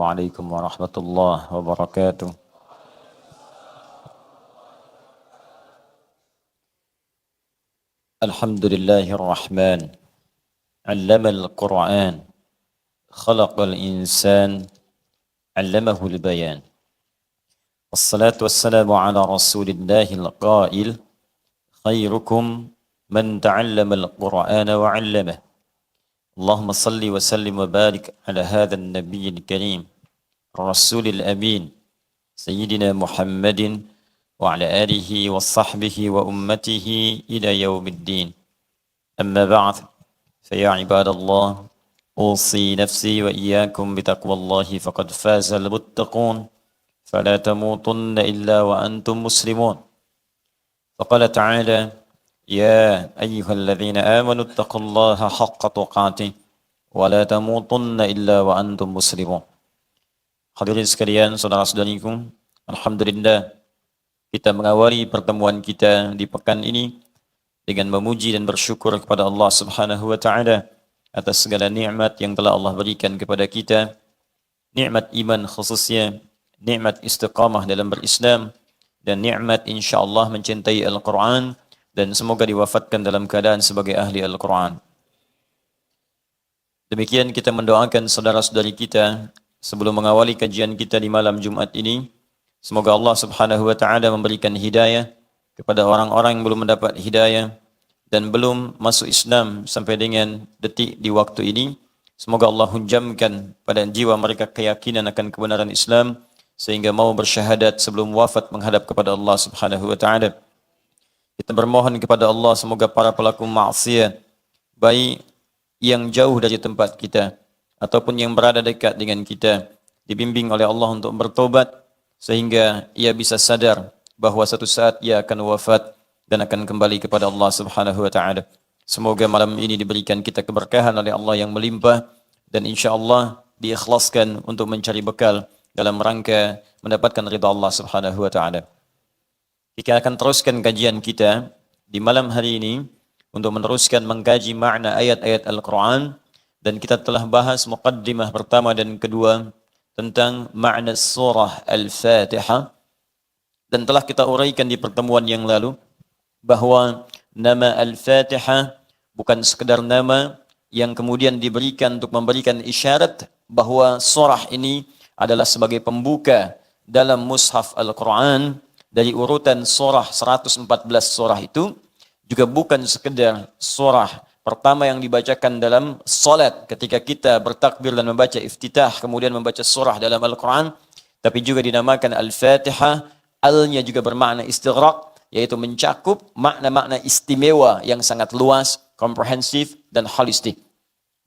عليكم ورحمة الله وبركاته. الحمد لله الرحمن علم القرآن خلق الإنسان علمه البيان والصلاة والسلام على رسول الله القائل خيركم من تعلم القرآن وعلمه. اللهم صل وسلم وبارك على هذا النبي الكريم الرسول الأمين سيدنا محمد وعلى آله وصحبه وأمته إلى يوم الدين. أما بعد فيا عباد الله أوصي نفسي وإياكم بتقوى الله فقد فاز المتقون فلا تموتن إلا وأنتم مسلمون. فقال تعالى يا أيها الذين آمنوا اتقوا الله حق تقاته ولا تموتن إلا وأنتم مسلمون. Hadirin sekalian, saudara-saudariku, alhamdulillah kita mengawali pertemuan kita di pekan ini dengan memuji dan bersyukur kepada Allah Subhanahu wa taala atas segala nikmat yang telah Allah berikan kepada kita. Nikmat iman khususnya, nikmat istiqamah dalam berislam, dan nikmat insyaallah mencintai Al-Qur'an, dan semoga diwafatkan dalam keadaan sebagai ahli Al-Qur'an. Demikian kita mendoakan saudara-saudari kita sebelum mengawali kajian kita di malam Jumat ini. Semoga Allah Subhanahu wa taala memberikan hidayah kepada orang-orang yang belum mendapat hidayah dan belum masuk Islam sampai dengan detik di waktu ini. Semoga Allah hunjamkan pada jiwa mereka keyakinan akan kebenaran Islam sehingga mau bersyahadat sebelum wafat menghadap kepada Allah Subhanahu wa taala. Kita bermohon kepada Allah semoga para pelaku maksiat, baik yang jauh dari tempat kita ataupun yang berada dekat dengan kita, dibimbing oleh Allah untuk bertobat sehingga ia bisa sadar bahwa satu saat ia akan wafat dan akan kembali kepada Allah Subhanahu wa taala. Semoga malam ini diberikan kita keberkahan oleh Allah yang melimpah dan insyaallah diikhlaskan untuk mencari bekal dalam rangka mendapatkan ridha Allah Subhanahu wa taala. Kita akan teruskan kajian kita di malam hari ini untuk meneruskan mengkaji makna ayat-ayat Al-Qur'an, dan kita telah bahas muqaddimah pertama dan kedua tentang makna surah Al-Fatihah, dan telah kita uraikan di pertemuan yang lalu bahwa nama Al-Fatihah bukan sekedar nama yang kemudian diberikan untuk memberikan isyarat bahwa surah ini adalah sebagai pembuka dalam mushaf Al-Quran dari urutan surah 114 surah itu, juga bukan sekedar surah pertama yang dibacakan dalam salat ketika kita bertakbir dan membaca iftitah kemudian membaca surah dalam Al-Quran, tapi juga dinamakan Al-Fatihah. Al-nya juga bermakna istighraq, yaitu mencakup makna-makna istimewa yang sangat luas, komprehensif, dan holistik.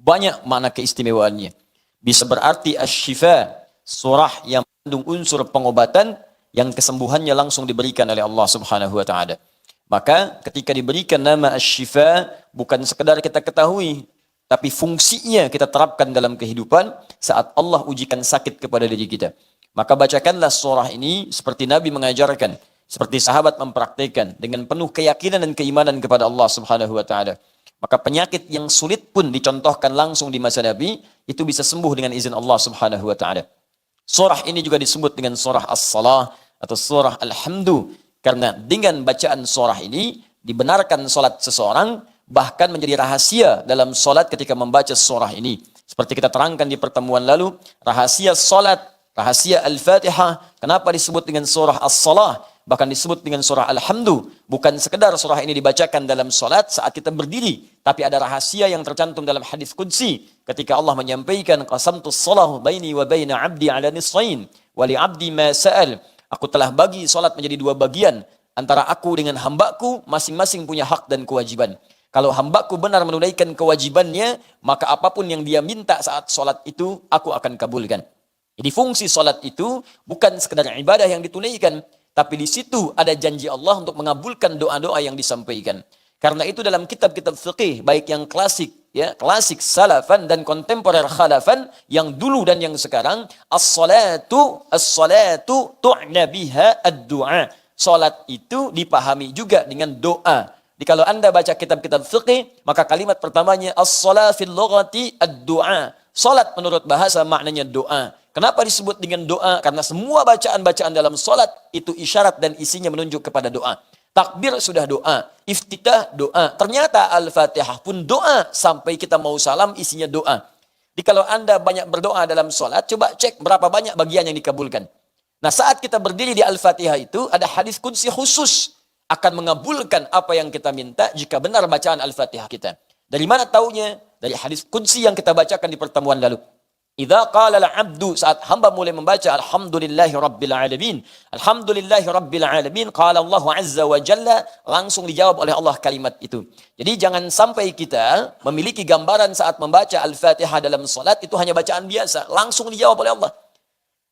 Banyak makna keistimewaannya. Bisa berarti asy-syifa, surah yang mengandung unsur pengobatan yang kesembuhannya langsung diberikan oleh Allah Subhanahu wa taala. Maka ketika diberikan nama asy-syifa, bukan sekedar kita ketahui, tapi fungsinya kita terapkan dalam kehidupan saat Allah ujikan sakit kepada diri kita. Maka bacakanlah surah ini seperti Nabi mengajarkan, seperti sahabat mempraktikkan dengan penuh keyakinan dan keimanan kepada Allah Subhanahu wa taala. Maka penyakit yang sulit pun dicontohkan langsung di masa Nabi, itu bisa sembuh dengan izin Allah Subhanahu wa taala. Surah ini juga disebut dengan surah As-Salah atau surah Al-Hamdu, karena dengan bacaan surah ini dibenarkan salat seseorang, bahkan menjadi rahasia dalam salat ketika membaca surah ini. Seperti kita terangkan di pertemuan lalu, rahasia salat, rahasia Al-Fatihah, kenapa disebut dengan surah As-Salah, bahkan disebut dengan surah Al-Hamdu. Bukan sekedar surah ini dibacakan dalam salat saat kita berdiri, tapi ada rahasia yang tercantum dalam hadis qudsi ketika Allah menyampaikan qasamtus shalahu baini wa baina 'abdi 'ala nisfain wa li 'abdi ma sa'al. Aku telah bagi salat menjadi dua bagian, antara aku dengan hambaku masing-masing punya hak dan kewajiban. Kalau hambaku benar menunaikan kewajibannya, maka apapun yang dia minta saat salat itu aku akan kabulkan. Jadi fungsi salat itu bukan sekedar ibadah yang ditunaikan, tapi di situ ada janji Allah untuk mengabulkan doa-doa yang disampaikan. Karena itu dalam kitab-kitab fikih, baik yang klasik, ya, klasik salafan dan kontemporer khalafan, yang dulu dan yang sekarang, as-salatu tu'na biha ad-du'a. Salat itu dipahami juga dengan doa. Jadi kalau Anda baca kitab-kitab fikih, maka kalimat pertamanya as-salat fil lughati ad-du'a. Salat menurut bahasa maknanya doa. Kenapa disebut dengan doa? Karena semua bacaan-bacaan dalam solat itu isyarat dan isinya menunjuk kepada doa. Takbir sudah doa, iftitah doa. Ternyata Al-Fatihah pun doa. Sampai kita mau salam isinya doa. Jadi kalau Anda banyak berdoa dalam solat, coba cek berapa banyak bagian yang dikabulkan. Nah, saat kita berdiri di Al-Fatihah itu, ada hadis qudsi khusus akan mengabulkan apa yang kita minta jika benar bacaan Al-Fatihah kita. Dari mana taunya? Dari hadis qudsi yang kita bacakan di pertemuan lalu. Idza qala al-'abdu, saat hamba mulai membaca alhamdulillahi rabbil alamin, alhamdulillahi rabbil alamin, qala Allah azza wa jalla, langsung dijawab oleh Allah kalimat itu. Jadi jangan sampai kita memiliki gambaran saat membaca Al-Fatihah dalam salat itu hanya bacaan biasa, langsung dijawab oleh Allah.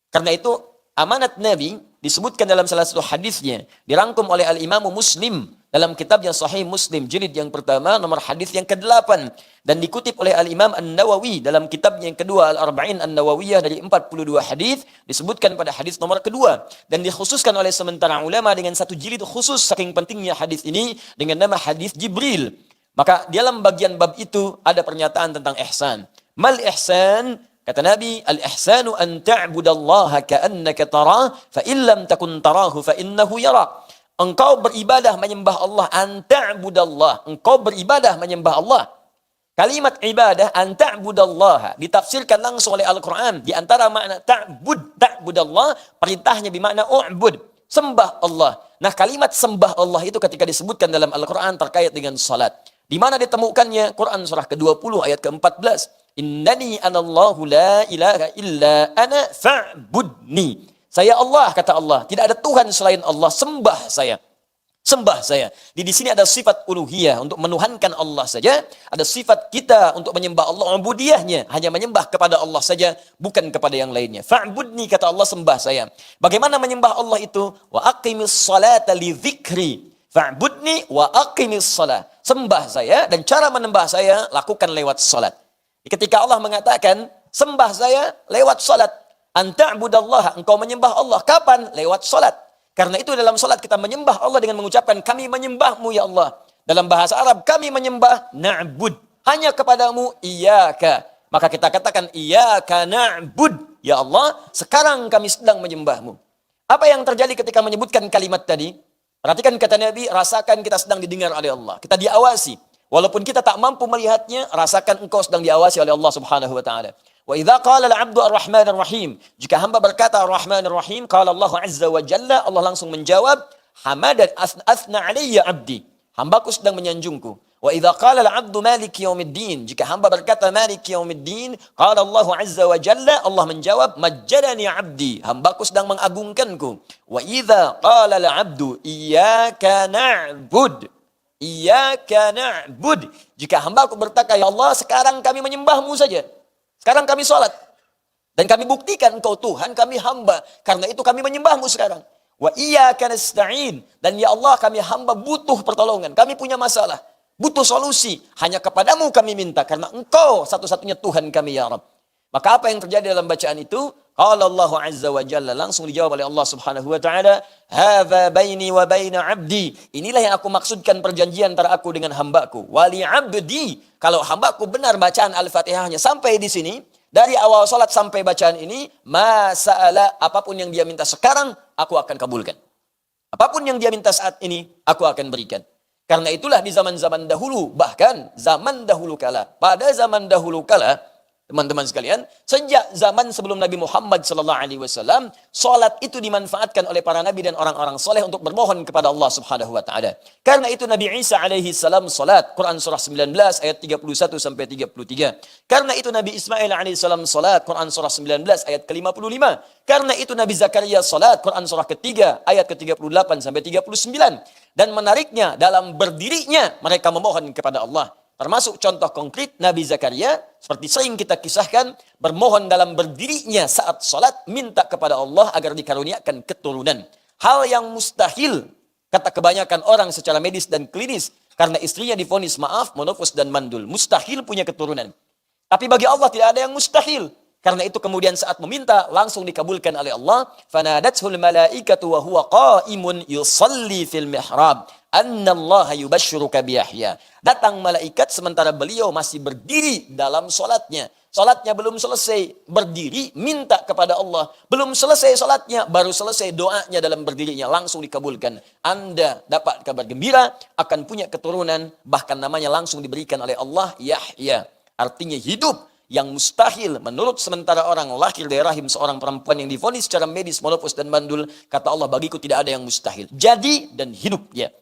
Karena itu amanat Nabi disebutkan dalam salah satu hadisnya, dirangkum oleh Al-Imam Muslim dalam kitabnya Sahih Muslim jilid yang pertama nomor hadis yang ke-8 dan dikutip oleh Al-Imam An-Nawawi dalam kitabnya yang kedua Al-Arba'in An-Nawawiyah dari 42 hadis disebutkan pada hadis nomor kedua dan dikhususkan oleh sementara ulama dengan satu jilid khusus saking pentingnya hadis ini dengan nama hadis Jibril. Maka dalam bagian bab itu ada pernyataan tentang ihsan. Mal ihsan? Kata Nabi, al-ihsanu an ta'budallaha ka'annaka tarah fa illam takun tarahu fa innahu yarak. Engkau beribadah menyembah Allah, an ta'budallah. Engkau beribadah menyembah Allah. Kalimat ibadah an ta'budallah ditafsirkan langsung oleh Al-Quran. Di antara makna ta'budallah, perintahnya bermakna u'bud, sembah Allah. Nah, kalimat sembah Allah itu ketika disebutkan dalam Al-Quran terkait dengan salat. Di mana ditemukannya? Quran surah ke-20 ayat ke-14. Innani anallahu la ilaha illa ana fa'budni. Saya Allah, kata Allah. Tidak ada Tuhan selain Allah. Sembah saya. Sembah saya. Di sini ada sifat uluhiyah untuk menuhankan Allah saja. Ada sifat kita untuk menyembah Allah. Ubudiyahnya hanya menyembah kepada Allah saja, bukan kepada yang lainnya. Fa'budni, kata Allah, sembah saya. Bagaimana menyembah Allah itu? Wa aqimis salata li dzikri. Fa'budni wa aqimis salat. Sembah saya dan cara menyembah saya lakukan lewat salat. Ketika Allah mengatakan sembah saya lewat salat. Anta'budallaha, engkau menyembah Allah. Kapan? Lewat salat. Karena itu dalam salat kita menyembah Allah dengan mengucapkan kami menyembahmu ya Allah. Dalam bahasa Arab kami menyembah na'bud. Hanya kepadamu iyyaka. Maka kita katakan iyyaka na'bud. Ya Allah, sekarang kami sedang menyembahmu. Apa yang terjadi ketika menyebutkan kalimat tadi? Perhatikan kata Nabi, rasakan kita sedang didengar oleh Allah. Kita diawasi. Walaupun kita tak mampu melihatnya, rasakan engkau sedang diawasi oleh Allah Subhanahu wa taala. Wa idza qala al-'abdu ar-rahman ar-rahim, jika hamba berkata ar-rahman ar-rahim, qala Allah azza wa jalla, Allah langsung menjawab, hamadan athna alayya 'abdi, hambaku sedang menyanjungku. Wa idza qala al-'abdu maliki yaumiddin, jika hamba berkata maliki yaumiddin, qala Allah azza wa jalla, Allah menjawab, majjadani 'abdi, hambaku sedang mengagungkanku. Wa idza qala al-'abdu iyyaka na'bud, iyyaka na'bud, jika hambaku berkata ya Allah, sekarang kami menyembahmu saja. Sekarang kami sholat. Dan kami buktikan engkau Tuhan, kami hamba. Karena itu kami menyembahmu sekarang. Wa iyyaka nasta'in. Dan ya Allah, kami hamba butuh pertolongan. Kami punya masalah. Butuh solusi. Hanya kepadamu kami minta. Karena engkau satu-satunya Tuhan kami ya Rabb. Maka apa yang terjadi dalam bacaan itu? Qala Allah azza wa jalla. Langsung dijawab oleh Allah subhanahu wa ta'ala. Hadza baini wa baina abdi. Inilah yang aku maksudkan perjanjian antara aku dengan hambaku. Wali abdi. Kalau hambaku benar bacaan Al-Fatihahnya sampai di sini, dari awal salat sampai bacaan ini, masa'ala, apapun yang dia minta sekarang, aku akan kabulkan. Apapun yang dia minta saat ini, aku akan berikan. Karena itulah di zaman-zaman dahulu, bahkan zaman dahulu kala, pada zaman dahulu kala, teman-teman sekalian, sejak zaman sebelum Nabi Muhammad SAW, salat itu dimanfaatkan oleh para nabi dan orang-orang soleh untuk bermohon kepada Allah Subhanahu wa taala. Karena itu Nabi Isa alaihi salam salat, Quran surah 19 ayat 31 sampai 33. Karena itu Nabi Ismail alaihi salam salat, Quran surah 19 ayat ke-55. Karena itu Nabi Zakaria salat, Quran surah ketiga ayat ke-38 sampai 39. Dan menariknya dalam berdirinya mereka memohon kepada Allah. Termasuk contoh konkret Nabi Zakaria, seperti sering kita kisahkan, bermohon dalam berdirinya saat salat, minta kepada Allah agar dikaruniakan keturunan. Hal yang mustahil, kata kebanyakan orang secara medis dan klinis, karena istrinya divonis maaf, monofos dan mandul. Mustahil punya keturunan. Tapi bagi Allah tidak ada yang mustahil. Karena itu kemudian saat meminta, langsung dikabulkan oleh Allah. Fanadathul malaikatu wa huwa qa'imun yusalli fil mihrab. annallaha yubashshiruka biyahya. Datang malaikat sementara beliau masih berdiri dalam solatnya. Solatnya belum selesai, berdiri, minta kepada Allah. Belum selesai solatnya, baru selesai doanya dalam berdirinya, langsung dikabulkan. Anda dapat kabar gembira, akan punya keturunan, bahkan namanya langsung diberikan oleh Allah, Yahya. Artinya hidup. Yang mustahil menurut sementara orang lahir dari rahim seorang perempuan yang divonis secara medis menopause dan mandul, kata Allah, bagiku tidak ada yang mustahil. Jadi dan hidup ya.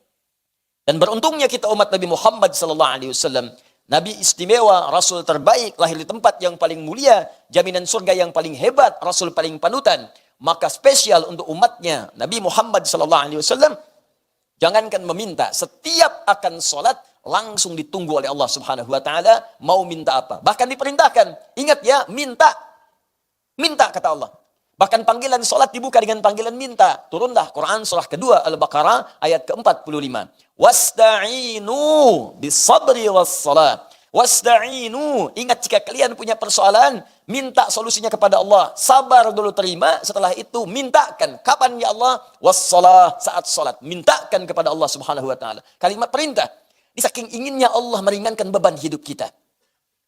Dan beruntungnya kita umat Nabi Muhammad SAW, Nabi istimewa, Rasul terbaik, lahir di tempat yang paling mulia, jaminan surga yang paling hebat, Rasul paling panutan. Maka spesial untuk umatnya Nabi Muhammad SAW, jangankan meminta, setiap akan sholat langsung ditunggu oleh Allah Subhanahu wa taala, mau minta apa. Bahkan diperintahkan, ingat ya, minta. Minta kata Allah. Bahkan panggilan salat dibuka dengan panggilan minta. Turunlah Quran surah kedua Al-Baqarah ayat ke-45. Wasta'inu bis-sabri was-salat. Wasta'inu, ingat jika kalian punya persoalan, minta solusinya kepada Allah. Sabar dulu terima, setelah itu mintakan. Kapan ya Allah? Was-salah, saat salat. Mintakan kepada Allah Subhanahu wa taala. Kalimat perintah. Saking inginnya Allah meringankan beban hidup kita.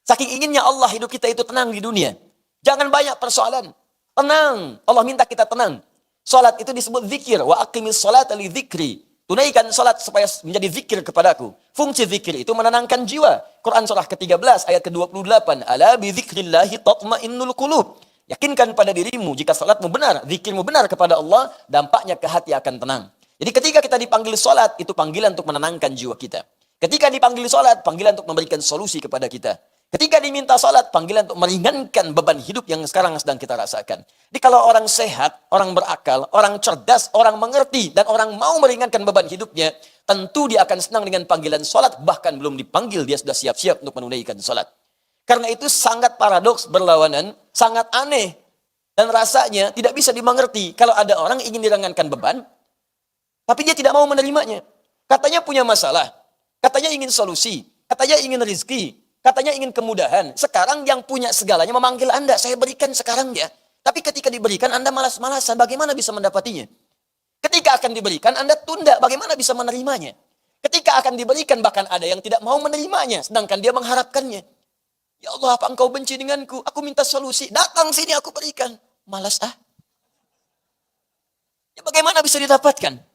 Saking inginnya Allah hidup kita itu tenang di dunia. Jangan banyak persoalan. Tenang. Allah minta kita tenang. Salat itu disebut zikir. Wa aqimis salata li dzikri. Tunaikan salat supaya menjadi zikir kepadaku. Fungsi zikir itu menenangkan jiwa. Quran surah ke-13 ayat ke-28. Ala bi dzikrillahi tatmainnul qulub. Yakinkan pada dirimu jika salatmu benar, zikirmu benar kepada Allah, dampaknya ke hati akan tenang. Jadi ketika kita dipanggil salat, itu panggilan untuk menenangkan jiwa kita. Ketika dipanggil salat, panggilan untuk memberikan solusi kepada kita. Ketika diminta salat, panggilan untuk meringankan beban hidup yang sekarang sedang kita rasakan. Jadi kalau orang sehat, orang berakal, orang cerdas, orang mengerti, dan orang mau meringankan beban hidupnya, tentu dia akan senang dengan panggilan salat, bahkan belum dipanggil, dia sudah siap-siap untuk menunaikan salat. Karena itu sangat paradoks, berlawanan, sangat aneh, dan rasanya tidak bisa dimengerti kalau ada orang ingin diringankan beban, tapi dia tidak mau menerimanya. Katanya punya masalah. Katanya ingin solusi, katanya ingin rezeki, katanya ingin kemudahan. Sekarang yang punya segalanya memanggil Anda, saya berikan sekarang ya. Tapi ketika diberikan Anda malas-malasan, bagaimana bisa mendapatinya? Ketika akan diberikan Anda tunda, bagaimana bisa menerimanya? Ketika akan diberikan bahkan ada yang tidak mau menerimanya, sedangkan dia mengharapkannya. Ya Allah, apa engkau benci denganku? Aku minta solusi, datang sini aku berikan. Malas ah. Ya bagaimana bisa didapatkan?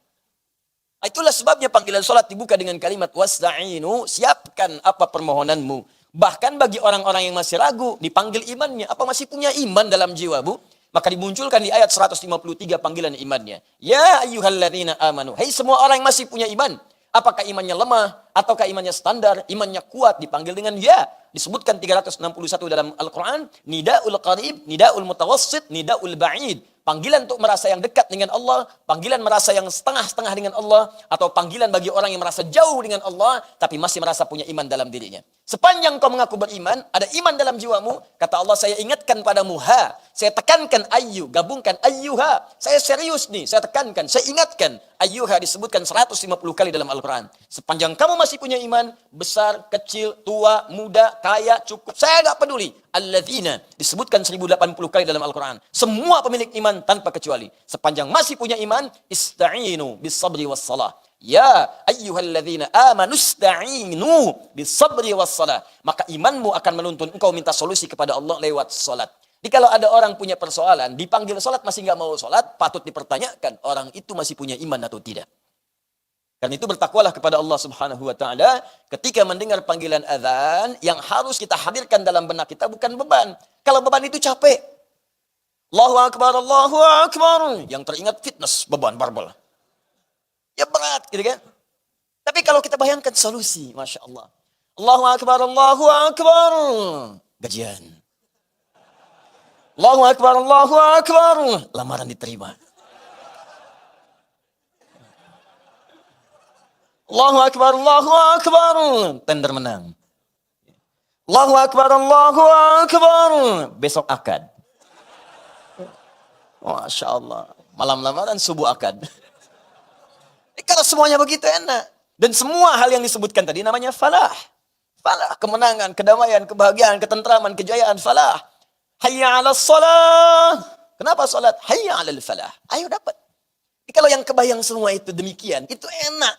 Itulah sebabnya panggilan salat dibuka dengan kalimat wasta'inu, siapkan apa permohonanmu. Bahkan bagi orang-orang yang masih ragu, dipanggil imannya. Apa masih punya iman dalam jiwamu? Maka dimunculkan di ayat 153 panggilan imannya. Ya ayyuhalladzina amanu. Hai semua orang yang masih punya iman. Apakah imannya lemah? Ataukah imannya standar? Imannya kuat? Dipanggil dengan ya. Disebutkan 361 dalam Al-Quran. Nida'ul qarib, nida'ul mutawassit, nida'ul ba'id. Panggilan untuk merasa yang dekat dengan Allah, panggilan merasa yang setengah-setengah dengan Allah, atau panggilan bagi orang yang merasa jauh dengan Allah, tapi masih merasa punya iman dalam dirinya. Sepanjang kau mengaku beriman, ada iman dalam jiwamu, kata Allah, saya ingatkan padamu, saya tekankan ayyu, gabungkan ayyuha, saya serius nih, saya tekankan, saya ingatkan, ayyuha disebutkan 150 kali dalam Al-Quran. Sepanjang kamu masih punya iman, besar, kecil, tua, muda, kaya, cukup, saya gak peduli. Alladzina disebutkan 1080 kali dalam Al-Quran. Semua pemilik iman tanpa kecuali. Sepanjang masih punya iman, ista'inu bis sabri was salah. Ya ayyuhalladzina amanu ista'inu bis sabri was salah. Maka imanmu akan menuntun engkau minta solusi kepada Allah lewat salat. Jadi kalau ada orang punya persoalan, dipanggil salat masih nggak mau salat, patut dipertanyakan orang itu masih punya iman atau tidak. Karena itu bertakwalah kepada Allah Subhanahu wa taala ketika mendengar panggilan azan, yang harus kita hadirkan dalam benak kita bukan beban. Kalau beban itu capek. Allahu akbar, Allahu akbar. Yang teringat fitness, beban barbel. Ya berat gitu kan. Tapi kalau kita bayangkan solusi, Masya Allah. Allahu akbar, Allahu akbar. Gajian. Allahu akbar, Allahu akbar. Lamaran diterima. Allahu akbar, Allahu akbar. Tender menang. Allahu akbar, Allahu akbar. Besok akad. Masya Allah. Malam lamaran, subuh akad. Kalau semuanya begitu enak. Dan semua hal yang disebutkan tadi namanya falah. Falah, kemenangan, kedamaian, kebahagiaan, ketentraman, kejayaan, falah. Hayya 'alas shalah. Kenapa salat? Hayya 'alal falah. Ayo dapat. Kalau yang kebayang semua itu demikian, itu enak.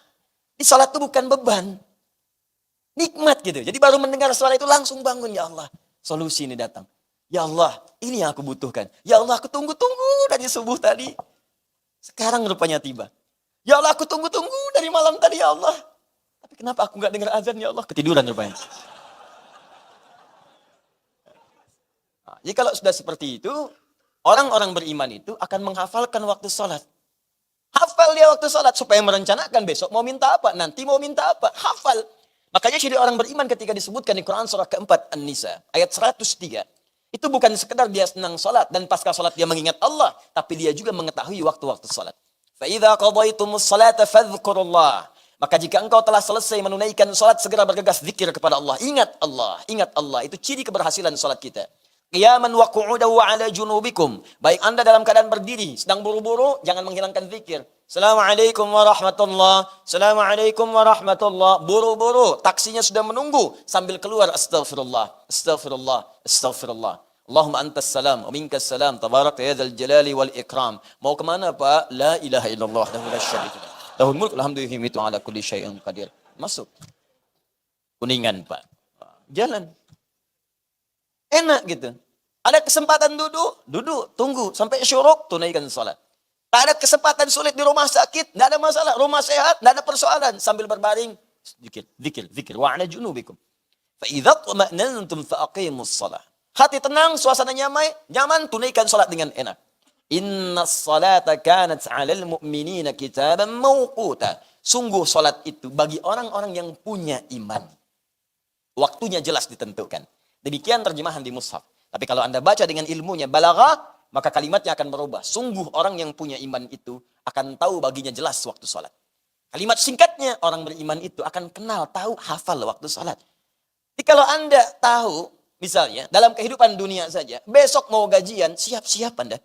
Di salat itu bukan beban. Nikmat gitu. Jadi baru mendengar suara itu langsung bangun. Ya Allah, solusi ini datang. Ya Allah, ini yang aku butuhkan. Ya Allah, aku tunggu-tunggu dari subuh tadi. Sekarang rupanya tiba. Ya Allah, aku tunggu-tunggu dari malam tadi ya Allah. Tapi kenapa aku nggak dengar azan ya Allah? Ketiduran rupanya. Nah, jadi kalau sudah seperti itu, orang-orang beriman itu akan menghafalkan waktu sholat. Hafal dia waktu sholat supaya merencanakan besok mau minta apa, nanti mau minta apa. Hafal. Makanya ciri orang beriman ketika disebutkan di Quran surah keempat An-Nisa ayat 103. Itu bukan sekedar dia senang sholat dan pasca sholat dia mengingat Allah, tapi dia juga mengetahui waktu-waktu sholat. فَإِذَا قَضَيْتُمُ الصَّلَاةَ فَاذْكُرُوا اللَّهَ. Maka jika engkau telah selesai menunaikan sholat, segera bergegas zikir kepada Allah. Ingat Allah, ingat Allah. Itu ciri keberhasilan sholat kita. Qiyaman wa qu'udan wa ala junubikum. Baik Anda dalam keadaan berdiri, sedang buru-buru, jangan menghilangkan zikir. Assalamualaikum warahmatullah. Assalamualaikum warahmatullah. Buru-buru, taksinya sudah menunggu sambil keluar astaghfirullah. Astaghfirullah. Astaghfirullah. Allahumma antas salam wa minkas salam tabarakta ya dzal jalali wal ikram. Mau kemana Pak? La ilaha illallah wahdahu la syarika lah. Lahul mulk alhamdulillah ala kulli syai'in qadir. Masuk. Kuningan Pak. Jalan. Enak gitu. Ada kesempatan duduk, tunggu sampai syuruk, tunaikan salat. Tak ada kesempatan sulit di rumah sakit, tidak ada masalah. Rumah sehat, tidak ada persoalan. Sambil berbaring, zikir. Wa ala junubikum. Fa idza tuma'nantum fa aqimus shalah. Hati tenang, suasana nyaman, tunaikan salat dengan enak. Innas salata kanat 'alal mu'minina kitaban mawquta. Sungguh salat itu bagi orang-orang yang punya iman. Waktunya jelas ditentukan. Demikian terjemahan di mushaf. Tapi kalau Anda baca dengan ilmunya balaghah, maka kalimatnya akan berubah. Sungguh orang yang punya iman itu akan tahu baginya jelas waktu sholat. Kalimat singkatnya, orang beriman itu akan kenal, tahu, hafal waktu sholat. Jadi kalau Anda tahu, misalnya dalam kehidupan dunia saja, besok mau gajian, siap-siap Anda.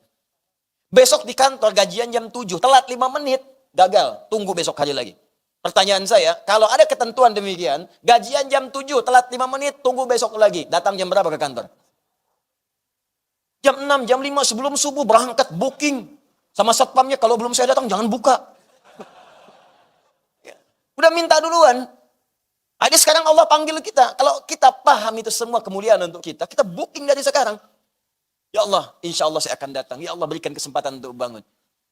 Besok di kantor gajian jam 7, telat 5 menit, gagal, tunggu besok hari lagi. Pertanyaan saya, kalau ada ketentuan demikian, gajian jam 7, telat 5 menit, tunggu besok lagi. Datang jam berapa ke kantor? Jam 6, jam 5 sebelum subuh berangkat, booking. Sama satpamnya, kalau belum saya datang jangan buka. Udah minta duluan. Jadi sekarang Allah panggil kita. Kalau kita paham itu semua kemuliaan untuk kita booking dari sekarang. Ya Allah, insya Allah saya akan datang. Ya Allah berikan kesempatan untuk bangun.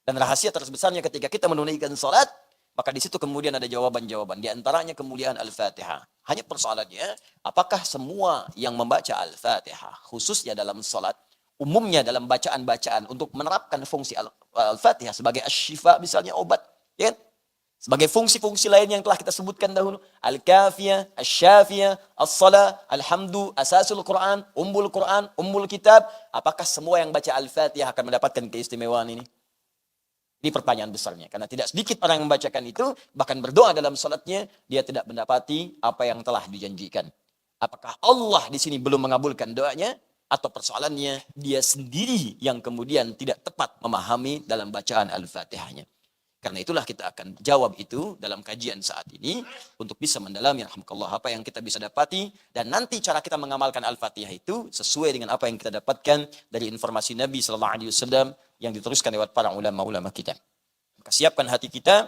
Dan rahasia terbesarnya ketika kita menunaikan salat, maka di situ kemudian ada jawaban-jawaban. Di antaranya kemuliaan Al-Fatihah. Hanya persoalannya, apakah semua yang membaca Al-Fatihah, khususnya dalam salat, umumnya dalam bacaan-bacaan untuk menerapkan fungsi Al-Fatihah sebagai asy-syifa, misalnya obat, ya kan? Sebagai fungsi-fungsi lain yang telah kita sebutkan dahulu, Al-Kafiyah, Asy-Syafiyah, As-Salah, Alhamdu, Asasul Quran, Ummul Kitab, apakah semua yang baca Al-Fatihah akan mendapatkan keistimewaan ini? Ini pertanyaan besarnya. Karena tidak sedikit orang yang membacakan itu, bahkan berdoa dalam salatnya, dia tidak mendapati apa yang telah dijanjikan. Apakah Allah di sini belum mengabulkan doanya? Atau persoalannya, dia sendiri yang kemudian tidak tepat memahami dalam bacaan Al-Fatihahnya. Karena itulah kita akan jawab itu dalam kajian saat ini, untuk bisa mendalami, rahmatullah, apa yang kita bisa dapati, dan nanti cara kita mengamalkan Al-Fatihah itu, sesuai dengan apa yang kita dapatkan dari informasi Nabi SAW, yang diteruskan lewat para ulama-ulama kita. Maka siapkan hati kita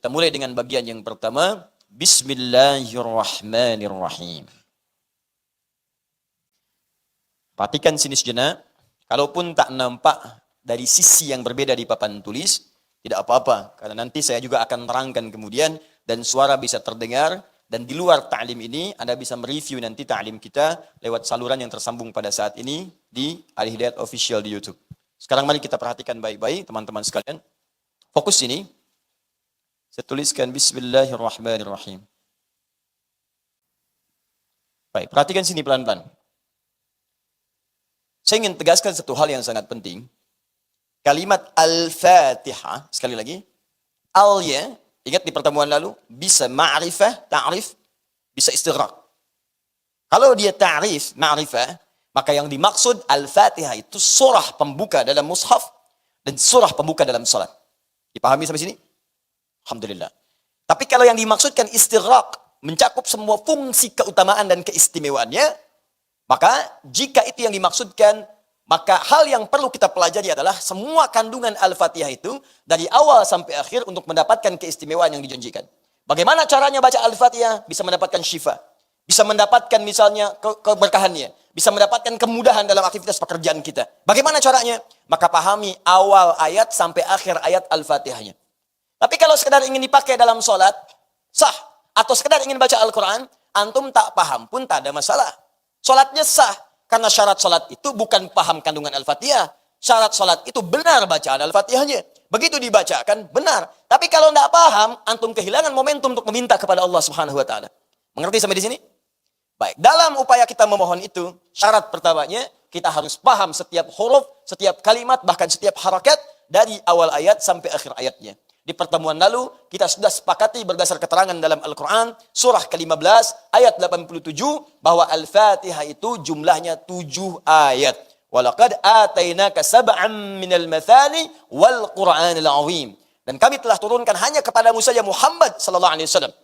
mulai dengan bagian yang pertama, Bismillahirrahmanirrahim. Perhatikan sini sejenak, kalaupun tak nampak dari sisi yang berbeda di papan tulis, tidak apa-apa, karena nanti saya juga akan terangkan kemudian, dan suara bisa terdengar, dan di luar ta'lim ini, Anda bisa mereview nanti ta'lim kita lewat saluran yang tersambung pada saat ini di Al-Hidayat Official di YouTube. Sekarang mari kita perhatikan baik-baik teman-teman sekalian. Fokus sini. Saya tuliskan Bismillahirrahmanirrahim. Baik, perhatikan sini pelan-pelan. Saya ingin tegaskan satu hal yang sangat penting. Kalimat Al-Fatihah, sekali lagi. Al-nya, ingat di pertemuan lalu, bisa ma'rifah, ta'rif, bisa istighraq. Kalau dia ta'rif, ma'rifah, maka yang dimaksud Al-Fatihah itu surah pembuka dalam mushaf dan surah pembuka dalam salat. Dipahami sampai sini? Alhamdulillah. Tapi kalau yang dimaksudkan istighraq, mencakup semua fungsi keutamaan dan keistimewaannya, maka jika itu yang dimaksudkan, maka hal yang perlu kita pelajari adalah semua kandungan Al-Fatihah itu dari awal sampai akhir untuk mendapatkan keistimewaan yang dijanjikan. Bagaimana caranya baca Al-Fatihah? Bisa mendapatkan syifa. Bisa mendapatkan misalnya keberkahannya. Bisa mendapatkan kemudahan dalam aktivitas pekerjaan kita. Bagaimana caranya? Maka pahami awal ayat sampai akhir ayat Al-Fatihahnya. Tapi kalau sekedar ingin dipakai dalam sholat, sah. Atau sekedar ingin baca Al-Quran, antum tak paham pun tak ada masalah. Sholatnya sah. Karena syarat sholat itu bukan paham kandungan Al-Fatihah. Syarat sholat itu benar bacaan Al-Fatihahnya. Begitu dibacakan, benar. Tapi kalau tidak paham, antum kehilangan momentum untuk meminta kepada Allah Subhanahu wa Ta'ala. Mengerti sampai di sini? Baik, dalam upaya kita memohon itu, syarat pertamanya, kita harus paham setiap huruf, setiap kalimat, bahkan setiap harakat, dari awal ayat sampai akhir ayatnya. Di pertemuan lalu, kita sudah sepakati berdasar keterangan dalam Al-Quran, surah ke-15, ayat 87, bahwa Al-Fatihah itu jumlahnya 7 ayat. Walaqad atainaka sab'an minal mathani wal Qur'anil azim. Dan kami telah turunkan hanya kepadamu saja Muhammad sallallahu alaihi wasallam.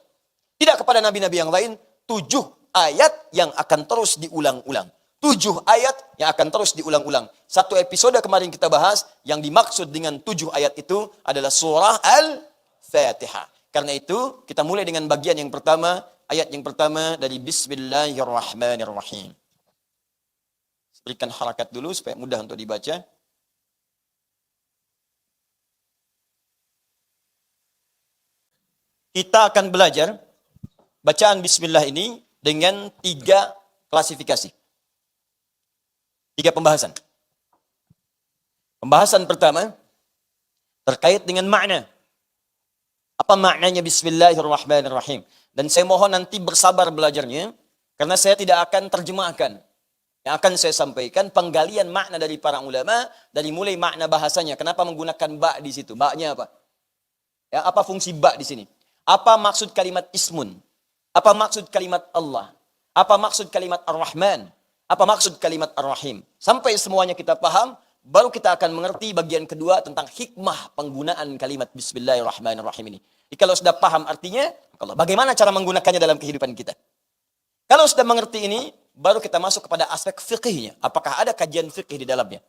Tidak kepada nabi-nabi yang lain, 7 ayat yang akan terus diulang-ulang. 7 ayat yang akan terus diulang-ulang. Satu episode kemarin kita bahas, yang dimaksud dengan 7 ayat itu adalah surah Al-Fatihah. Karena itu, kita mulai dengan bagian yang pertama, ayat yang pertama dari Bismillahirrahmanirrahim. Berikan harakat dulu supaya mudah untuk dibaca. Kita akan belajar bacaan Bismillah ini dengan 3 klasifikasi. 3 pembahasan. Pembahasan pertama terkait dengan makna. Apa maknanya Bismillahirrahmanirrahim? Dan saya mohon nanti bersabar belajarnya, karena saya tidak akan terjemahkan. Yang akan saya sampaikan penggalian makna dari para ulama, dari mulai makna bahasanya. Kenapa menggunakan ba di situ? Ba-nya apa? Ya, apa fungsi ba di sini? Apa maksud kalimat ismun? Apa maksud kalimat Allah? Apa maksud kalimat Ar-Rahman? Apa maksud kalimat Ar-Rahim? Sampai semuanya kita paham, baru kita akan mengerti bagian kedua tentang hikmah penggunaan kalimat Bismillahirrahmanirrahim ini. Jadi kalau sudah paham artinya, kalau bagaimana cara menggunakannya dalam kehidupan kita. Kalau sudah mengerti ini, baru kita masuk kepada aspek fikihnya. Apakah ada kajian fikih di dalamnya?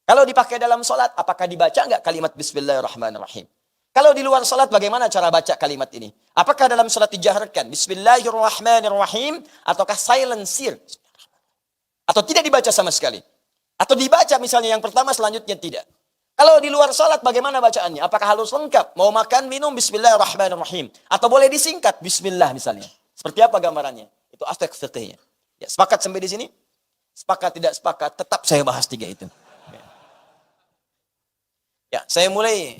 Kalau dipakai dalam sholat, apakah dibaca enggak kalimat Bismillahirrahmanirrahim? Kalau di luar sholat, bagaimana cara baca kalimat ini? Apakah dalam sholat dijaharkan Bismillahirrahmanirrahim, ataukah silencer? Atau tidak dibaca sama sekali? Atau dibaca misalnya yang pertama, selanjutnya tidak? Kalau di luar sholat, bagaimana bacaannya? Apakah harus lengkap? Mau makan, minum, Bismillahirrahmanirrahim. Atau boleh disingkat, Bismillah misalnya. Seperti apa gambarannya? Itu aspek fikihnya. Ya, sepakat sampai di sini? Sepakat tidak sepakat, tetap saya bahas 3 itu. Ya, saya mulai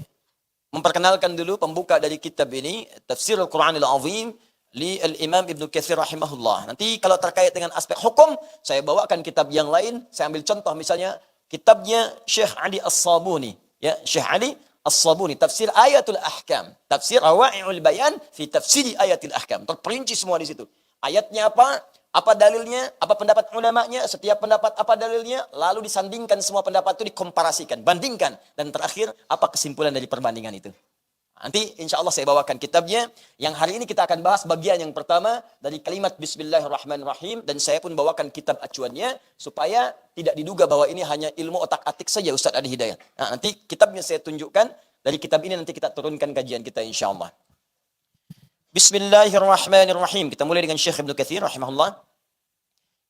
memperkenalkan dulu pembuka dari kitab ini, Tafsir Al-Quranil Azim, li Al-Imam Ibnu Katsir rahimahullah. Nanti kalau terkait dengan aspek hukum, saya bawakan kitab yang lain. Saya ambil contoh misalnya kitabnya Syekh Ali As-Sabuni. Ya, Syekh Ali As-Sabuni, Tafsir Ayatul Ahkam. Tafsir Rawa'i'ul Bayan fi Tafsiri Ayatul Ahkam. Terperinci semua di situ. Ayatnya apa dalilnya, apa pendapat ulamanya, setiap pendapat apa dalilnya, lalu disandingkan semua pendapat itu, dikomparasikan, bandingkan. Dan terakhir, apa kesimpulan dari perbandingan itu. Nanti insya Allah saya bawakan kitabnya. Yang hari ini kita akan bahas bagian yang pertama dari kalimat Bismillahirrahmanirrahim. Dan saya pun bawakan kitab acuannya supaya tidak diduga bahwa ini hanya ilmu otak-atik saja Ustaz Adi Hidayat. Nah, nanti kitabnya saya tunjukkan. Dari kitab ini nanti kita turunkan kajian kita insya Allah. Bismillahirrahmanirrahim. Kita mulai dengan Syekh Ibnu Katsir rahimahullah.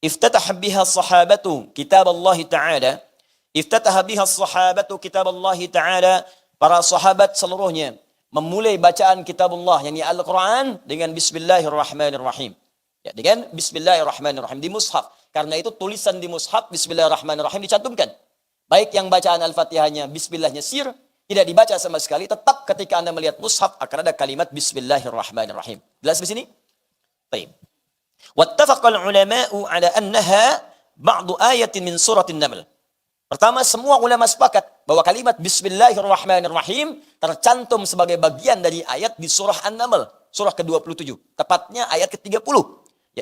Iftataha biha sahabatu kitab Allah Ta'ala. Iftataha biha sahabatu kitab Allah Ta'ala. Para sahabat seluruhnya memulai bacaan kitabullah, yakni Al-Quran, dengan Bismillahirrahmanirrahim. Ya, dengan Bismillahirrahmanirrahim di mushaf. Karena itu tulisan di mushaf Bismillahirrahmanirrahim dicantumkan. Baik yang bacaan Al-Fatihahnya Bismillahnya sir, tidak dibaca sama sekali, tetap ketika Anda melihat mushaf akan ada kalimat Bismillahirrahmanirrahim. Jelas di sini? Baik. Wattafaqal ulama'u ala annaha ba'du ayatin min suratin Naml. Pertama, semua ulama sepakat bahwa kalimat Bismillahirrahmanirrahim tercantum sebagai bagian dari ayat di surah An-Naml, surah ke-27. Tepatnya ayat ke-30.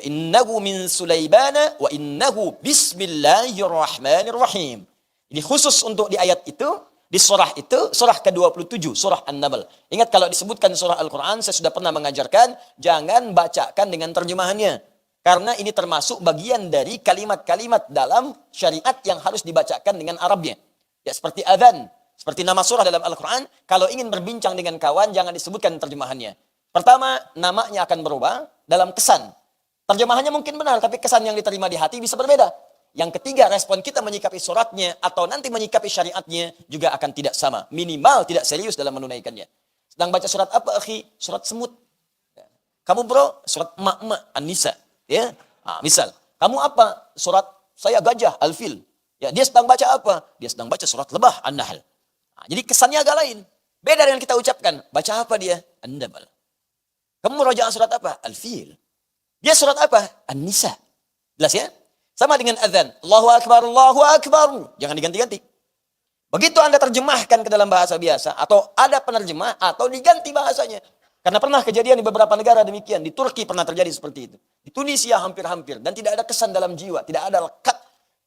Ya innahu min Sulaibana wa innahu Bismillahirrahmanirrahim. Ini khusus untuk di ayat itu, di surah itu, surah ke-27, surah An-Naml. Ingat kalau disebutkan surah Al-Quran, saya sudah pernah mengajarkan, jangan bacakan dengan terjemahannya. Karena ini termasuk bagian dari kalimat-kalimat dalam syariat yang harus dibacakan dengan Arabnya. Ya, seperti adzan, seperti nama surah dalam Al-Quran. Kalau ingin berbincang dengan kawan, jangan disebutkan terjemahannya. Pertama, namanya akan berubah dalam kesan. Terjemahannya mungkin benar, tapi kesan yang diterima di hati bisa berbeda. Yang ketiga, respon kita menyikapi suratnya atau nanti menyikapi syariatnya juga akan tidak sama. Minimal tidak serius dalam menunaikannya. Sedang baca surat apa, akhi? Surat semut. Kamu bro, surat emak-emak, An-Nisa. Ya, misal. Kamu apa? Surat saya gajah, Al-Fil. Ya, dia sedang baca apa? Dia sedang baca surat lebah, An-Nahl. Jadi kesannya agak lain. Beda dengan kita ucapkan. Baca apa dia? An-Nabal. Kamu merajaah surat apa? Al-Fil. Dia surat apa? An-Nisa. Jelas ya? Sama dengan azan. Allahu Akbar, Allahu Akbar. Jangan diganti-ganti. Begitu Anda terjemahkan ke dalam bahasa biasa, atau ada penerjemah, atau diganti bahasanya. Karena pernah kejadian di beberapa negara demikian. Di Turki pernah terjadi seperti itu. Di Tunisia hampir-hampir. Dan tidak ada kesan dalam jiwa. Tidak ada lekat.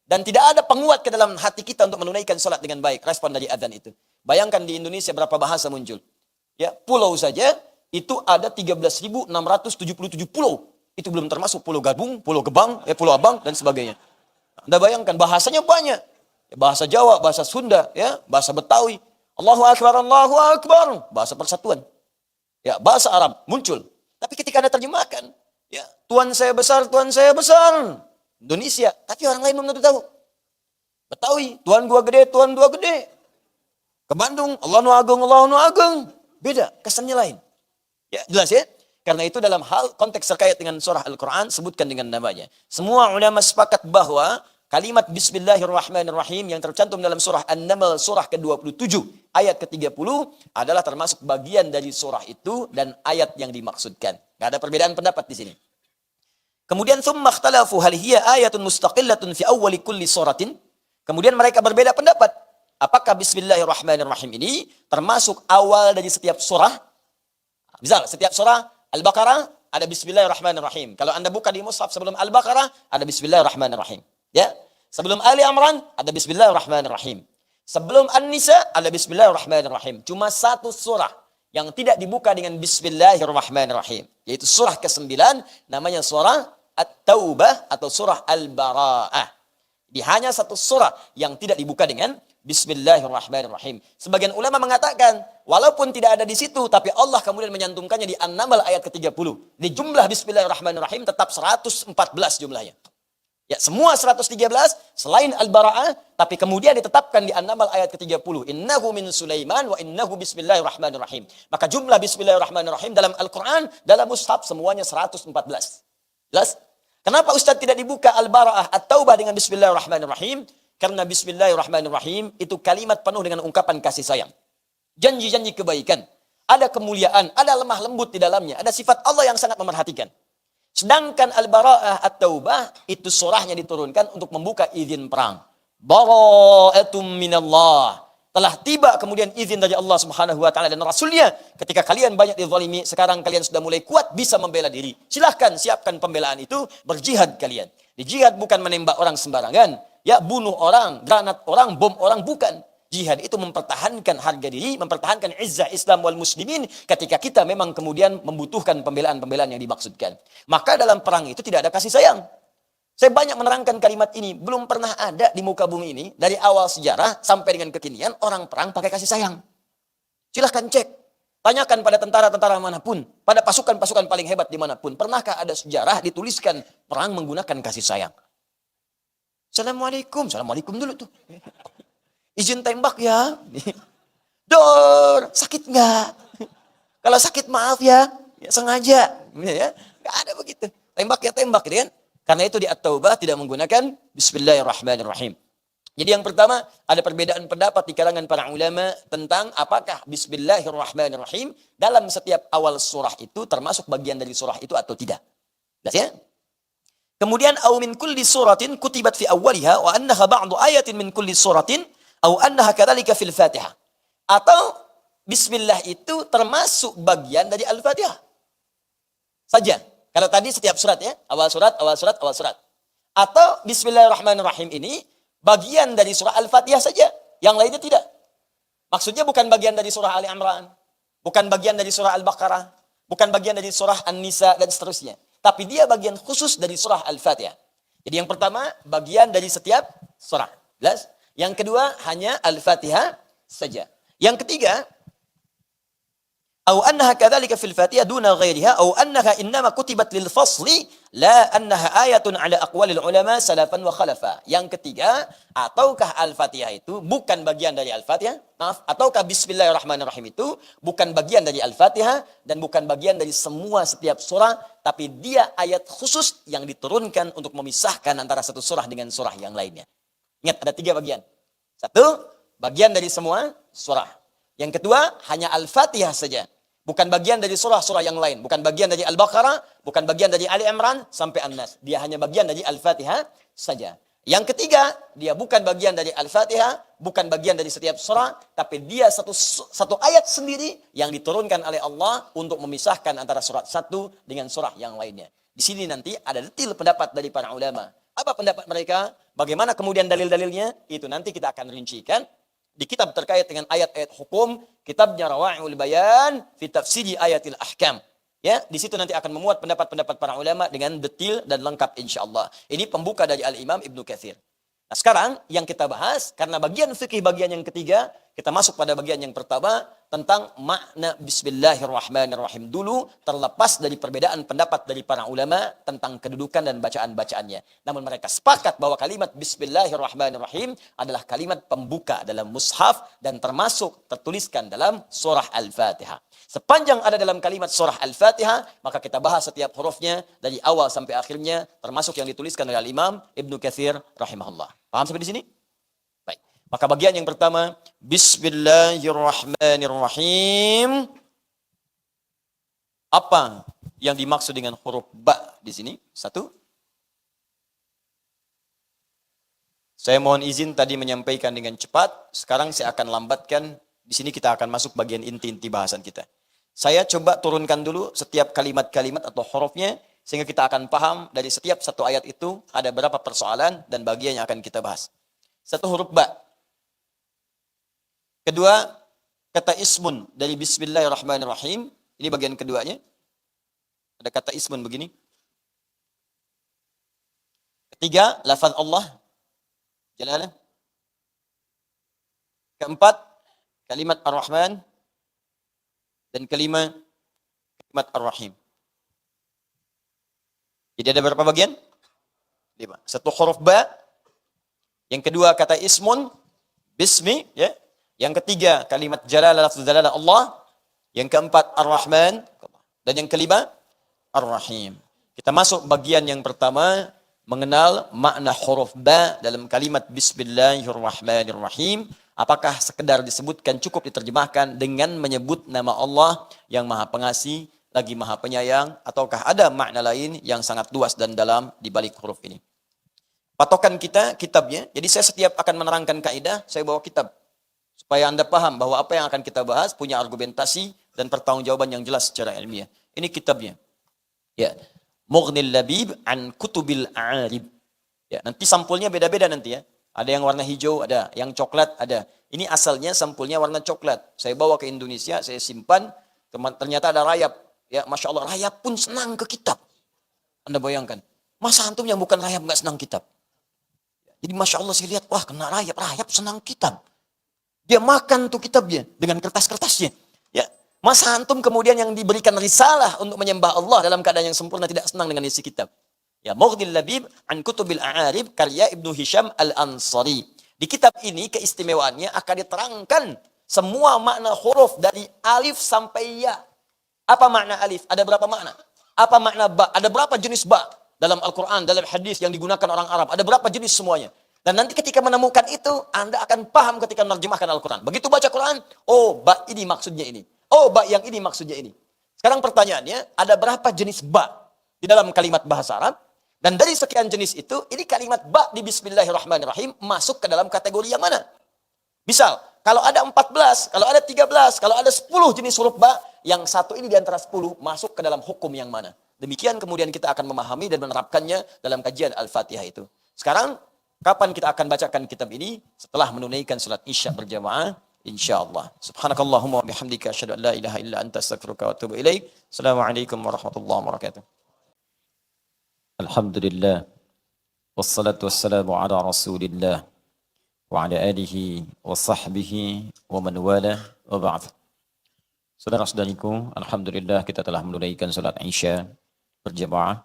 Dan tidak ada penguat ke dalam hati kita untuk menunaikan salat dengan baik. Respon dari azan itu. Bayangkan di Indonesia berapa bahasa muncul. Ya, pulau saja itu ada 13.677 pulau. Itu belum termasuk pulau Gabung, pulau Gebang, pulau Abang, dan sebagainya. Anda bayangkan bahasanya banyak. Ya, bahasa Jawa, bahasa Sunda, ya, bahasa Betawi. Allahu Akbar, Allahu Akbar. Bahasa persatuan. Ya, bahasa Arab muncul. Tapi ketika Anda terjemahkan, ya, Tuhan saya besar, Tuhan saya besar. Indonesia, tapi orang lain belum tentu tahu. Betawi, Tuhan gua gede, Tuhan gua gede. Ke Bandung, Allah nu agung, Allah nu agung. Beda, kesannya lain. Ya, jelas ya? Karena itu dalam hal konteks terkait dengan surah Al-Quran, sebutkan dengan namanya. Semua ulama sepakat bahwa kalimat Bismillahirrahmanirrahim yang tercantum dalam surah An-Naml surah ke-27 ayat ke-30 adalah termasuk bagian dari surah itu dan ayat yang dimaksudkan. Gak ada perbedaan pendapat di sini. Kemudian tsumma ikhtalafu hal hiya ayatun mustaqillatun fi awwali kulli suratin. Kemudian mereka berbeda pendapat. Apakah Bismillahirrahmanirrahim ini termasuk awal dari setiap surah? Misal setiap surah Al-Baqarah ada Bismillahirrahmanirrahim. Kalau Anda buka di mushaf sebelum Al-Baqarah ada Bismillahirrahmanirrahim. Ya. Sebelum Ali Imran ada Bismillahirrahmanirrahim. Sebelum An-Nisa ada Bismillahirrahmanirrahim. Cuma satu surah yang tidak dibuka dengan Bismillahirrahmanirrahim. Yaitu surah ke-9 namanya surah At-Taubah atau surah Al-Bara'ah. Jadi hanya satu surah yang tidak dibuka dengan Bismillahirrahmanirrahim. Sebagian ulama mengatakan, walaupun tidak ada di situ, tapi Allah kemudian menyantumkannya di An-Naml ayat ke-30. Di jumlah Bismillahirrahmanirrahim tetap 114 jumlahnya. Ya, semua 113 selain Al-Bara'ah, tapi kemudian ditetapkan di An-Naml ayat ke-30. Innahu min Sulaiman wa innahu Bismillahirrahmanirrahim. Maka jumlah Bismillahirrahmanirrahim dalam Al-Quran, dalam mushaf semuanya 114. Jelas? Kenapa Ustaz tidak dibuka Al-Bara'ah At-Taubah dengan Bismillahirrahmanirrahim? Karena Bismillahirrahmanirrahim itu kalimat penuh dengan ungkapan kasih sayang. Janji-janji kebaikan. Ada kemuliaan, ada lemah lembut di dalamnya. Ada sifat Allah yang sangat memerhatikan. Sedangkan Al-Bara'ah At-Taubah itu surahnya diturunkan untuk membuka izin perang. Bara'atum minallah. Telah tiba kemudian izin dari Allah Subhanahu wa taala dan Rasulnya. Ketika kalian banyak dizalimi, sekarang kalian sudah mulai kuat bisa membela diri. Silahkan siapkan pembelaan itu, berjihad kalian. Di jihad bukan menembak orang sembarangan, ya bunuh orang, granat orang, bom orang, bukan. Jihad itu mempertahankan harga diri, mempertahankan izzah Islam wal muslimin ketika kita memang kemudian membutuhkan pembelaan-pembelaan yang dimaksudkan. Maka dalam perang itu tidak ada kasih sayang. Saya banyak menerangkan kalimat ini. Belum pernah ada di muka bumi ini, dari awal sejarah sampai dengan kekinian, orang perang pakai kasih sayang. Silahkan cek. Tanyakan pada tentara-tentara manapun, pada pasukan-pasukan paling hebat dimanapun. Pernahkah ada sejarah dituliskan perang menggunakan kasih sayang? Assalamualaikum. Assalamualaikum dulu tuh. Izin tembak ya. Dor, sakit nggak? Kalau sakit maaf ya, sengaja. Ya, nggak ada begitu. Tembak ya tembak, gitu kan? Karena itu di At-Taubah tidak menggunakan Bismillahirrahmanirrahim. Jadi yang pertama, ada perbedaan pendapat di kalangan para ulama tentang apakah Bismillahirrahmanirrahim dalam setiap awal surah itu termasuk bagian dari surah itu atau tidak. Jelas ya? Kemudian, au min kulli suratin kutibat fi awwaliha wa annaha ba'du ayatin min kulli suratin au annaha kadzalika fil Fatihah. Atau Bismillah itu termasuk bagian dari Al-Fatihah. Saja. Kalau tadi setiap surat ya, awal surat, awal surat, awal surat. Atau Bismillahirrahmanirrahim ini bagian dari surah Al-Fatihah saja, yang lainnya tidak. Maksudnya bukan bagian dari surah Ali Imran, bukan bagian dari surah Al-Baqarah, bukan bagian dari surah An-Nisa dan seterusnya. Tapi dia bagian khusus dari surah Al-Fatihah. Jadi yang pertama, bagian dari setiap surah. Jelas? Yang kedua, hanya Al-Fatihah saja. Yang ketiga, أو أنها كذلك في الفاتحة دون غيرها أو أنها إنما كتبت للفصل لا أنها آية على أقوال العلماء سلفا وخلفا. Yang ketiga, ataukah Al-Fatihah itu bukan bagian dari Al-Fatihah? Maaf, ataukah Bismillahirrahmanirrahim itu bukan bagian dari Al-Fatihah dan bukan bagian dari semua setiap surah, tapi dia ayat khusus yang diturunkan untuk memisahkan antara satu surah dengan surah yang lainnya. Ingat, ada 3 bagian. 1, bagian dari semua surah. Yang kedua, hanya Al-Fatihah saja. Bukan bagian dari surah-surah yang lain. Bukan bagian dari Al-Baqarah, bukan bagian dari Ali Imran sampai An-Nas. Dia hanya bagian dari Al-Fatihah saja. Yang ketiga, dia bukan bagian dari Al-Fatihah, bukan bagian dari setiap surah, tapi dia satu ayat sendiri yang diturunkan oleh Allah untuk memisahkan antara surat satu dengan surah yang lainnya. Di sini nanti ada detail pendapat dari para ulama. Apa pendapat mereka? Bagaimana kemudian dalil-dalilnya? Itu nanti kita akan rincikan di kitab terkait dengan ayat-ayat hukum, kitabnya Rawai'ul Bayan fi Tafsiri Ayatil Ahkam. Ya, di situ nanti akan memuat pendapat-pendapat para ulama dengan detail dan lengkap insyaallah. Ini pembuka dari Al-Imam Ibnu Katsir. Nah, sekarang yang kita bahas karena bagian fikih bagian yang ketiga, kita masuk pada bagian yang pertama tentang makna Bismillahirrahmanirrahim dulu, terlepas dari perbedaan pendapat dari para ulama tentang kedudukan dan bacaan-bacaannya. Namun mereka sepakat bahwa kalimat Bismillahirrahmanirrahim adalah kalimat pembuka dalam mushaf dan termasuk tertuliskan dalam surah Al-Fatihah. Sepanjang ada dalam kalimat surah Al-Fatihah, maka kita bahas setiap hurufnya dari awal sampai akhirnya, termasuk yang dituliskan oleh Imam Ibnu Katsir rahimahullah. Paham sampai di sini? Baik. Maka bagian yang pertama, Bismillahirrahmanirrahim. Apa yang dimaksud dengan huruf ba di sini? 1. Saya mohon izin tadi menyampaikan dengan cepat, sekarang saya akan lambatkan. Di sini kita akan masuk bagian inti-inti bahasan kita. Saya coba turunkan dulu setiap kalimat-kalimat atau hurufnya, sehingga kita akan paham dari setiap satu ayat itu ada berapa persoalan dan bagian yang akan kita bahas. 1 huruf ba. Kedua, kata ismun dari Bismillahirrahmanirrahim. Ini bagian keduanya. Ada kata ismun begini. Ketiga, lafaz Allah. Jalalah. Keempat, kalimat Ar-Rahman. Dan kalimat Ar-Rahim. Jadi ada berapa bagian? 5. 1 huruf ba. Yang kedua kata ismun, bismi, ya. Yang ketiga kalimat jalalah, lafaz jalalah Allah. Yang keempat Ar-Rahman dan yang kelima Ar-Rahim. Kita masuk bagian yang pertama, mengenal makna huruf ba dalam kalimat Bismillahirrahmanirrahim. Apakah sekedar disebutkan cukup diterjemahkan dengan menyebut nama Allah yang Maha Pengasih, lagi Maha Penyayang, ataukah ada makna lain yang sangat luas dan dalam di balik huruf ini? Patokan kita kitabnya. Jadi saya setiap akan menerangkan kaidah, saya bawa kitab supaya Anda paham bahwa apa yang akan kita bahas punya argumentasi dan pertanggungjawaban yang jelas secara ilmiah. Ini kitabnya. Ya. Mughnil Labib an Kutubil A'arib. Ya, nanti sampulnya beda-beda nanti ya. Ada yang warna hijau, ada yang coklat, ada. Ini asalnya sampulnya warna coklat. Saya bawa ke Indonesia, saya simpan. Ternyata ada rayap. Ya, Masya Allah, rayap pun senang ke kitab. Anda bayangkan. Masa antum yang bukan rayap nggak senang kitab? Jadi Masya Allah saya lihat, wah kena rayap. Rayap senang kitab. Dia makan tuh kitabnya dengan kertas-kertasnya. Ya, masa antum kemudian yang diberikan risalah untuk menyembah Allah dalam keadaan yang sempurna tidak senang dengan isi kitab? Ya, Mughnil Labib an Kutubil A'arib karya Ibnu Hisham Al-Ansari. Di kitab ini keistimewaannya akan diterangkan semua makna huruf dari alif sampai ya. Apa makna alif? Ada berapa makna? Apa makna ba? Ada berapa jenis ba dalam Al-Quran, dalam hadis yang digunakan orang Arab? Ada berapa jenis semuanya? Dan nanti ketika menemukan itu, Anda akan paham ketika menerjemahkan Al-Quran. Begitu baca Quran, oh ba ini maksudnya ini. Oh ba yang ini maksudnya ini. Sekarang pertanyaannya, ada berapa jenis ba di dalam kalimat bahasa Arab? Dan dari sekian jenis itu, ini kalimat ba di Bismillahirrahmanirrahim masuk ke dalam kategori yang mana? Misal, kalau ada 14, kalau ada 13, kalau ada 10 jenis huruf ba, yang satu ini di antara 10 masuk ke dalam hukum yang mana? Demikian kemudian kita akan memahami dan menerapkannya dalam kajian Al-Fatihah itu. Sekarang, kapan kita akan bacakan kitab ini? Setelah menunaikan salat Isya berjamaah, insyaallah. Subhanakallahumma wa bihamdika asyhadu an la ilaha illa anta astaghfiruka wa atubu ilaik. Assalamualaikum warahmatullahi wabarakatuh. Alhamdulillah. Wassalatu wassalamu ala Rasulillah wa ala alihi wa sahbihi wa man wala wa ba'd. Saudara-saudariku, alhamdulillah kita telah menunaikan salat Isya berjamaah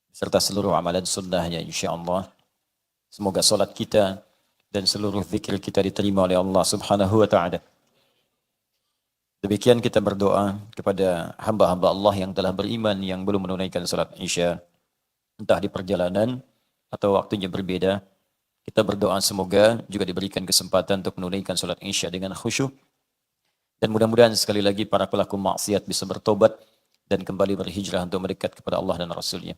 serta seluruh amalan sunnahnya insyaallah. Semoga salat kita dan seluruh zikir kita diterima oleh Allah Subhanahu wa taala. Demikian kita berdoa kepada hamba-hamba Allah yang telah beriman yang belum menunaikan salat Isya, entah di perjalanan atau waktunya berbeda. Kita berdoa semoga juga diberikan kesempatan untuk menunaikan salat Isya dengan khusyuk. Dan mudah-mudahan sekali lagi para pelaku maksiat bisa bertobat dan kembali berhijrah untuk mendekat kepada Allah dan Rasul-Nya.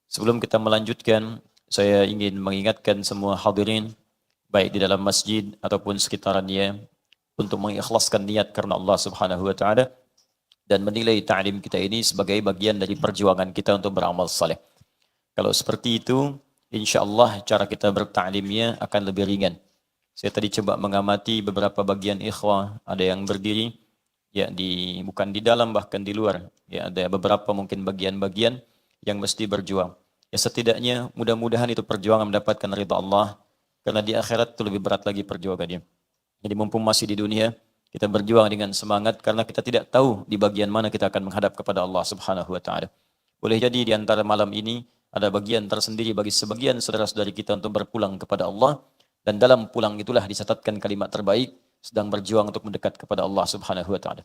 Sebelum kita melanjutkan, saya ingin mengingatkan semua hadirin, baik di dalam masjid ataupun sekitarannya, untuk mengikhlaskan niat karena Allah Subhanahu wa taala dan menilai ta'lim kita ini sebagai bagian dari perjuangan kita untuk beramal saleh. Kalau seperti itu, insyaallah cara kita bertaklimnya akan lebih ringan. Saya tadi coba mengamati beberapa bagian ikhwah, ada yang berdiri, ya bukan di dalam bahkan di luar. Ya ada beberapa mungkin bagian-bagian yang mesti berjuang. Ya setidaknya mudah-mudahan itu perjuangan mendapatkan ridha Allah, karena di akhirat itu lebih berat lagi perjuangannya. Jadi mumpung masih di dunia, kita berjuang dengan semangat karena kita tidak tahu di bagian mana kita akan menghadap kepada Allah Subhanahu wa taala. Boleh jadi di antara malam ini ada bagian tersendiri bagi sebagian saudara-saudari kita untuk berpulang kepada Allah. Dan dalam pulang itulah dicatatkan kalimat terbaik, sedang berjuang untuk mendekat kepada Allah Subhanahu wa taala.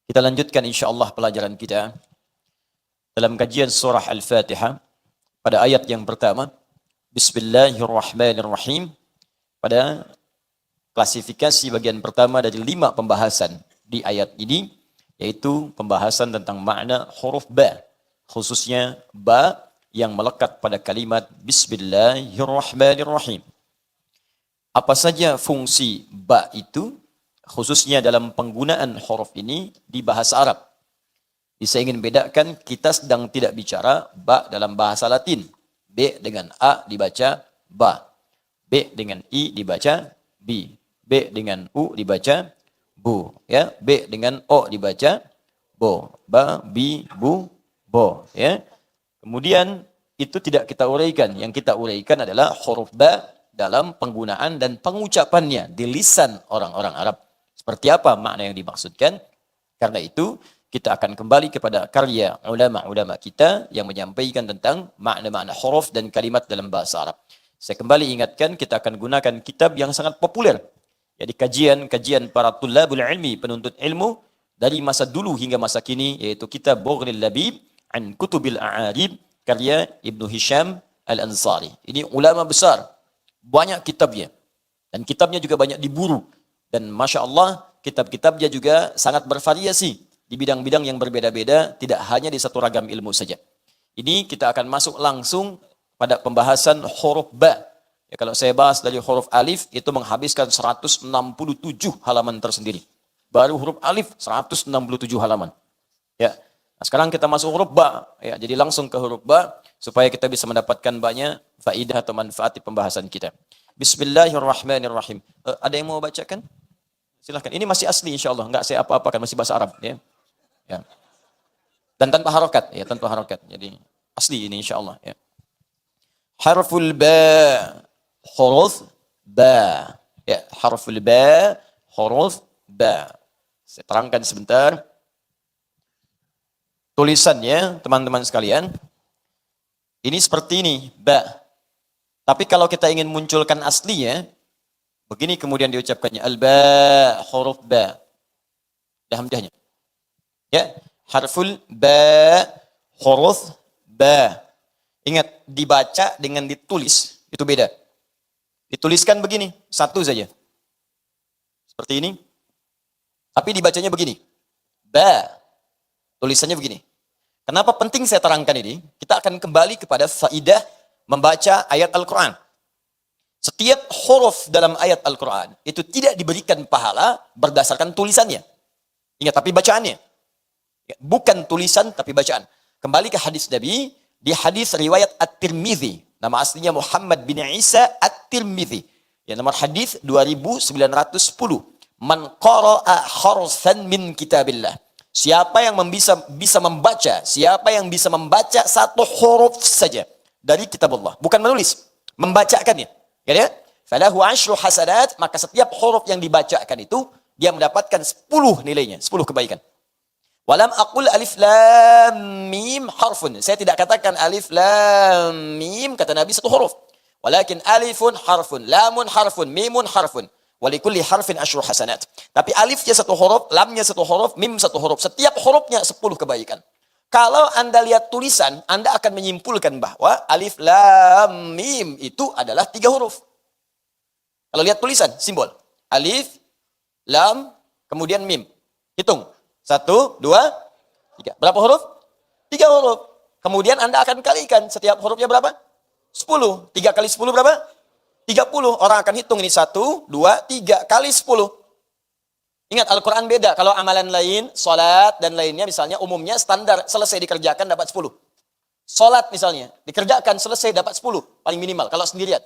Kita lanjutkan insyaallah pelajaran kita dalam kajian surah Al-Fatihah pada ayat yang pertama. Bismillahirrahmanirrahim. Pada klasifikasi bagian pertama dari 5 pembahasan di ayat ini, yaitu pembahasan tentang makna huruf ba, khususnya ba yang melekat pada kalimat Bismillahirrahmanirrahim. Apa saja fungsi ba itu, khususnya dalam penggunaan huruf ini di bahasa Arab. Saya ingin bedakan, kita sedang tidak bicara ba dalam bahasa Latin. B dengan A dibaca ba. B dengan I dibaca bi. B dengan U dibaca bu. Ya, B dengan O dibaca bo. Ba, bi, bu, bo. Ya. Kemudian itu tidak kita uraikan. Yang kita uraikan adalah huruf ba dalam penggunaan dan pengucapannya di lisan orang-orang Arab. Seperti apa makna yang dimaksudkan? Karena itu, kita akan kembali kepada karya ulama-ulama kita yang menyampaikan tentang makna-makna huruf dan kalimat dalam bahasa Arab. Saya kembali ingatkan, kita akan gunakan kitab yang sangat populer. Jadi kajian para tulabul ilmi, penuntut ilmu, dari masa dulu hingga masa kini, yaitu kitab Bughril Labib an Kutubil A'arib, karya Ibnu Hisham Al-Ansari. Ini ulama besar. Banyak kitabnya. Dan kitabnya juga banyak diburu. Dan Masya Allah, kitab-kitabnya juga sangat bervariasi di bidang-bidang yang berbeda-beda, tidak hanya di satu ragam ilmu saja. Ini kita akan masuk langsung pada pembahasan huruf ba. Ya, kalau saya bahas dari huruf alif, itu menghabiskan 167 halaman tersendiri. Baru huruf alif, 167 halaman. Ya. Nah, sekarang kita masuk huruf ba. Ya, jadi langsung ke huruf ba, supaya kita bisa mendapatkan banyak faidah atau manfaat di pembahasan kita. Bismillahirrahmanirrahim. Ada yang mau bacakan? Silahkan. Ini masih asli insyaAllah. Enggak saya apa-apakan, masih bahasa Arab. Ya. Ya. Dan tanpa harokat. Ya, tanpa harokat. Jadi asli ini insyaAllah. Ya. Harful ba. Huruf ba. Ya, harful ba. Huruf ba. Saya terangkan sebentar. Tulisannya, teman-teman sekalian. Ini seperti ini, ba. Tapi kalau kita ingin munculkan aslinya, begini kemudian diucapkannya, al-ba, huruf ba. Dah hamdahnya. Ya, harful ba, huruf ba. Ingat, dibaca dengan ditulis, itu beda. Dituliskan begini, satu saja. Seperti ini. Tapi dibacanya begini. Ba. Tulisannya begini. Kenapa penting saya terangkan ini? Kita akan kembali kepada faidah membaca ayat Al-Quran. Setiap huruf dalam ayat Al-Quran itu tidak diberikan pahala berdasarkan tulisannya. Ingat, tapi bacaannya. Bukan tulisan, tapi bacaan. Kembali ke hadis Nabi, di hadis riwayat At-Tirmidzi. Nama aslinya Muhammad bin Isa At-Tirmidzi. Ya, nomor hadis 2910. Man qara'a harsan min kitabillah. Siapa yang bisa membaca, siapa yang bisa membaca satu huruf saja dari kitab Allah, bukan menulis, membacakannya. Ya, falahu 10 hasanat, maka setiap huruf yang dibacakan itu dia mendapatkan 10 nilainya, 10 kebaikan. Walam aqul alif lam mim harfun. Saya tidak katakan alif lam mim kata Nabi satu huruf. Walakin alifun harfun, lamun harfun, mimun harfun. Walikulli harfin asyru hasanat. Tapi alifnya satu huruf, lamnya satu huruf, mim satu huruf. Setiap hurufnya 10 kebaikan. Kalau Anda lihat tulisan, Anda akan menyimpulkan bahwa alif lam mim itu adalah 3 huruf. Kalau lihat tulisan, simbol. Alif, lam, kemudian mim. Hitung. 1, 2, 3. Berapa huruf? 3 huruf. Kemudian Anda akan kalikan. Setiap hurufnya berapa? 10. 3 kali 10 berapa? 30. Orang akan hitung ini 1, 2, 3 kali 10. Ingat Al-Quran beda. Kalau amalan lain, salat dan lainnya misalnya umumnya standar selesai dikerjakan dapat 10. Salat misalnya, dikerjakan selesai dapat 10. Paling minimal kalau sendirian.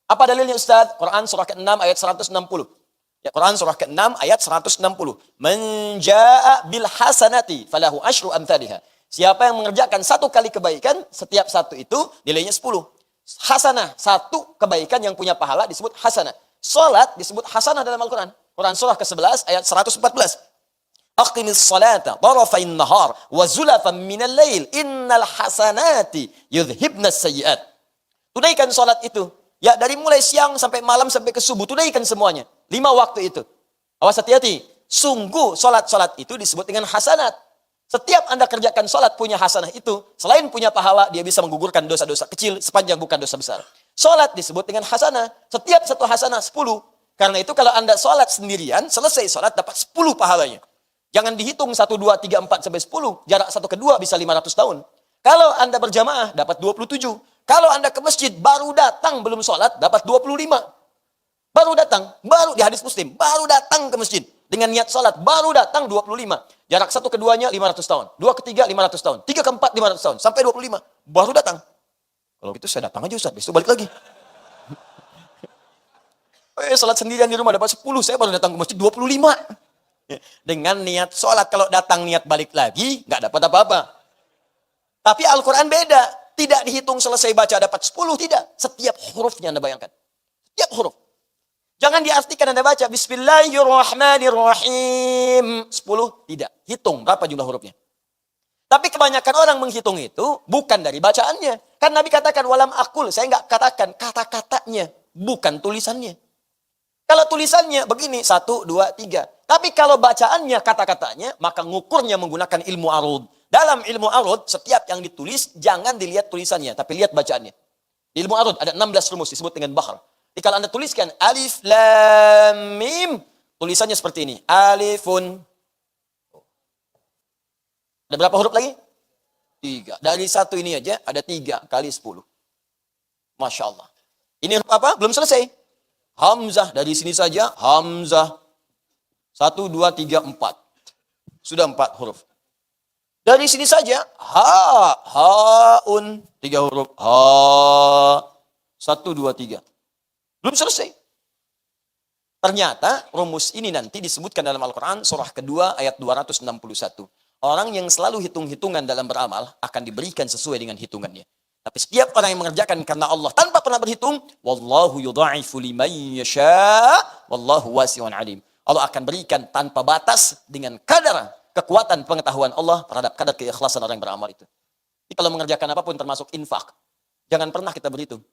Apa dalilnya Ustaz? Quran surah ke-6 ayat 160. Ya, Quran surah ke-6 ayat 160. Man jaa'a bil hasanati falahu asyru amthaliha. Siapa yang mengerjakan 1 kali kebaikan, setiap 1 itu nilainya 10. Hasanah, 1 kebaikan yang punya pahala disebut hasanah. Salat disebut hasanah dalam Al-Quran. Quran surah ke-11 ayat 114. Aqimis salata tarafain nahar wa zulafan minal lail innal hasanati yudhibnas sayyi'at. Tunaikan salat itu. Ya, dari mulai siang sampai malam sampai ke subuh, tunaikan semuanya. 5 waktu itu. Awas hati-hati. Sungguh salat-salat itu disebut dengan hasanat. Setiap Anda kerjakan salat punya hasanah itu, selain punya pahala, dia bisa menggugurkan dosa-dosa kecil sepanjang bukan dosa besar. Salat disebut dengan hasanah. Setiap satu hasanah 10. Karena itu kalau Anda salat sendirian, selesai salat dapat 10 pahalanya. Jangan dihitung 1, 2, 3, 4 sampai 10. Jarak satu ke dua bisa 500 tahun. Kalau Anda berjamaah dapat 27. Kalau Anda ke masjid baru datang belum salat dapat 25. Baru datang, baru di hadis Muslim, baru datang ke masjid dengan niat salat, baru datang 25. Jarak satu keduanya 500 tahun, 2 ketiga 500 tahun, 3 keempat 500 tahun, sampai 25. Baru datang. Kalau gitu saya datang aja Ustaz, besok balik lagi. Salat sendirian di rumah dapat 10, saya baru datang ke masjid 25. Dengan niat salat, kalau datang niat balik lagi, nggak dapat apa-apa. Tapi Al-Quran beda. Tidak dihitung selesai baca dapat 10, tidak. Setiap hurufnya Anda bayangkan. Setiap huruf. Jangan diartikan Anda baca Bismillahirrahmanirrahim. 10, tidak. Hitung berapa jumlah hurufnya. Tapi kebanyakan orang menghitung itu bukan dari bacaannya. Kan Nabi katakan walam akul. Saya nggak katakan kata-katanya. Bukan tulisannya. Kalau tulisannya begini, 1, 2, 3. Tapi kalau bacaannya, kata-katanya, maka ngukurnya menggunakan ilmu arud. Dalam ilmu arud, setiap yang ditulis, jangan dilihat tulisannya, tapi lihat bacaannya. Di ilmu arud, ada 16 rumus, disebut dengan bahar. Jadi kalau Anda tuliskan, alif, lam, mim, tulisannya seperti ini. Alifun. Ada berapa huruf lagi? 3. Dari 1 ini aja, ada 3 kali 10. Masya Allah. Ini huruf apa? Belum selesai. Hamzah, dari sini saja, Hamzah. 1, 2, 3, 4. Sudah 4 huruf. Dari sini saja, haun. 3 huruf, ha. 1, 2, 3. Belum selesai. Ternyata rumus ini nanti disebutkan dalam Al-Quran, surah kedua ayat 261. Orang yang selalu hitung-hitungan dalam beramal, akan diberikan sesuai dengan hitungannya. Tapi setiap orang yang mengerjakan karena Allah tanpa pernah berhitung, wallahu yudha'ifu liman yasha, wallahu wasi'un alim. Allah akan berikan tanpa batas dengan kadar kekuatan pengetahuan Allah terhadap kadar keikhlasan orang yang beramal itu. Jadi kalau mengerjakan apapun termasuk infak, jangan pernah kita berhitung.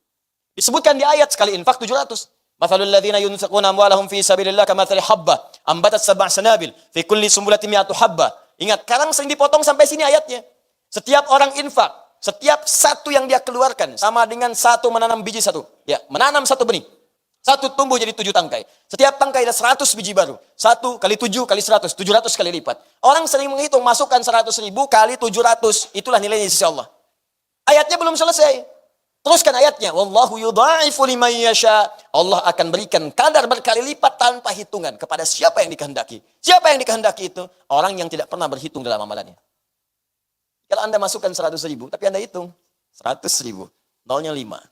Disebutkan di ayat sekali infak 700. Mathalul ladzina yunfiquna amwalahum fi sabilillah kamathali habbah ambatat sab'a sanabil fi kulli sumbulatin mi'atu habbah. Ingat, sekarang sering dipotong sampai sini ayatnya. Setiap orang infak, setiap satu yang dia keluarkan sama dengan satu menanam biji satu. Ya, menanam satu benih. Satu tumbuh jadi 7 tangkai. Setiap tangkai ada 100 biji baru. 1 kali 7 kali 100. 700 kali lipat. Orang sering menghitung, masukkan 100.000 kali 700. Itulah nilainya di sisi Allah. Ayatnya belum selesai. Teruskan ayatnya. Wallahu yudha'ifu liman yasha. Allah akan berikan kadar berkali lipat tanpa hitungan kepada siapa yang dikehendaki. Siapa yang dikehendaki itu? Orang yang tidak pernah berhitung dalam amalannya. Kalau Anda masukkan 100.000, tapi Anda hitung 100.000. Nolnya 5.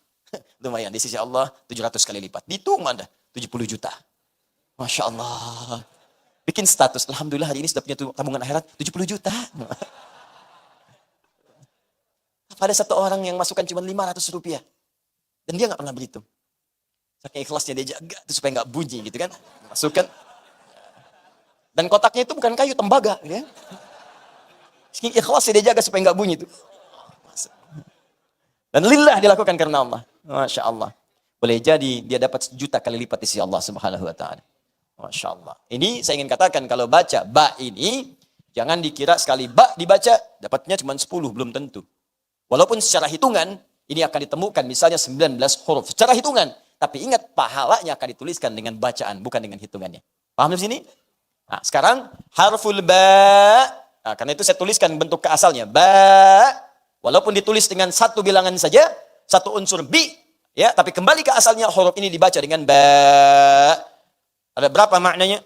Lumayan, di sisi Allah 700 kali lipat. Dihitung Anda, 70 juta. Masya Allah. Bikin status, alhamdulillah hari ini sudah punya tabungan akhirat 70 juta. Ada satu orang yang masukkan cuma 500 rupiah. Dan dia nggak pernah berhitung. Saking ikhlasnya dia jaga, itu supaya nggak bunyi gitu kan. Masukkan. Dan kotaknya itu bukan kayu, tembaga. Ya. Ikhlas dia jaga supaya nggak bunyi itu. Dan lillah dilakukan karena Allah. Masya Allah. Boleh jadi dia dapat 1 juta kali lipat di sisi Allah Subhanahu wa taala. Masya Allah. Ini saya ingin katakan kalau baca ba ini jangan dikira sekali ba dibaca dapatnya cuma 10, belum tentu. Walaupun secara hitungan ini akan ditemukan misalnya 19 huruf secara hitungan, tapi ingat pahalanya akan dituliskan dengan bacaan bukan dengan hitungannya. Paham di sini? Nah, sekarang harful ba. Nah, karena itu saya tuliskan bentuk keasalnya ba. Walaupun ditulis dengan 1 bilangan saja, 1 unsur bi, ya, tapi kembali ke asalnya huruf ini dibaca dengan ba. Ada berapa maknanya?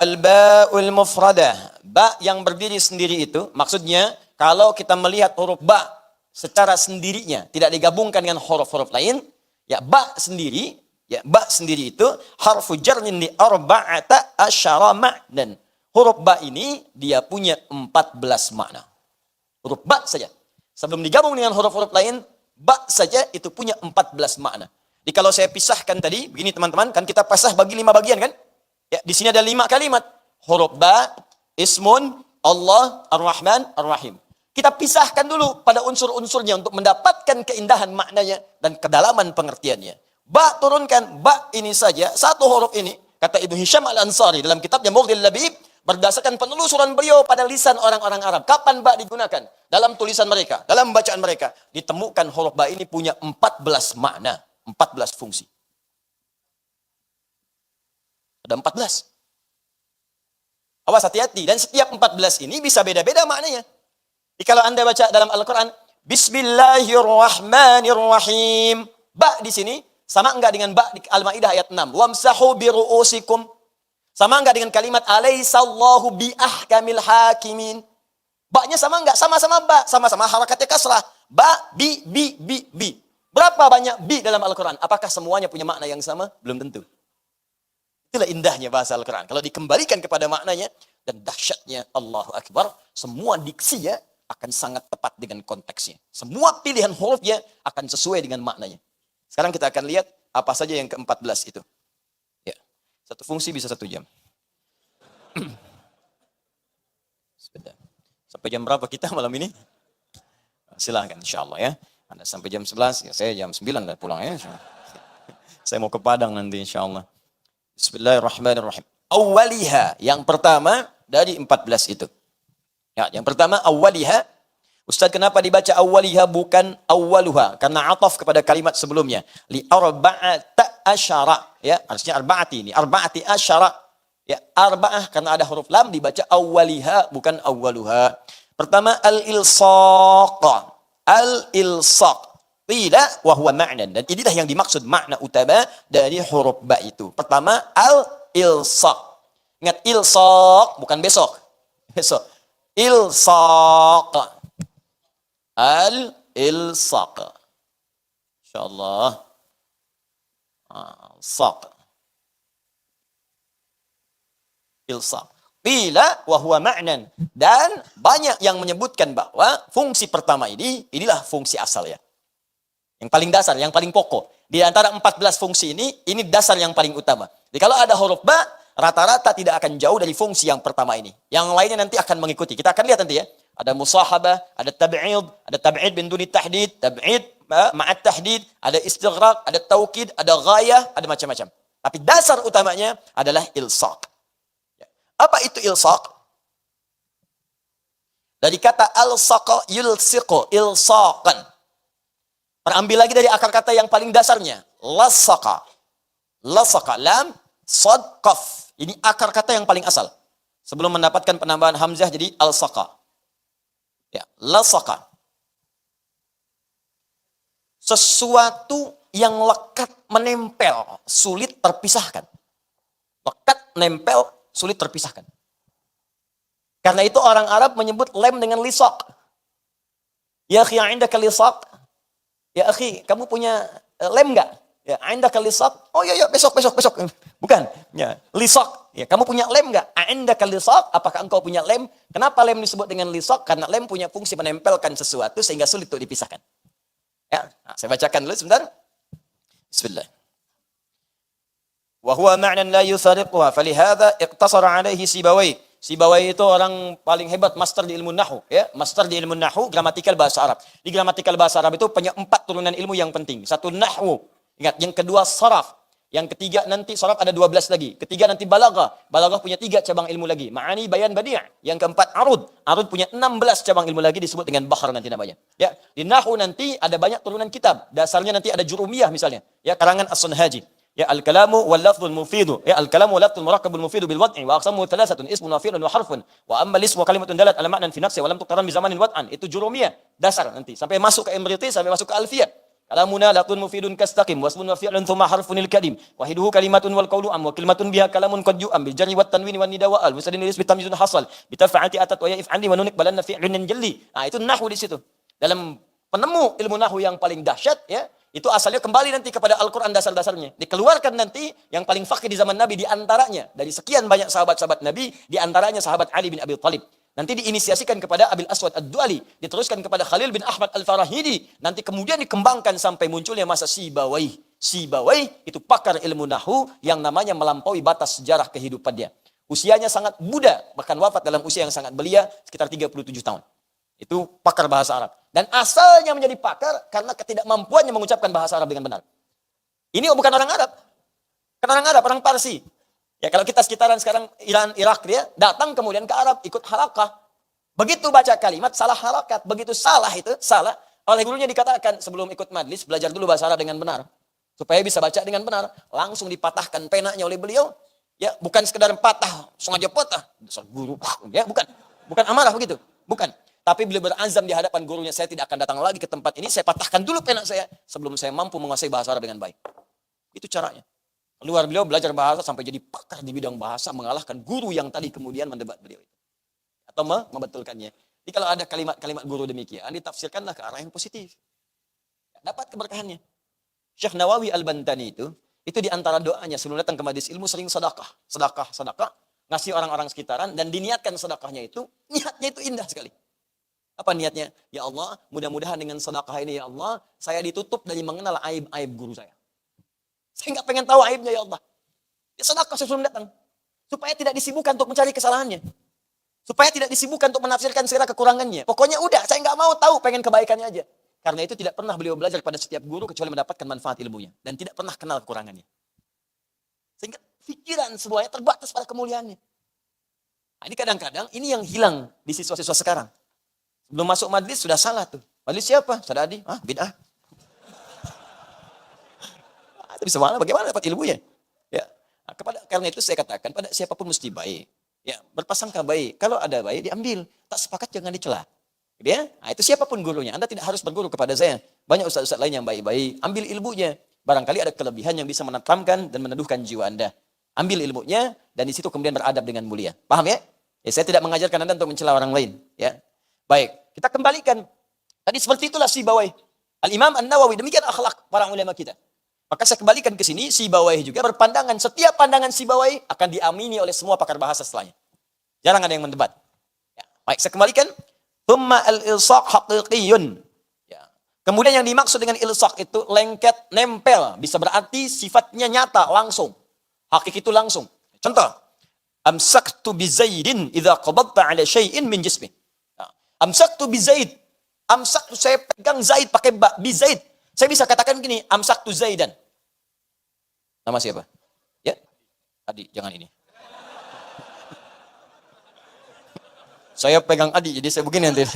Al-ba'ul mufradah. Ba yang berdiri sendiri itu, maksudnya kalau kita melihat huruf ba secara sendirinya, tidak digabungkan dengan huruf-huruf lain, ya ba sendiri, itu harfu jarnin li arba'ata asyara ma'nan. Huruf ba ini dia punya 14 makna. Huruf ba saja. Sebelum digabung dengan huruf-huruf lain, ba saja itu punya 14 makna. Jadi kalau saya pisahkan tadi, begini teman-teman, kan kita pasah bagi 5 bagian kan? Ya, di sini ada 5 kalimat. Huruf ba, ismun, Allah, ar-Rahman, ar-Rahim. Kita pisahkan dulu pada unsur-unsurnya untuk mendapatkan keindahan maknanya dan kedalaman pengertiannya. Ba turunkan, ba ini saja, 1 huruf ini, kata Ibnu Hisham Al-Ansari dalam kitabnya Mughdil Labib, berdasarkan penelusuran beliau pada lisan orang-orang Arab. Kapan ba digunakan? Dalam tulisan mereka, dalam bacaan mereka. Ditemukan huruf ba ini punya 14 makna, 14 fungsi. Ada 14. Awas hati-hati. Dan setiap 14 ini bisa beda-beda maknanya. Jadi kalau Anda baca dalam Al-Quran, Bismillahirrahmanirrahim. Ba di sini, sama enggak dengan ba di Al-Ma'idah ayat 6. Wamsahu biru'usikum. Sama enggak dengan kalimat alaihissallahu biahkamil hakimin. Ba-nya sama enggak? Sama-sama ba. Sama-sama harakatnya kasrah. Ba, bi. Berapa banyak bi dalam Al-Quran? Apakah semuanya punya makna yang sama? Belum tentu. Itulah indahnya bahasa Al-Quran. Kalau dikembalikan kepada maknanya, dan dahsyatnya Allahu Akbar, semua diksinya akan sangat tepat dengan konteksnya. Semua pilihan hurufnya akan sesuai dengan maknanya. Sekarang kita akan lihat apa saja yang ke-14 itu. Ya. 1 fungsi bisa 1 jam. Sebentar. Sampai jam berapa kita malam ini? Silahkan insya Allah ya. Anda sampai jam 11, ya saya jam 9 dah pulang ya. Saya mau ke Padang nanti insya Allah. Bismillahirrahmanirrahim. Awwaliha, yang pertama dari 14 itu. Ya, yang pertama awwaliha. Ustaz, kenapa dibaca awwaliha bukan awwaluha? Karena ataf kepada kalimat sebelumnya. Li arba'ata asyara. Ya, harusnya arba'ati ini. Arba'ati asyara. Ya, arba'ah karena ada huruf lam dibaca awwaliha bukan awwaluha. Pertama al-ilsaq. Al-ilsaq. Tidak wa huwa ma'nan. Dan inilah yang dimaksud makna utama dari huruf ba itu. Pertama al-ilsaq. Ingat ilsaq bukan besok. Besok. Ilsaq. Al-ilsaq. Insyaallah. Saq. Ilsaq. Qila wa huwa ma'nan. Dan banyak yang menyebutkan bahwa fungsi pertama inilah fungsi asal ya. Yang paling dasar, yang paling pokok. Di antara 14 fungsi ini dasar yang paling utama. Jadi kalau ada huruf ba, rata-rata tidak akan jauh dari fungsi yang pertama ini. Yang lainnya nanti akan mengikuti. Kita akan lihat nanti ya. Ada musahabah, ada tab'id bin duni tahdid, tab'id ma'at tahdid, ada istighraq, ada taukid, ada ghayah, ada macam-macam. Tapi dasar utamanya adalah ilsaq. Apa itu ilsaq? Dari kata alsaqa yulsiqu, ilsaqan. Terambil lagi dari akar kata yang paling dasarnya. Lasaqa. Lasaqa. Lam, sad, qaf. Ini akar kata yang paling asal. Sebelum mendapatkan penambahan hamzah jadi alsaqa. Ya, lasaqa. Sesuatu yang lekat menempel, sulit terpisahkan. Lekat, nempel, sulit terpisahkan. Karena itu orang Arab menyebut lem dengan lisaq. Ya akhi, indaka lisaq. Ya akhi, kamu punya lem enggak? Ya, indaka lisaq. Oh iya, besok. Bukan. Ya, lisaq. Ya, kamu punya lem enggak? Indaka lisaq. Apakah engkau punya lem? Kenapa lem disebut dengan lisaq? Karena lem punya fungsi menempelkan sesuatu sehingga sulit untuk dipisahkan. Ya, nah, saya bacakan dulu sebentar. Bismillah. wa huwa ma'nan la yufariquha, falihadza iqtasara alaihi Sibawai. Sibawai itu orang paling hebat, master di ilmu nahwu, ya, master di ilmu nahwu, gramatikal bahasa Arab. Di gramatikal bahasa Arab itu punya 4 turunan ilmu yang penting. Satu nahwu, ingat, yang kedua saraf, yang ketiga nanti saraf ada 12 lagi. Ketiga nanti balaghah. Balaghah punya 3 cabang ilmu lagi. Ma'ani, bayan, badi'. Yang keempat arud. Arud punya 16 cabang ilmu lagi disebut dengan bahr nanti namanya. Ya, di nahwu nanti ada banyak turunan kitab. Dasarnya nanti ada jurumiyah misalnya. Ya, karangan As-Sunhaji. Ya, al-kalamu wal lafdhul mufidu. Ya, al-kalamu wal lafdhul murakkabul mufidu bil wad'i wa aqsamu thalathatun ismun wa fi'lun wa harfun. Wa amma al-ismu kalimatun dalat ala ma'nan fi nafsi wa lam tuqtaran bi zamanin wad'an. Itu jurumiyah. Dasar nanti sampai masuk ke Imriti, sampai masuk ke Alfiyah. Kalamuna latun mufidun kastaqim wasmun wa fi'lun thumma harfunil kalim wahiduhu kalimatun wal qawlu am wa kalimatun biha kalamun qad yu'am bil jarri wat tanwini wan nida wa al musadin lis bitamyizun hasal bitafa'ati atat wa ya if'ali wa nunik balanna fi'lun jalli. Nah, itu nahwu di situ. Dalam penemu ilmu nahwu yang paling dahsyat, ya, itu asalnya kembali nanti kepada Al-Qur'an, dasar-dasarnya. Dikeluarkan nanti yang paling faqih di zaman Nabi, di antaranya dari sekian banyak sahabat-sahabat Nabi, di antaranya sahabat Ali bin Abi Thalib. Nanti diinisiasikan kepada Abil Aswad Ad-Duali, diteruskan kepada Khalil bin Ahmad Al-Farahidi, nanti kemudian dikembangkan sampai munculnya masa Sibawai. Sibawai itu pakar ilmu nahwu yang namanya melampaui batas sejarah kehidupan dia. Usianya sangat muda, bahkan wafat dalam usia yang sangat belia, sekitar 37 tahun. Itu pakar bahasa Arab. Dan asalnya menjadi pakar karena ketidakmampuannya mengucapkan bahasa Arab dengan benar. Ini bukan orang Arab. Kan orang Arab, orang Parsi. Ya, kalau kita sekitaran sekarang Iran, Irak, dia datang kemudian ke Arab, ikut harakah. Begitu baca kalimat, salah harakat. Begitu salah itu, salah. Oleh gurunya dikatakan, sebelum ikut majlis, belajar dulu bahasa Arab dengan benar. Supaya bisa baca dengan benar. Langsung dipatahkan penanya oleh beliau. Ya, bukan sekedar patah, sengaja patah. Dasar guru, ya, bukan. Bukan amarah begitu. Bukan. Tapi beliau berazam di hadapan gurunya, saya tidak akan datang lagi ke tempat ini, saya patahkan dulu pena saya, sebelum saya mampu menguasai bahasa Arab dengan baik. Itu caranya. Keluar beliau belajar bahasa sampai jadi pakar di bidang bahasa, mengalahkan guru yang tadi kemudian mendebat beliau itu. Atau membetulkannya. Jadi kalau ada kalimat-kalimat guru demikian, ditafsirkanlah ke arah yang positif. Dapat keberkahannya. Syekh Nawawi Al-Bantani itu di antara doanya sebelum datang ke majelis ilmu sering sedekah. Sedekah. Ngasih orang-orang sekitaran dan diniatkan sedekahnya itu, niatnya itu indah sekali. Apa niatnya? Ya Allah, mudah-mudahan dengan sedekah ini ya Allah, saya ditutup dari mengenal aib-aib guru saya. Saya nggak pengen tahu aibnya ya Allah. Ya sedekah sebelum datang. Supaya tidak disibukkan untuk mencari kesalahannya. Supaya tidak disibukkan untuk menafsirkan segala kekurangannya. Pokoknya udah, saya nggak mau tahu, pengen kebaikannya aja. Karena itu tidak pernah beliau belajar pada setiap guru kecuali mendapatkan manfaat ilmunya. Dan tidak pernah kenal kekurangannya. Sehingga pikiran semuanya terbatas pada kemuliaannya. Nah, ini kadang-kadang ini yang hilang di siswa-siswa sekarang. Belum masuk majlis sudah salah tuh. Majlis siapa? Ustaz Adi? Bid'ah. Tapi semalam bagaimana dapat ilmunya? Ya, karena itu saya katakan pada siapapun mesti baik. Ya, berprasangka baik. Kalau ada baik diambil, tak sepakat jangan dicela. Ya, itu siapapun gurunya. Anda tidak harus berguru kepada saya. Banyak ustaz-ustaz lain yang baik-baik. Ambil ilmunya. Barangkali ada kelebihan yang bisa menetapkan dan meneduhkan jiwa Anda. Ambil ilmunya dan di situ kemudian beradab dengan mulia. Paham ya? Ya, saya tidak mengajarkan Anda untuk mencela orang lain. Ya, baik. Kita kembalikan. Tadi seperti itulah Sibawai. Al-Imam An-Nawawi demikian akhlak para ulama kita. Maka saya kembalikan ke sini, Sibawai juga berpandangan, setiap pandangan Sibawai akan diamini oleh semua pakar bahasa setelahnya. Jarang ada yang mendebat. Ya. Baik, saya kembalikan. Thumma al-ilsaq haqiqiyun. Ya. Kemudian yang dimaksud dengan ilsaq itu lengket, nempel. Bisa berarti sifatnya nyata, langsung. Hakik itu langsung. Contoh. Amsaktu bi Zaidin idza qabadta ala syai'in min jismi. Ya. Amsaktu bi Zaid. Amsaktu, saya pegang Zaid pakai bi Zaid. Saya bisa katakan begini, amsaktu Zaidan. Nama siapa? Ya, Adi, jangan ini. Saya pegang Adi, jadi saya begini nanti.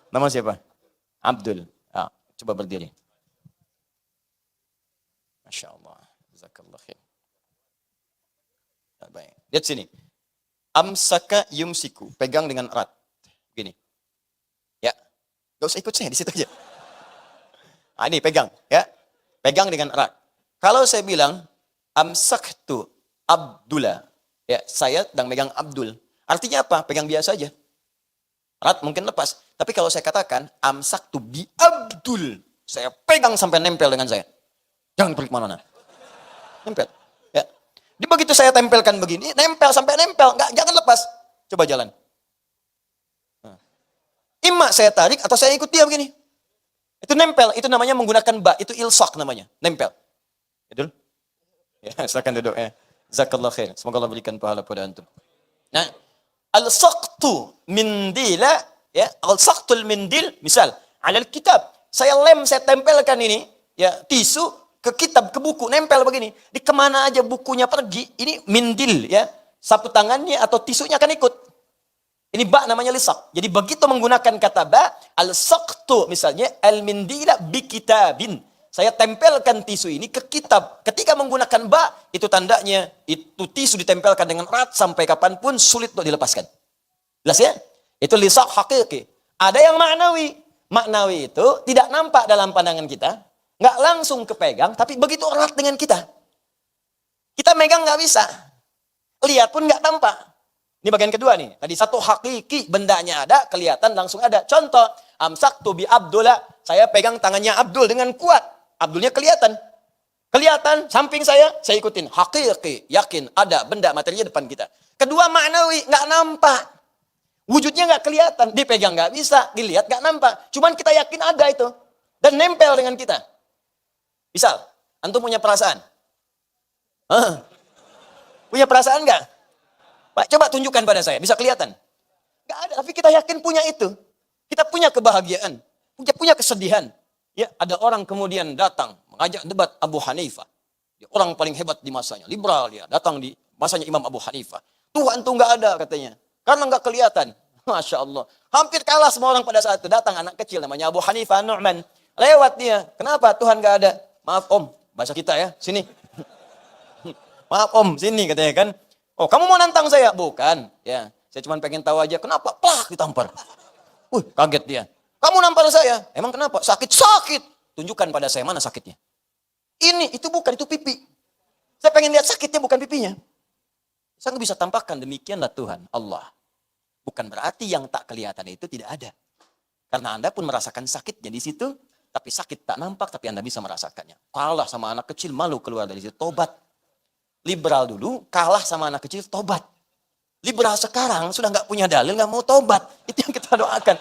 Nama siapa? Abdul. Coba berdiri. Masya Allah. Jazakallah khair. Baik. Lihat sini. Amsaka yumsiku. Pegang dengan erat. Begini. Ya. Gak usah ikut saya, di situ aja. Ini pegang, ya. Pegang dengan erat. Kalau saya bilang amsaktu Abdullah, ya, saya sedang megang Abdul. Artinya apa? Pegang biasa aja. Erat mungkin lepas. Tapi kalau saya katakan amsaktu bi Abdul, saya pegang sampai nempel dengan saya. Jangan pergi kemana-mana. Nempel. Ya. Di begitu saya tempelkan begini, nempel sampai nempel, jangan lepas. Coba jalan. Ima saya tarik atau saya ikut dia begini. Itu nempel, itu namanya menggunakan ba, itu ilsak namanya, nempel. Betul? Ya, silakan duduk ya. Jazakallah khair. Semoga Allah berikan pahala pada antum. Nah, al-saqtu mindila, ya, al-saqtul mindil, misal, alal kitab. Saya tempelkan ini, ya, tisu ke kitab, ke buku, nempel begini. Di kemana aja bukunya pergi, ini mindil, ya. Sapu tangannya atau tisunya akan ikut. Ini ba namanya lisak. Jadi begitu menggunakan kata ba, al-saqtu misalnya, al-mindila bi kitabin. Saya tempelkan tisu ini ke kitab. Ketika menggunakan ba, itu tandanya itu tisu ditempelkan dengan erat sampai kapanpun sulit untuk dilepaskan. Jelas ya? Itu lisak hakiki. Ada yang maknawi. Maknawi itu tidak nampak dalam pandangan kita, nggak langsung kepegang, tapi begitu erat dengan kita. Kita megang nggak bisa. Lihat pun nggak tampak. Ini bagian kedua nih. Tadi satu hakiki, bendanya ada, kelihatan langsung ada. Contoh, amsaktu bi Abdullah. Saya pegang tangannya Abdul dengan kuat. Abdulnya kelihatan. Kelihatan, samping saya ikutin. Hakiki, yakin, ada benda materinya depan kita. Kedua maknawi, nggak nampak. Wujudnya nggak kelihatan. Dipegang nggak bisa, dilihat nggak nampak. Cuman kita yakin ada itu. Dan nempel dengan kita. Misal, antum punya perasaan. Punya perasaan nggak? Pak, coba tunjukkan pada saya, bisa kelihatan. Nggak ada, tapi kita yakin punya itu. Kita punya kebahagiaan, punya kesedihan. Ya, ada orang kemudian datang mengajak debat Abu Hanifah. Dia orang paling hebat di masanya, liberal dia, datang di masanya Imam Abu Hanifah. Tuhan tuh nggak ada katanya, karena nggak kelihatan. Masya Allah, hampir kalah semua orang pada saat itu. Datang anak kecil namanya Abu Hanifah Nu'man, lewat dia. Kenapa Tuhan nggak ada? Maaf om, bahasa kita ya, sini. Maaf om, sini katanya kan. Oh, kamu mau nantang saya? Bukan, ya. Saya cuma pengen tahu aja kenapa plak ditampar. Kaget dia. Kamu nampar saya. Emang kenapa? Sakit. Tunjukkan pada saya mana sakitnya. Ini, itu bukan, itu pipi. Saya pengen lihat sakitnya, bukan pipinya. Saya nggak bisa tampakkan, demikianlah Tuhan, Allah. Bukan berarti yang tak kelihatan itu tidak ada. Karena Anda pun merasakan sakitnya di situ, tapi sakit tak nampak, tapi Anda bisa merasakannya. Kalah sama anak kecil, malu keluar dari situ, tobat. Liberal dulu, kalah sama anak kecil, tobat. Liberal sekarang sudah nggak punya dalil, nggak mau tobat. Itu yang kita doakan.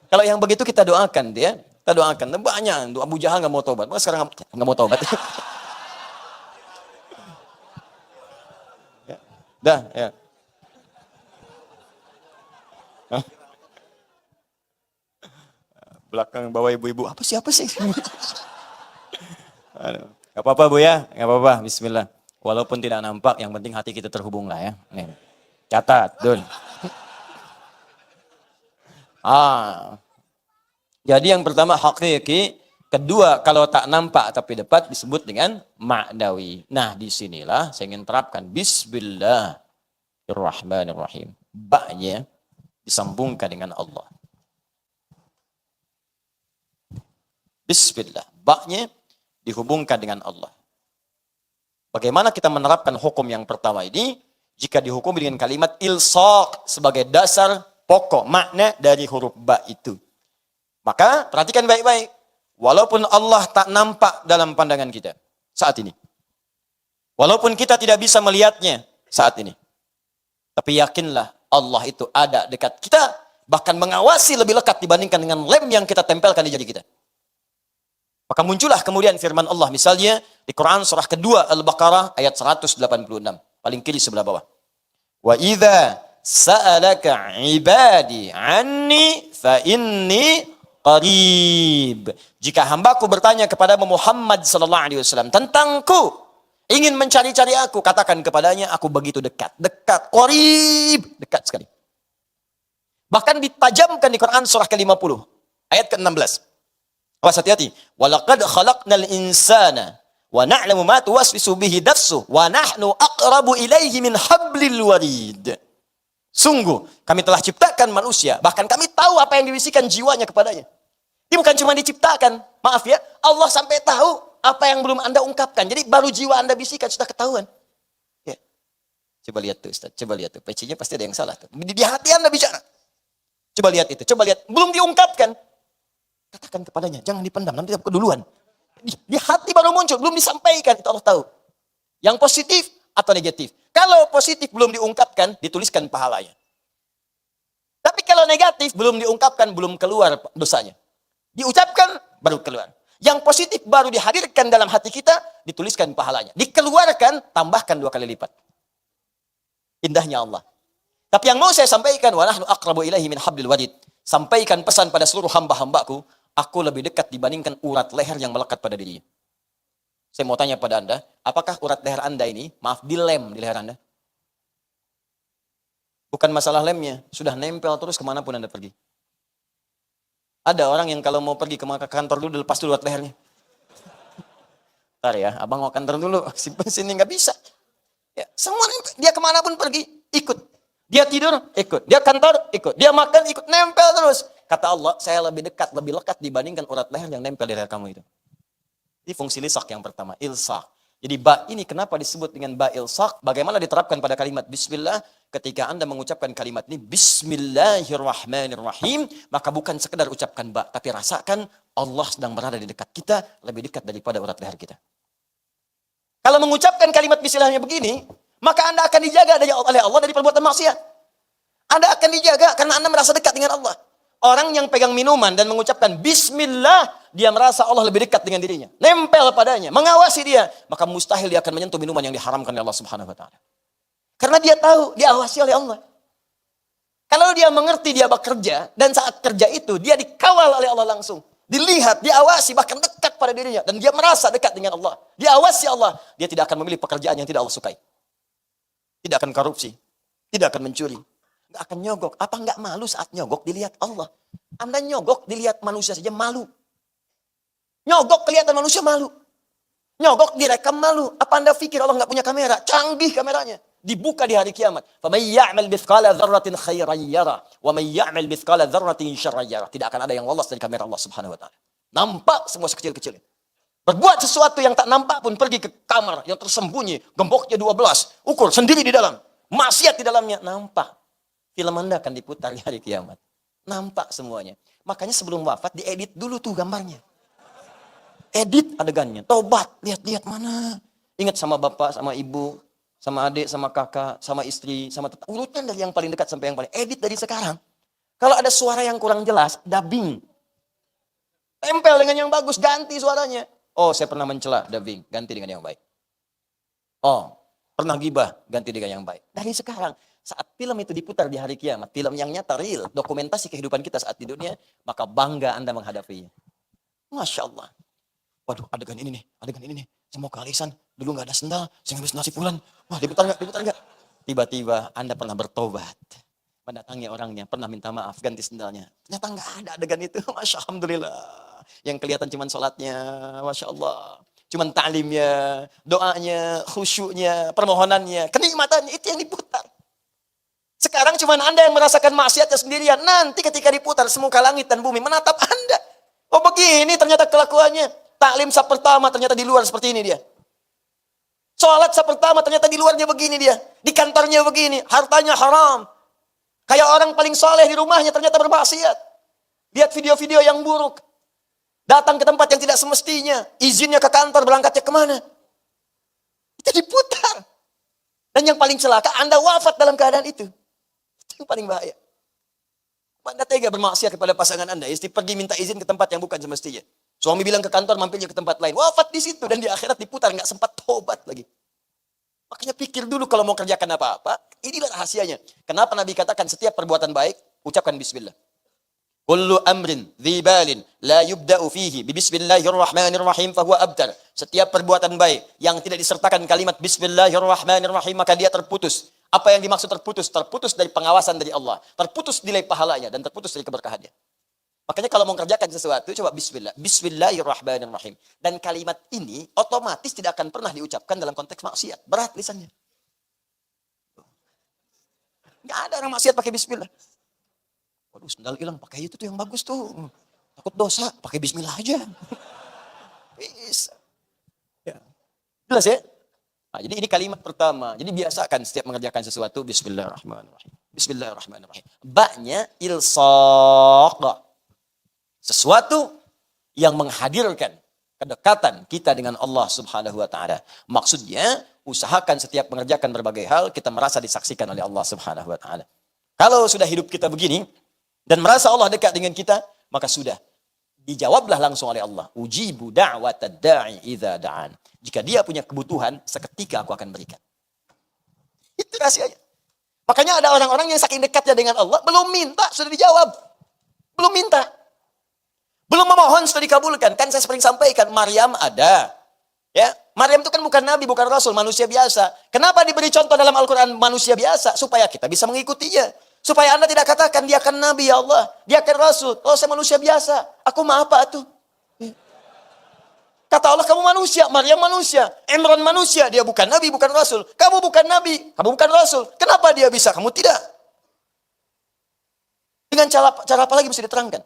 Kalau yang begitu kita doakan dia, kita doakan. Banyak, Abu Jahal nggak mau tobat, maka sekarang nggak mau tobat. Ya. Dah, ya. Belakang bawah ibu-ibu, apa sih? Aduh. Gak apa-apa Bu ya, gak apa-apa, bismillah. Walaupun tidak nampak, yang penting hati kita terhubung lah ya. Nih. Catat, Dun. Jadi yang pertama hakiki, kedua kalau tak nampak tapi dapat disebut dengan ma'nawi. Nah disinilah saya ingin terapkan Bismillahirrahmanirrahim. Ba-nya disambungkan dengan Allah. Bismillah. Ba-nya dihubungkan dengan Allah. Bagaimana kita menerapkan hukum yang pertama ini? Jika dihukum dengan kalimat ilsaq sebagai dasar pokok makna dari huruf ba itu. Maka perhatikan baik-baik. Walaupun Allah tak nampak dalam pandangan kita saat ini. Walaupun kita tidak bisa melihatnya saat ini. Tapi yakinlah Allah itu ada dekat kita. Bahkan mengawasi lebih lekat dibandingkan dengan lem yang kita tempelkan di jari kita. Maka muncullah kemudian firman Allah. Misalnya di Quran surah kedua Al-Baqarah ayat 186. Paling kiri sebelah bawah. Wa idza sa'alaka ibadi anni fa inni qarib. Jika hambaku bertanya kepada Muhammad sallallahu alaihi wasallam tentangku, ingin mencari-cari aku, katakan kepadanya aku begitu dekat, qarib, dekat sekali. Bahkan ditajamkan di Quran surah ke-50 ayat ke-16. Awas hati-hati. Walaqad khalaqnal insana wa na'lamu ma tuwaswisu bihi nafsuhu wa nahnu aqrabu ilaihi min hablil warid. Sungguh kami telah ciptakan manusia, bahkan kami tahu apa yang dibisikkan jiwanya kepadanya. Dia bukan cuma diciptakan, maaf ya, Allah sampai tahu apa yang belum Anda ungkapkan. Jadi baru jiwa Anda bisikan sudah ketahuan. Ya. Coba lihat tuh Ustaz, coba lihat tuh. PC-nya pasti ada yang salah tuh. Di hati Anda bicara. Coba lihat itu, coba lihat. Belum diungkapkan. Katakan kepadanya, jangan dipendam, nanti keduluan. Di hati baru muncul, belum disampaikan, itu Allah tahu. Yang positif atau negatif. Kalau positif belum diungkapkan, dituliskan pahalanya. Tapi kalau negatif belum diungkapkan, belum keluar dosanya. Diucapkan, baru keluar. Yang positif baru dihadirkan dalam hati kita, dituliskan pahalanya. Dikeluarkan, tambahkan 2 kali lipat. Indahnya Allah. Tapi yang mau saya sampaikan, wa nahnu aqrabu ilaihi min hablil warid. Sampaikan pesan pada seluruh hamba-hambaku, aku lebih dekat dibandingkan urat leher yang melekat pada dirinya. Saya mau tanya pada Anda, apakah urat leher Anda ini, maaf, dilem di leher Anda? Bukan masalah lemnya, sudah nempel terus kemanapun Anda pergi. Ada orang yang kalau mau pergi ke kantor dulu, lepas dulu urat lehernya. Ntar ya, abang mau kantor dulu, simpen sini, nggak bisa. Ya, semua dia kemanapun pergi, ikut. Dia tidur, ikut. Dia kantor, ikut. Dia makan, ikut. Nempel terus. Kata Allah, saya lebih dekat, lebih lekat dibandingkan urat leher yang nempel di leher kamu itu. Ini fungsi lisak yang pertama, ilsak. Jadi ba ini kenapa disebut dengan ba ilsak? Bagaimana diterapkan pada kalimat bismillah? Ketika Anda mengucapkan kalimat ini, bismillahirrahmanirrahim, maka bukan sekedar ucapkan ba, tapi rasakan Allah sedang berada di dekat kita, lebih dekat daripada urat leher kita. Kalau mengucapkan kalimat bismillahnya begini, maka Anda akan dijaga oleh Allah dari perbuatan maksiat. Anda akan dijaga karena Anda merasa dekat dengan Allah. Orang yang pegang minuman dan mengucapkan bismillah, dia merasa Allah lebih dekat dengan dirinya. Nempel padanya, mengawasi dia. Maka mustahil dia akan menyentuh minuman yang diharamkan oleh Allah Subhanahu wa ta'ala. Karena dia tahu, diawasi oleh Allah. Kalau dia mengerti dia bekerja, dan saat kerja itu, dia dikawal oleh Allah langsung. Dilihat, diawasi, bahkan dekat pada dirinya. Dan dia merasa dekat dengan Allah. Diawasi Allah. Dia tidak akan memilih pekerjaan yang tidak Allah sukai. Tidak akan korupsi. Tidak akan mencuri. Tidak akan nyogok. Apa enggak malu saat nyogok dilihat Allah? Anda nyogok dilihat manusia saja malu. Nyogok kelihatan manusia malu. Nyogok direkam malu. Apa Anda pikir Allah enggak punya kamera? Canggih kameranya. Dibuka di hari kiamat. فَمَنْ يَعْمَلْ بِثْقَالَ ذَرَّةٍ خَيْرًا يَرَهُ وَمَنْ يَعْمَلْ بِثْقَالَ ذَرَّةٍ شَرًّا يَرَهُ. Tidak akan ada yang lolos dari kamera Allah Subhanahu wa ta'ala. Nampak semua sekecil-kecilnya. Berbuat sesuatu yang tak nampak pun pergi ke kamar yang tersembunyi, gemboknya 12, ukur sendiri di dalam. Maksiat di dalamnya, nampak. Film Anda akan diputar di hari kiamat. Nampak semuanya. Makanya sebelum wafat diedit dulu tuh gambarnya. Edit adegannya, tobat, lihat-lihat mana. Ingat sama bapak, sama ibu, sama adik, sama kakak, sama istri, sama tetangga. Urutan dari yang paling dekat sampai yang paling. Edit dari sekarang. Kalau ada suara yang kurang jelas, dubbing. Tempel dengan yang bagus, ganti suaranya. Oh, saya pernah mencela, dubbing, ganti dengan yang baik. Oh, pernah gibah, ganti dengan yang baik. Dari sekarang, saat film itu diputar di hari kiamat, film yang nyata, real, dokumentasi kehidupan kita saat di dunia, maka bangga Anda menghadapinya. Masya Allah. Waduh, adegan ini nih. Saya mau ke arisan, dulu gak ada sendal, saya ngambil nasi pulan. Wah, diputar gak? Tiba-tiba Anda pernah bertobat. Mendatangi orangnya, pernah minta maaf, ganti sendalnya. Ternyata gak ada adegan itu. Masya Alhamdulillah. Yang kelihatan cuma sholatnya, Masya Allah. Cuma ta'limnya, doanya, khusyuknya, permohonannya, kenikmatannya, itu yang diputar. Sekarang cuma Anda yang merasakan maksiatnya sendirian. Nanti ketika diputar, semuka langit dan bumi menatap Anda. Oh begini ternyata kelakuannya. Taklim saf pertama ternyata di luar seperti ini dia. Sholat saf pertama ternyata di luarnya begini dia. Di kantornya begini, hartanya haram. Kayak orang paling soleh di rumahnya ternyata bermaksiat. Lihat video-video yang buruk. Datang ke tempat yang tidak semestinya. Izinnya ke kantor, berangkatnya kemana? Itu diputar. Dan yang paling celaka, Anda wafat dalam keadaan itu. Itu yang paling bahaya. Anda tega bermaksiat kepada pasangan Anda. Istri pergi minta izin ke tempat yang bukan semestinya. Suami bilang ke kantor, mampirnya ke tempat lain. Wafat di situ. Dan di akhirat diputar, nggak sempat tobat lagi. Makanya pikir dulu kalau mau kerjakan apa-apa. Inilah rahasianya. Kenapa Nabi katakan setiap perbuatan baik, ucapkan bismillah. Kullu amrin dhibalin la yubda'u fihi bismillahirrahmanirrahim fahuwa abtar. Setiap perbuatan baik yang tidak disertakan kalimat bismillahirrahmanirrahim maka dia terputus. Apa yang dimaksud terputus? Terputus dari pengawasan dari Allah, terputus nilai pahalanya dan terputus dari keberkahannya. Makanya kalau mau kerjakan sesuatu coba bismillah, bismillahirrahmanirrahim. Dan kalimat ini otomatis tidak akan pernah diucapkan dalam konteks maksiat. Berat lisannya. Enggak ada orang maksiat pakai bismillah. Waduh, sendal hilang, pakai itu tuh yang bagus tuh. Takut dosa, pakai bismillah aja. Bisa. Ya. Jelas ya? Nah, jadi ini kalimat pertama. Jadi biasakan setiap mengerjakan sesuatu, bismillahirrahmanirrahim. Bismillahirrahmanirrahim. Ba-nya ilsaq. Sesuatu yang menghadirkan kedekatan kita dengan Allah Subhanahu wa ta'ala. Maksudnya, usahakan setiap mengerjakan berbagai hal, kita merasa disaksikan oleh Allah Subhanahu wa ta'ala. Kalau sudah hidup kita begini, dan merasa Allah dekat dengan kita, maka sudah. Dijawablah langsung oleh Allah. Ujibu da'watad da'i idza da'an. Jika dia punya kebutuhan, seketika aku akan berikan. Itu rahasianya. Makanya ada orang-orang yang saking dekatnya dengan Allah, belum minta, sudah dijawab. Belum minta. Belum memohon, sudah dikabulkan. Kan saya sering sampaikan, Maryam ada. Ya, Maryam itu kan bukan nabi, bukan rasul, manusia biasa. Kenapa diberi contoh dalam Al-Quran manusia biasa? Supaya kita bisa mengikutinya. Supaya Anda tidak katakan, dia akan nabi ya Allah. Dia akan rasul. Oh, saya manusia biasa. Aku mah apa tuh? Kata Allah, kamu manusia, Maryam manusia, Imran manusia, dia bukan nabi, bukan rasul. Kamu bukan nabi, kamu bukan rasul. Kenapa dia bisa, kamu tidak? Dengan cara apa lagi bisa diterangkan?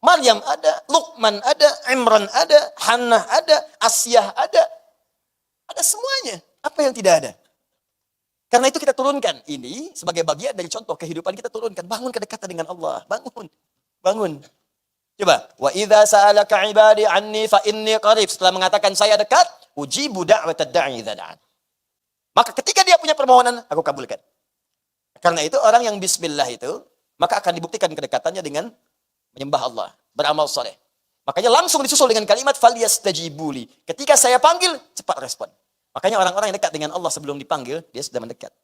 Maryam ada, Luqman ada, Imran ada, Hannah ada, Asyah ada. Ada semuanya. Apa yang tidak ada? Karena itu kita turunkan ini sebagai bagian dari contoh kehidupan kita turunkan. Bangun kedekatan dengan Allah. Bangun. Bangun. Coba, wa idza sa'alaka 'ibadi 'anni fa inni qarib. Setelah mengatakan saya dekat, ujibu da'watad da'i idza da'an. Maka ketika dia punya permohonan, aku kabulkan. Karena itu orang yang bismillah itu, maka akan dibuktikan kedekatannya dengan menyembah Allah, beramal saleh. Makanya langsung disusul dengan kalimat falyastajibuli. Ketika saya panggil, cepat respon. Makanya orang-orang yang dekat dengan Allah sebelum dipanggil, dia sudah mendekat.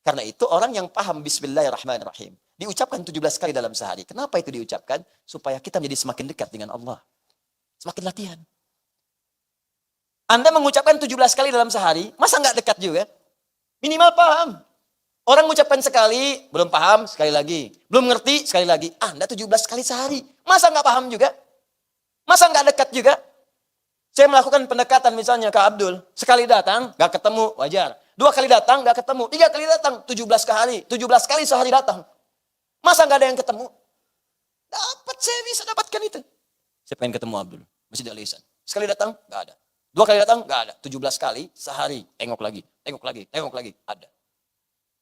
Karena itu orang yang paham bismillahirrahmanirrahim diucapkan 17 kali dalam sehari. Kenapa itu diucapkan? Supaya kita menjadi semakin dekat dengan Allah. Semakin latihan. Anda mengucapkan 17 kali dalam sehari, masa nggak dekat juga? Minimal paham. Orang mengucapkan sekali, belum paham, sekali lagi. Belum ngerti, sekali lagi. Anda 17 kali sehari. Masa nggak paham juga? Masa nggak dekat juga? Saya melakukan pendekatan misalnya ke Abdul. Sekali datang, nggak ketemu, wajar. 2 kali datang, nggak ketemu. 3 kali datang, 17 kali. 17 kali sehari datang. Masa nggak ada yang ketemu? Dapat, saya bisa dapatkan itu. Saya pengen ketemu Abdul. Masjid Al-Ihsan. Sekali datang, nggak ada. 2 kali datang, nggak ada. 17 kali sehari. Tengok lagi, tengok lagi, tengok lagi. Ada.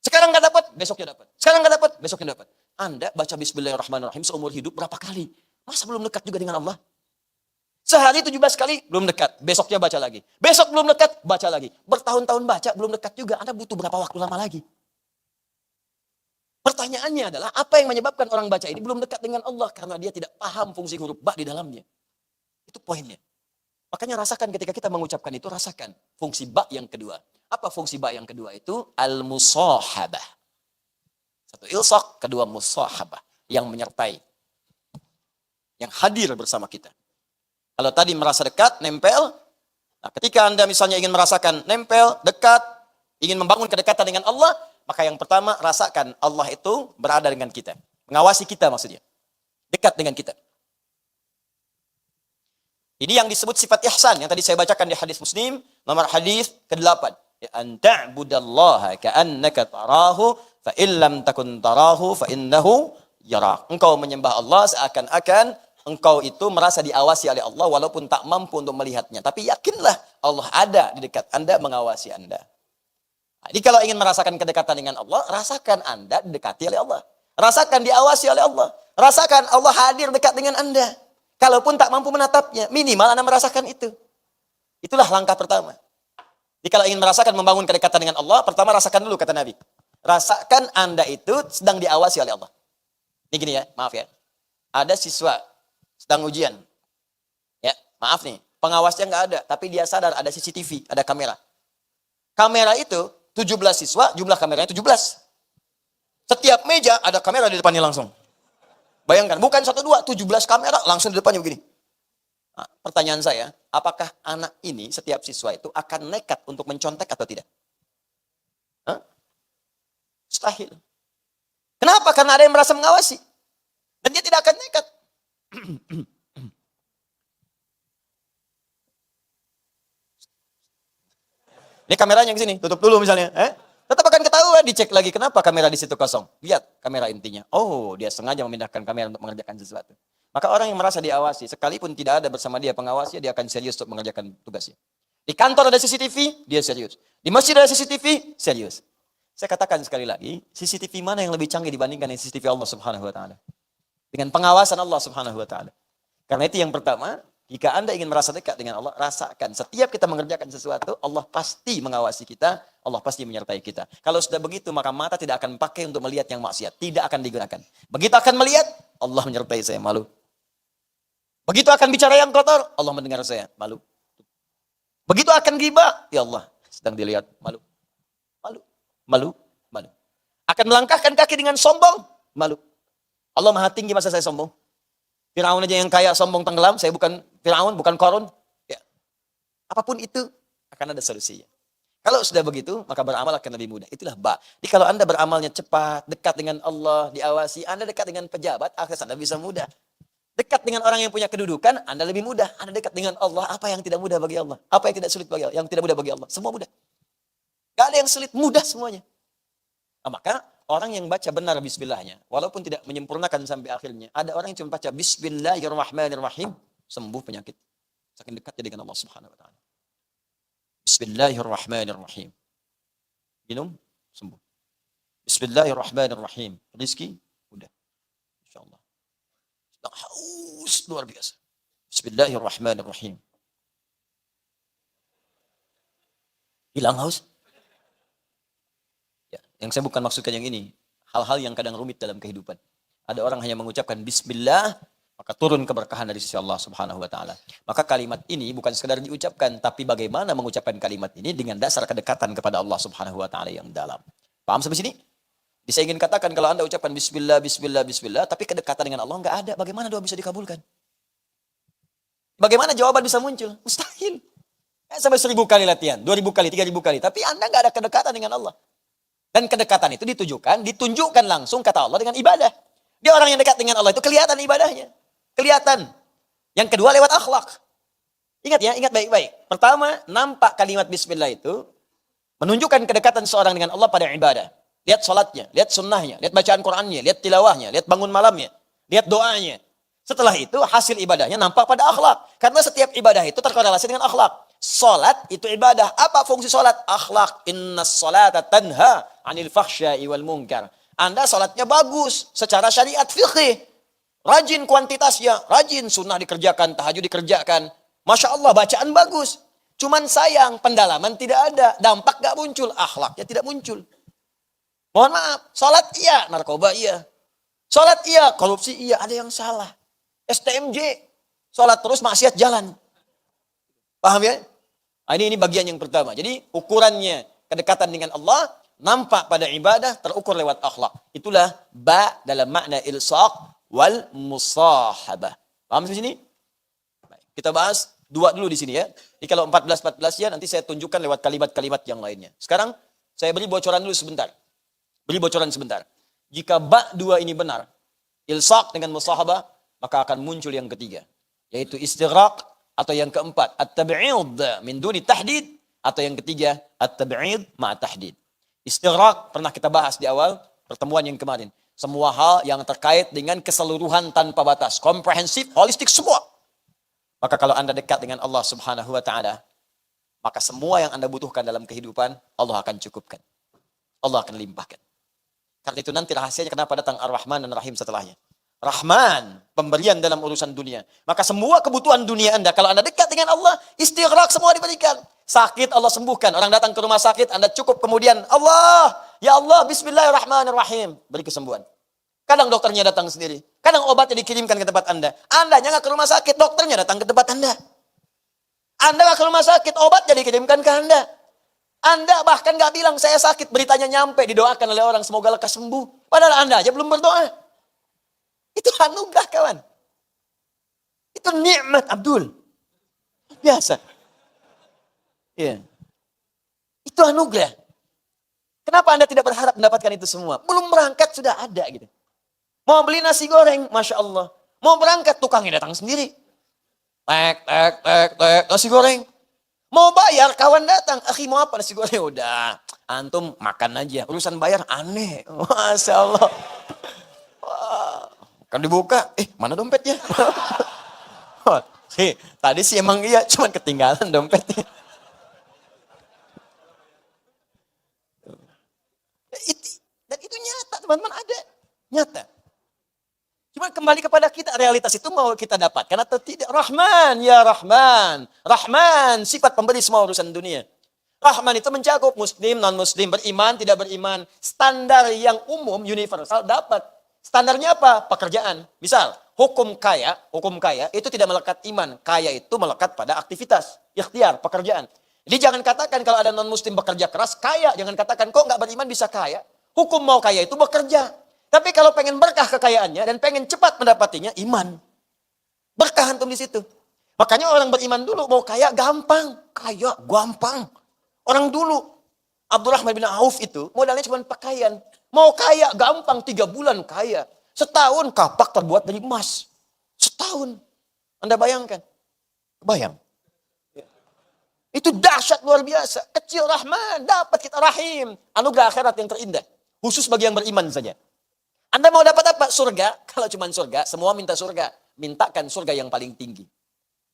Sekarang nggak dapat, besoknya dapat. Sekarang nggak dapat, besoknya dapat. Anda baca Bismillahirrahmanirrahim seumur hidup berapa kali? Masa belum dekat juga dengan Allah? Sehari 17 kali, belum dekat. Besoknya baca lagi. Besok belum dekat, baca lagi. Bertahun-tahun baca, belum dekat juga. Anda butuh berapa waktu lama lagi? Pertanyaannya adalah, apa yang menyebabkan orang baca ini belum dekat dengan Allah? Karena dia tidak paham fungsi huruf ba di dalamnya. Itu poinnya. Makanya rasakan ketika kita mengucapkan itu, rasakan fungsi ba yang kedua. Apa fungsi ba yang kedua itu? Al-musahabah. Satu ilsaq, kedua musahabah. Yang menyertai. Yang hadir bersama kita. Kalau tadi merasa dekat, nempel. Nah, ketika Anda misalnya ingin merasakan nempel, dekat, ingin membangun kedekatan dengan Allah, maka yang pertama rasakan Allah itu berada dengan kita. Mengawasi kita maksudnya. Dekat dengan kita. Ini yang disebut sifat ihsan yang tadi saya bacakan di hadis Muslim, nomor hadis ke-8. An ta'budallaha ka'annaka tarahu fa illam takun tarahu fa innahu yarak. Engkau menyembah Allah seakan-akan engkau itu merasa diawasi oleh Allah walaupun tak mampu untuk melihatnya. Tapi yakinlah Allah ada di dekat Anda, mengawasi Anda. Jadi kalau ingin merasakan kedekatan dengan Allah, rasakan Anda didekati oleh Allah. Rasakan diawasi oleh Allah. Rasakan Allah hadir dekat dengan Anda. Kalaupun tak mampu menatapnya, minimal Anda merasakan itu. Itulah langkah pertama. Jadi kalau ingin merasakan membangun kedekatan dengan Allah, pertama rasakan dulu kata Nabi. Rasakan Anda itu sedang diawasi oleh Allah. Ini gini ya, maaf ya. Ada siswa sedang ujian. Ya, maaf nih, pengawasnya nggak ada, tapi dia sadar ada CCTV, ada kamera. Kamera itu 17 siswa, jumlah kameranya 17. Setiap meja ada kamera di depannya langsung. Bayangkan, bukan 1, 2, 17 kamera langsung di depannya begini. Nah, pertanyaan saya, apakah anak ini, setiap siswa itu akan nekat untuk mencontek atau tidak? Hah? Mustahil. Kenapa? Karena ada yang merasa mengawasi. Dan dia tidak akan nekat. Ini kameranya ke sini, tutup dulu misalnya. Tetap akan ketahuan, dicek lagi kenapa kamera di situ kosong. Lihat kamera intinya. Oh, dia sengaja memindahkan kamera untuk mengerjakan sesuatu. Maka orang yang merasa diawasi, sekalipun tidak ada bersama dia pengawasnya, dia akan serius untuk mengerjakan tugasnya. Di kantor ada CCTV, dia serius. Di masjid ada CCTV, serius. Saya katakan sekali lagi, CCTV mana yang lebih canggih dibandingkan dengan CCTV Allah Subhanahu wa taala? Dengan pengawasan Allah Subhanahu wa taala. Karena itu yang pertama, jika Anda ingin merasa dekat dengan Allah, rasakan setiap kita mengerjakan sesuatu, Allah pasti mengawasi kita, Allah pasti menyertai kita. Kalau sudah begitu, maka mata tidak akan pakai untuk melihat yang maksiat, tidak akan digunakan. Begitu akan melihat, Allah menyertai saya, malu. Begitu akan bicara yang kotor, Allah mendengar saya, malu. Begitu akan ghibah, ya Allah, sedang dilihat, malu. Malu, malu, malu. Akan melangkahkan kaki dengan sombong, malu. Allah Maha Tinggi, masa saya sombong? Firaun aja yang kaya sombong tenggelam, saya bukan Firaun, bukan Qarun. Ya. Apapun itu akan ada solusinya. Kalau sudah begitu, maka beramal akan lebih mudah. Itulah ba. Jadi kalau Anda beramalnya cepat, dekat dengan Allah, diawasi, Anda dekat dengan pejabat, akses Anda bisa mudah. Dekat dengan orang yang punya kedudukan, Anda lebih mudah. Anda dekat dengan Allah, apa yang tidak mudah bagi Allah? Apa yang tidak sulit bagi Allah? Yang tidak mudah bagi Allah? Semua mudah. Gak ada yang sulit, mudah semuanya. Nah, maka orang yang baca benar bismillahnya, walaupun tidak menyempurnakan sampai akhirnya, ada orang yang cuma baca bismillahirrahmanirrahim, sembuh penyakit. Saking dekatnya dengan Allah Subhanahu wa taala. Bismillahirrahmanirrahim. Minum, sembuh. Bismillahirrahmanirrahim. Rizki, udah. Insyaallah. Sedang haus luar biasa. Bismillahirrahmanirrahim. Hilang haus? Ya, yang saya bukan maksudkan yang ini. Hal-hal yang kadang rumit dalam kehidupan. Ada orang hanya mengucapkan bismillah, maka turun keberkahan dari sisi Allah Subhanahu wa taala. Maka kalimat ini bukan sekedar diucapkan, tapi bagaimana mengucapkan kalimat ini dengan dasar kedekatan kepada Allah Subhanahu wa taala yang dalam. Paham sampai sini? Jadi saya ingin katakan kalau Anda ucapkan bismillah, bismillah, bismillah, tapi kedekatan dengan Allah enggak ada, bagaimana doa bisa dikabulkan? Bagaimana jawaban bisa muncul? Mustahil. Sampai 1000 kali latihan, 2000 kali, 3000 kali, tapi Anda enggak ada kedekatan dengan Allah. Dan kedekatan itu ditunjukkan langsung kata Allah dengan ibadah. Dia orang yang dekat dengan Allah itu kelihatan ibadahnya. Kelihatan. Yang kedua lewat akhlak. Ingat ya, ingat baik-baik. Pertama, nampak kalimat bismillah itu menunjukkan kedekatan seorang dengan Allah pada ibadah. Lihat salatnya, lihat sunnahnya, lihat bacaan Qur'annya, lihat tilawahnya, lihat bangun malamnya, lihat doanya. Setelah itu hasil ibadahnya nampak pada akhlak. Karena setiap ibadah itu terkorelasi dengan akhlak. Salat itu ibadah. Apa fungsi salat? Akhlak. Innas salata tanha 'anil fahsya'i wal munkar. Anda salatnya bagus secara syariat fikih. Rajin kuantitasnya, rajin sunnah dikerjakan, tahajud dikerjakan. Masya Allah, bacaan bagus. Cuman sayang, pendalaman tidak ada. Dampak gak muncul, akhlaknya tidak muncul. Mohon maaf, salat iya, narkoba iya. Salat iya, korupsi iya, ada yang salah. STMJ, salat terus maksiat jalan. Paham ya? Nah, ini bagian yang pertama. Jadi ukurannya kedekatan dengan Allah nampak pada ibadah, terukur lewat akhlak. Itulah ba dalam makna ilsaq wal musahabah. Paham di sini? Baik, kita bahas dua dulu di sini ya. Jadi kalau 14 ya nanti saya tunjukkan lewat kalimat-kalimat yang lainnya. Sekarang saya beri bocoran dulu sebentar. Beri bocoran sebentar. Jika ba dua ini benar, ilsaq dengan musahabah, maka akan muncul yang ketiga, yaitu istighraq, atau yang keempat at-tab'id min duni tahdid, atau yang ketiga at-tab'id ma'a tahdid. Istighraq pernah kita bahas di awal pertemuan yang kemarin. Semua hal yang terkait dengan keseluruhan tanpa batas. Komprehensif, holistik, semua. Maka kalau Anda dekat dengan Allah Subhanahu wa ta'ala, maka semua yang Anda butuhkan dalam kehidupan, Allah akan cukupkan. Allah akan limpahkan. Karena itu nanti rahasianya kenapa datang Ar-Rahman dan Rahim setelahnya. Rahman, pemberian dalam urusan dunia. Maka semua kebutuhan dunia Anda, kalau Anda dekat dengan Allah, istighraq semua diberikan. Sakit Allah sembuhkan. Orang datang ke rumah sakit, Anda cukup kemudian, Allah, ya Allah, bismillahirrahmanirrahim. Beri kesembuhan. Kadang dokternya datang sendiri. Kadang obatnya dikirimkan ke tempat Anda. Anda nggak ke rumah sakit, dokternya datang ke tempat Anda. Anda nggak ke rumah sakit, obatnya dikirimkan ke Anda. Anda bahkan nggak bilang, saya sakit, beritanya nyampe, didoakan oleh orang, semoga lekas sembuh. Padahal Anda aja belum berdoa. Itu anugerah, kawan. Itu nikmat, Abdul. Biasa. Iya. Itu anugerah. Kenapa Anda tidak berharap mendapatkan itu semua? Belum berangkat sudah ada gitu. Mau beli nasi goreng, Masya Allah. Mau berangkat, tukangnya datang sendiri. Tek, nasi goreng. Mau bayar, kawan datang. Akhi mau apa nasi goreng? Udah, antum makan aja. Urusan bayar aneh. Masya Allah. Wah. Kan dibuka, mana dompetnya? Tadi sih emang iya, cuman ketinggalan dompetnya. Dan itu nyata, teman-teman, ada. Nyata. Cuma kembali kepada kita, realitas itu mau kita dapatkan atau tidak. Rahman, ya Rahman. Rahman, sifat pemberi semua urusan dunia. Rahman itu mencakup muslim, non-muslim, beriman, tidak beriman. Standar yang umum, universal, dapat. Standarnya apa? Pekerjaan. Misal, hukum kaya itu tidak melekat iman. Kaya itu melekat pada aktivitas, ikhtiar, pekerjaan. Jadi jangan katakan kalau ada non-muslim bekerja keras, kaya. Jangan katakan kok nggak beriman bisa kaya. Hukum mau kaya itu bekerja. Tapi kalau pengen berkah kekayaannya dan pengen cepat mendapatinya, iman. Berkah antum di situ. Makanya orang beriman dulu mau kaya gampang. Kaya gampang. Orang dulu, Abdurrahman bin Auf itu modalnya cuma pakaian. Mau kaya gampang, 3 bulan kaya. Setahun kapak terbuat dari emas. Setahun. Anda bayangkan? Bayang. Itu dahsyat luar biasa. Kecil Rahman, dapat kita rahim. Anugerah akhirat yang terindah. Khusus bagi yang beriman saja. Anda mau dapat apa? Surga. Kalau cuma surga, semua minta surga. Mintakan surga yang paling tinggi.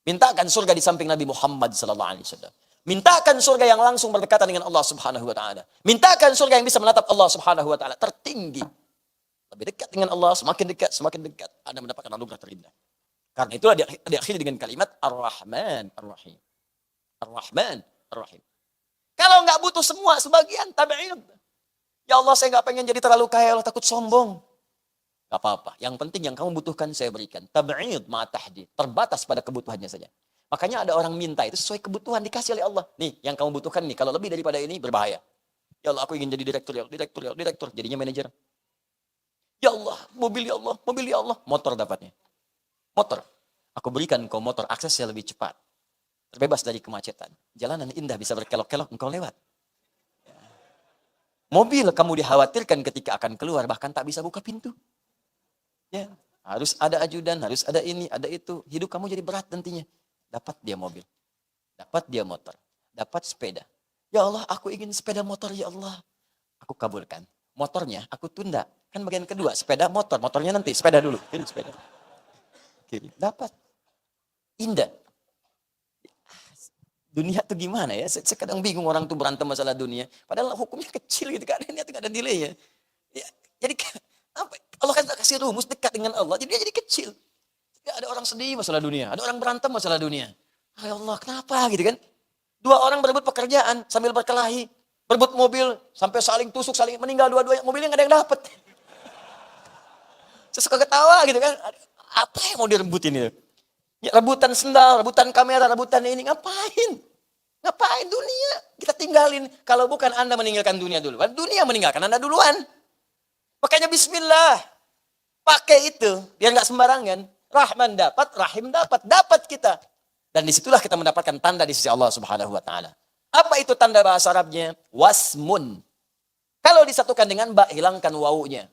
Mintakan surga di samping Nabi Muhammad SAW. Mintakan surga yang langsung berdekatan dengan Allah Subhanahu wa taala. Mintakan surga yang bisa menatap Allah Subhanahu wa taala tertinggi. Lebih dekat dengan Allah, semakin dekat Anda mendapatkan anugerah terindah. Karena itulah diakhiri dengan kalimat Ar-Rahman Ar-Rahim. Ar-Rahman Ar-Rahim. Kalau nggak butuh semua, sebagian tabi'in. Ya Allah, saya nggak pengen jadi terlalu kaya, Allah takut sombong. Gak apa-apa. Yang penting yang kamu butuhkan saya berikan. Tab'id ma'atahdid. Terbatas pada kebutuhannya saja. Makanya ada orang minta itu sesuai kebutuhan dikasih oleh Allah. Nih, yang kamu butuhkan nih. Kalau lebih daripada ini berbahaya. Ya Allah, aku ingin jadi direktur. Jadinya manajer. Ya Allah, mobil ya Allah, mobil ya Allah. Motor dapatnya. Motor. Aku berikan kau motor, aksesnya lebih cepat. Terbebas dari kemacetan. Jalanan indah bisa berkelok-kelok, engkau lewat. Mobil kamu dikhawatirkan ketika akan keluar, bahkan tak bisa buka pintu. Ya, harus ada ajudan, harus ada ini, ada itu. Hidup kamu jadi berat nantinya. Dapat dia mobil. Dapat dia motor. Dapat sepeda. Ya Allah, aku ingin sepeda motor, ya Allah. Aku kabulkan. Motornya aku tunda. Kan bagian kedua, sepeda motor. Motornya nanti, sepeda dulu. Kiri, sepeda. Kiri. Dapat. Indah. Dunia tuh gimana ya? Saya kadang bingung orang tuh berantem masalah dunia. Padahal hukumnya kecil gitu kan. Ini tuh gak ada nilai ya. Jadi apa? Allah kan kasih rumus dekat dengan Allah. Jadi dia jadi kecil. Tidak ada orang sedih masalah dunia. Ada orang berantem masalah dunia. Ya Allah, kenapa gitu kan? 2 orang berebut pekerjaan sambil berkelahi. Berebut mobil sampai saling tusuk, saling meninggal dua-duanya. Mobilnya nggak ada yang dapat. Saya suka ketawa gitu kan. Apa yang mau direbutin itu? Ya, rebutan sendal, rebutan kamera, rebutan ini. Ngapain? Ngapain dunia? Kita tinggalin. Kalau bukan Anda meninggalkan dunia duluan, dunia meninggalkan Anda duluan. Makanya bismillah. Pakai itu. Biar nggak sembarangan. Rahman dapat, Rahim dapat kita. Dan disitulah kita mendapatkan tanda di sisi Allah Subhanahu wa taala. Apa itu tanda bahasa Arabnya? Wasmun. Kalau disatukan dengan ba, hilangkan wawunya.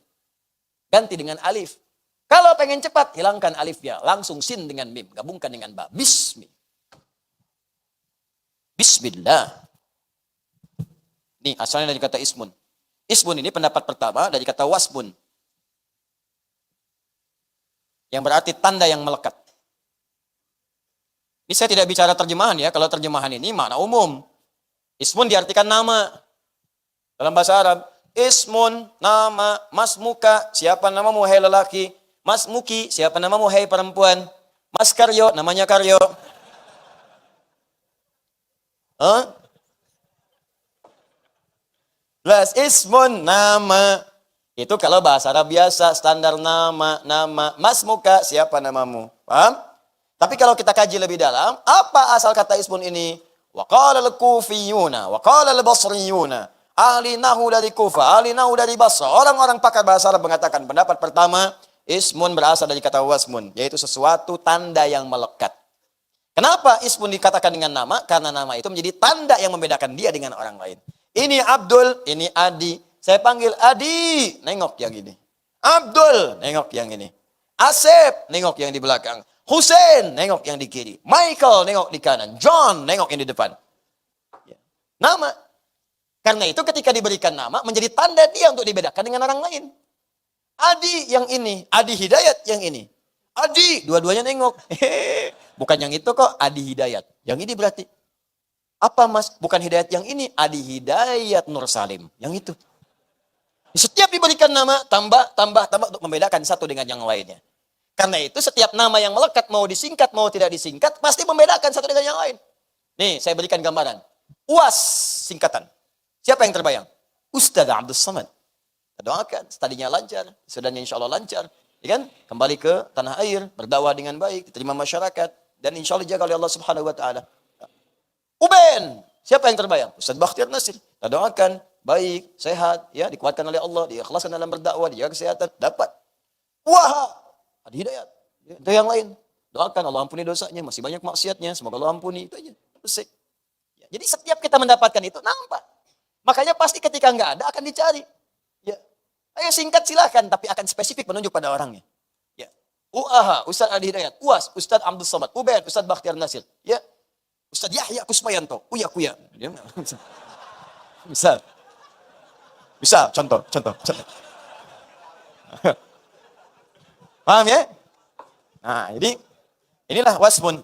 Ganti dengan alif. Kalau pengen cepat, hilangkan alifnya. Langsung sin dengan mim. Gabungkan dengan ba. Bismillah. Ini asalnya dari kata ismun. Ismun ini pendapat pertama dari kata wasmun. Yang berarti tanda yang melekat. Ini saya tidak bicara terjemahan ya. Kalau terjemahan ini makna umum. Ismun diartikan nama. Dalam bahasa Arab. Ismun, nama, masmuka, siapa namamu hai lelaki. Masmuki, siapa namamu hai perempuan. Mas Karyo, namanya Karyo. Jelas, ismun, nama. Itu kalau bahasa Arab biasa, standar nama. Mas muka, siapa namamu? Paham? Tapi kalau kita kaji lebih dalam, apa asal kata ismun ini? Wa qala al-kufiyuna, wa qala al-basriyuna. Ahli nahu dari Kufah, ahli nahu dari Basra. Orang-orang pakar bahasa Arab mengatakan pendapat pertama, ismun berasal dari kata wasmun, yaitu sesuatu tanda yang melekat. Kenapa ismun dikatakan dengan nama? Karena nama itu menjadi tanda yang membedakan dia dengan orang lain. Ini Abdul, ini Adi. Saya panggil Adi, nengok yang ini. Abdul, nengok yang ini. Asep, nengok yang di belakang. Hussein, nengok yang di kiri. Michael, nengok di kanan. John, nengok yang di depan. Nama. Karena itu ketika diberikan nama, menjadi tanda dia untuk dibedakan dengan orang lain. Adi yang ini, Adi Hidayat yang ini. Adi, dua-duanya nengok. Bukan yang itu kok, Adi Hidayat. Yang ini berarti. Apa mas? Bukan Hidayat yang ini, Adi Hidayat Nur Salim. Yang itu. Setiap diberikan nama, tambah untuk membedakan satu dengan yang lainnya. Karena itu setiap nama yang melekat, mau disingkat, mau tidak disingkat, pasti membedakan satu dengan yang lain. Nih, saya berikan gambaran. UAS, singkatan. Siapa yang terbayang? Ustaz Abdul Samad. Kita doakan, studinya lancar, sudahnya insya Allah lancar. Ya kan? Kembali ke tanah air, berdakwah dengan baik, diterima masyarakat. Dan insya Allah dijaga oleh Allah Subhanahu Wa Taala. Uben, siapa yang terbayang? Ustaz Bakhtiar Nasir. Kita doakan, baik, sehat, ya, dikuatkan oleh Allah, diikhlaskan dalam berdakwah, dijaga kesehatan, dapat. Wah, ada hidayat. Itu yang lain. Doakan Allah ampuni dosanya, masih banyak maksiatnya, semoga Allah ampuni. Itu aja. Selesai. Ya, jadi setiap kita mendapatkan itu nampak. Makanya pasti ketika nggak ada akan dicari. Ya. Ayo singkat silahkan, tapi akan spesifik menunjuk pada orangnya. Ya. UAH, Ustaz Adi Hidayat, UAS, Ustaz Abdul Somad, UBN, Ustaz Bakhtiar Nasir. Ya. Ustaz Yahya Kusmayanto, Kuya. Bisa. Bisa, contoh. Paham ya? Nah, jadi inilah wasmun.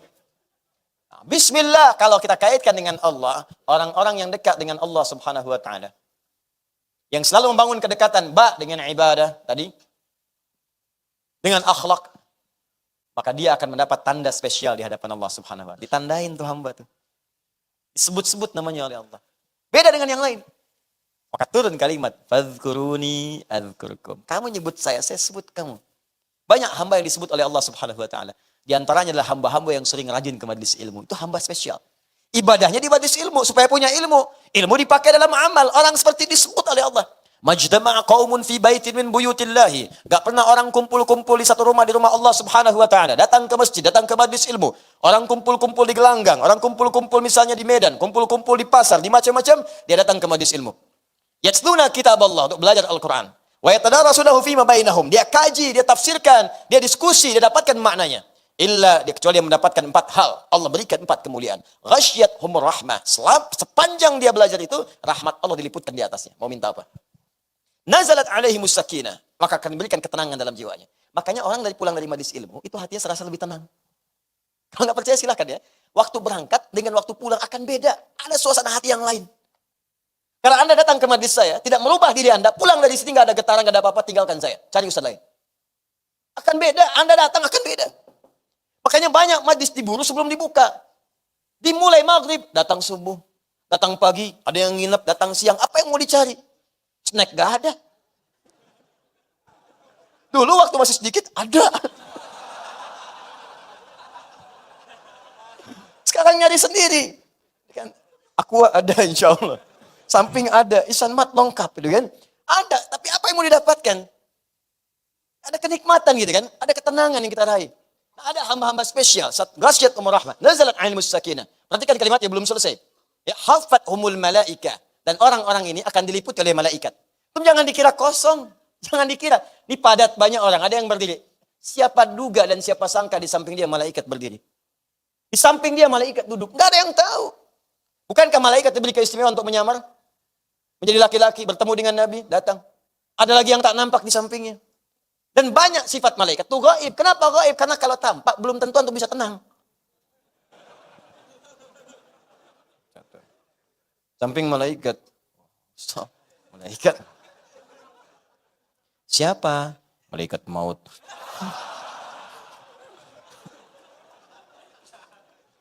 Nah, Bismillah, kalau kita kaitkan dengan Allah, orang-orang yang dekat dengan Allah Subhanahu Wa Taala, yang selalu membangun kedekatan, dengan ibadah tadi, dengan akhlak, maka dia akan mendapat tanda spesial di hadapan Allah Subhanahu Wa Taala. Ditandain tuh hamba tuh. Disebut-sebut namanya oleh Allah. Beda dengan yang lain. Maka turun kalimat, fadhkuruni adzkurkum. Kamu nyebut saya sebut kamu. Banyak hamba yang disebut oleh Allah Subhanahu Wa Taala. Di antaranya adalah hamba-hamba yang sering rajin ke majelis ilmu. Itu hamba spesial. Ibadahnya di majelis ilmu supaya punya ilmu. Ilmu dipakai dalam amal. Orang seperti disebut oleh Allah. Majtama'a qaumun fi baitin min buyutillahi. Gak pernah orang kumpul-kumpul di satu rumah, di rumah Allah Subhanahu Wa Taala. Datang ke masjid, datang ke majelis ilmu. Orang kumpul-kumpul di gelanggang, orang kumpul-kumpul misalnya di Medan, kumpul-kumpul di pasar, di macam-macam, dia datang ke majelis ilmu. Yatluna kitab Allah, untuk belajar Al-Quran. Wa yatadarasunahu fima bainahum. Dia kaji, dia tafsirkan, dia diskusi, dia dapatkan maknanya. Illa, kecuali dia mendapatkan 4 hal. Allah berikan 4 kemuliaan. Ghasyiyathumur rahmah. Sepanjang dia belajar itu, rahmat Allah diliputkan di atasnya. Mau minta apa? Nazalat alaihimus sakinah. Maka akan diberikan ketenangan dalam jiwanya. Makanya orang pulang dari majelis ilmu, itu hatinya serasa lebih tenang. Kalau nggak percaya silakan ya. Waktu berangkat dengan waktu pulang akan beda. Ada suasana hati yang lain. Kalau Anda datang ke majelis saya, tidak merubah diri Anda, pulang dari sini nggak ada getaran, nggak ada apa-apa, tinggalkan saya. Cari ustaz lain. Akan beda. Anda datang akan beda. Makanya banyak majelis diburu sebelum dibuka. Dimulai maghrib, datang subuh. Datang pagi, ada yang nginep, datang siang. Apa yang mau dicari? Snack gak ada. Dulu waktu masih sedikit, ada. Sekarang nyari sendiri. Kan? Aku ada insya Allah. Samping ada, isan mat lengkap. Gitu kan? Ada, tapi apa yang mau didapatkan? Ada kenikmatan gitu kan? Ada ketenangan yang kita raih. Ada hamba-hamba spesial. Ghasyiyathumur rahmah. Nazalat alaihimus sakinah. Perhatikan kalimatnya belum selesai. Ya, hafathumul malaika. Dan orang-orang ini akan diliputi oleh malaikat. Itu jangan dikira kosong. Jangan dikira. Ini padat banyak orang. Ada yang berdiri. Siapa duga dan siapa sangka di samping dia malaikat berdiri. Di samping dia malaikat duduk. Nggak ada yang tahu. Bukankah malaikat diberi keistimewaan untuk menyamar? Menjadi laki-laki, bertemu dengan Nabi, datang. Ada lagi yang tak nampak di sampingnya. Dan banyak sifat malaikat. Itu gaib. Kenapa gaib? Karena kalau tampak, belum tentu untuk bisa tenang. Samping malaikat. Malaikat. Siapa? Malaikat maut.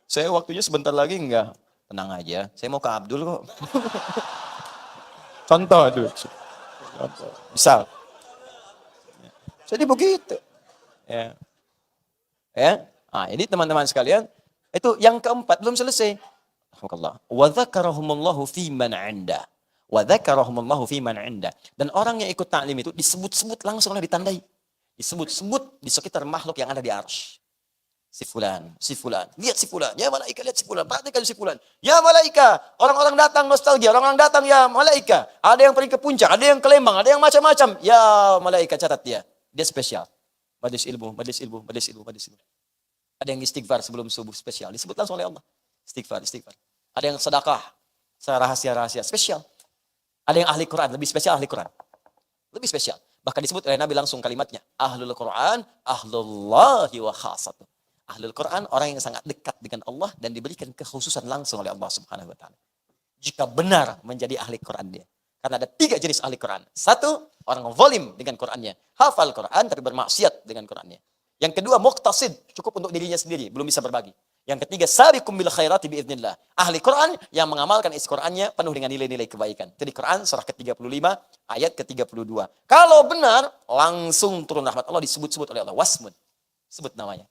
Saya waktunya sebentar lagi enggak. Tenang aja. Saya mau ke Abdul kok. Contoh aduh. Contoh. Misal. Jadi begitu. Ya. Ya. Nah, ini teman-teman sekalian, itu yang keempat belum selesai. Alhamdulillah. Wa dzakarahumullahu fi man 'inda. Wa dzakarahumullahu fi man 'inda. Dan orang yang ikut taklim itu disebut-sebut langsung ditandai. Disebut-sebut di sekitar makhluk yang ada di arsy. Si fulan, lihat si fulan, ya malaika lihat si fulan, perhatikan si fulan. Ya malaika, orang-orang datang nostalgia, orang-orang datang ya malaika. Ada yang pergi ke puncak, ada yang ke Lembang, ada yang macam-macam. Ya malaika catat dia. Dia spesial. Majelis ilmu. Ada yang istighfar sebelum subuh spesial. Disebut langsung oleh Allah. Istighfar. Ada yang sedekah. Rahasia-rahasia spesial. Ada yang ahli Quran. Lebih spesial ahli Quran. Lebih spesial. Bahkan disebut oleh Nabi langsung kalimatnya. Ahlul Quran, ahlullahi wa khasatuh. Ahlul Quran, orang yang sangat dekat dengan Allah dan diberikan kekhususan langsung oleh Allah Subhanahu Wa Taala. Jika benar menjadi ahli Quran dia. Karena ada 3 jenis ahli Quran. 1, orang zalim dengan Qurannya. Hafal Quran tapi bermaksiat dengan Qurannya. Yang kedua, muqtasid. Cukup untuk dirinya sendiri. Belum bisa berbagi. Yang ketiga, sabiqum bil khairati biidznillah. Ahli Quran yang mengamalkan isi Qurannya penuh dengan nilai-nilai kebaikan. Itu di Quran surah ke-35 ayat ke-32. Kalau benar, langsung turun rahmat Allah disebut-sebut oleh Allah. Wasmun. Sebut namanya.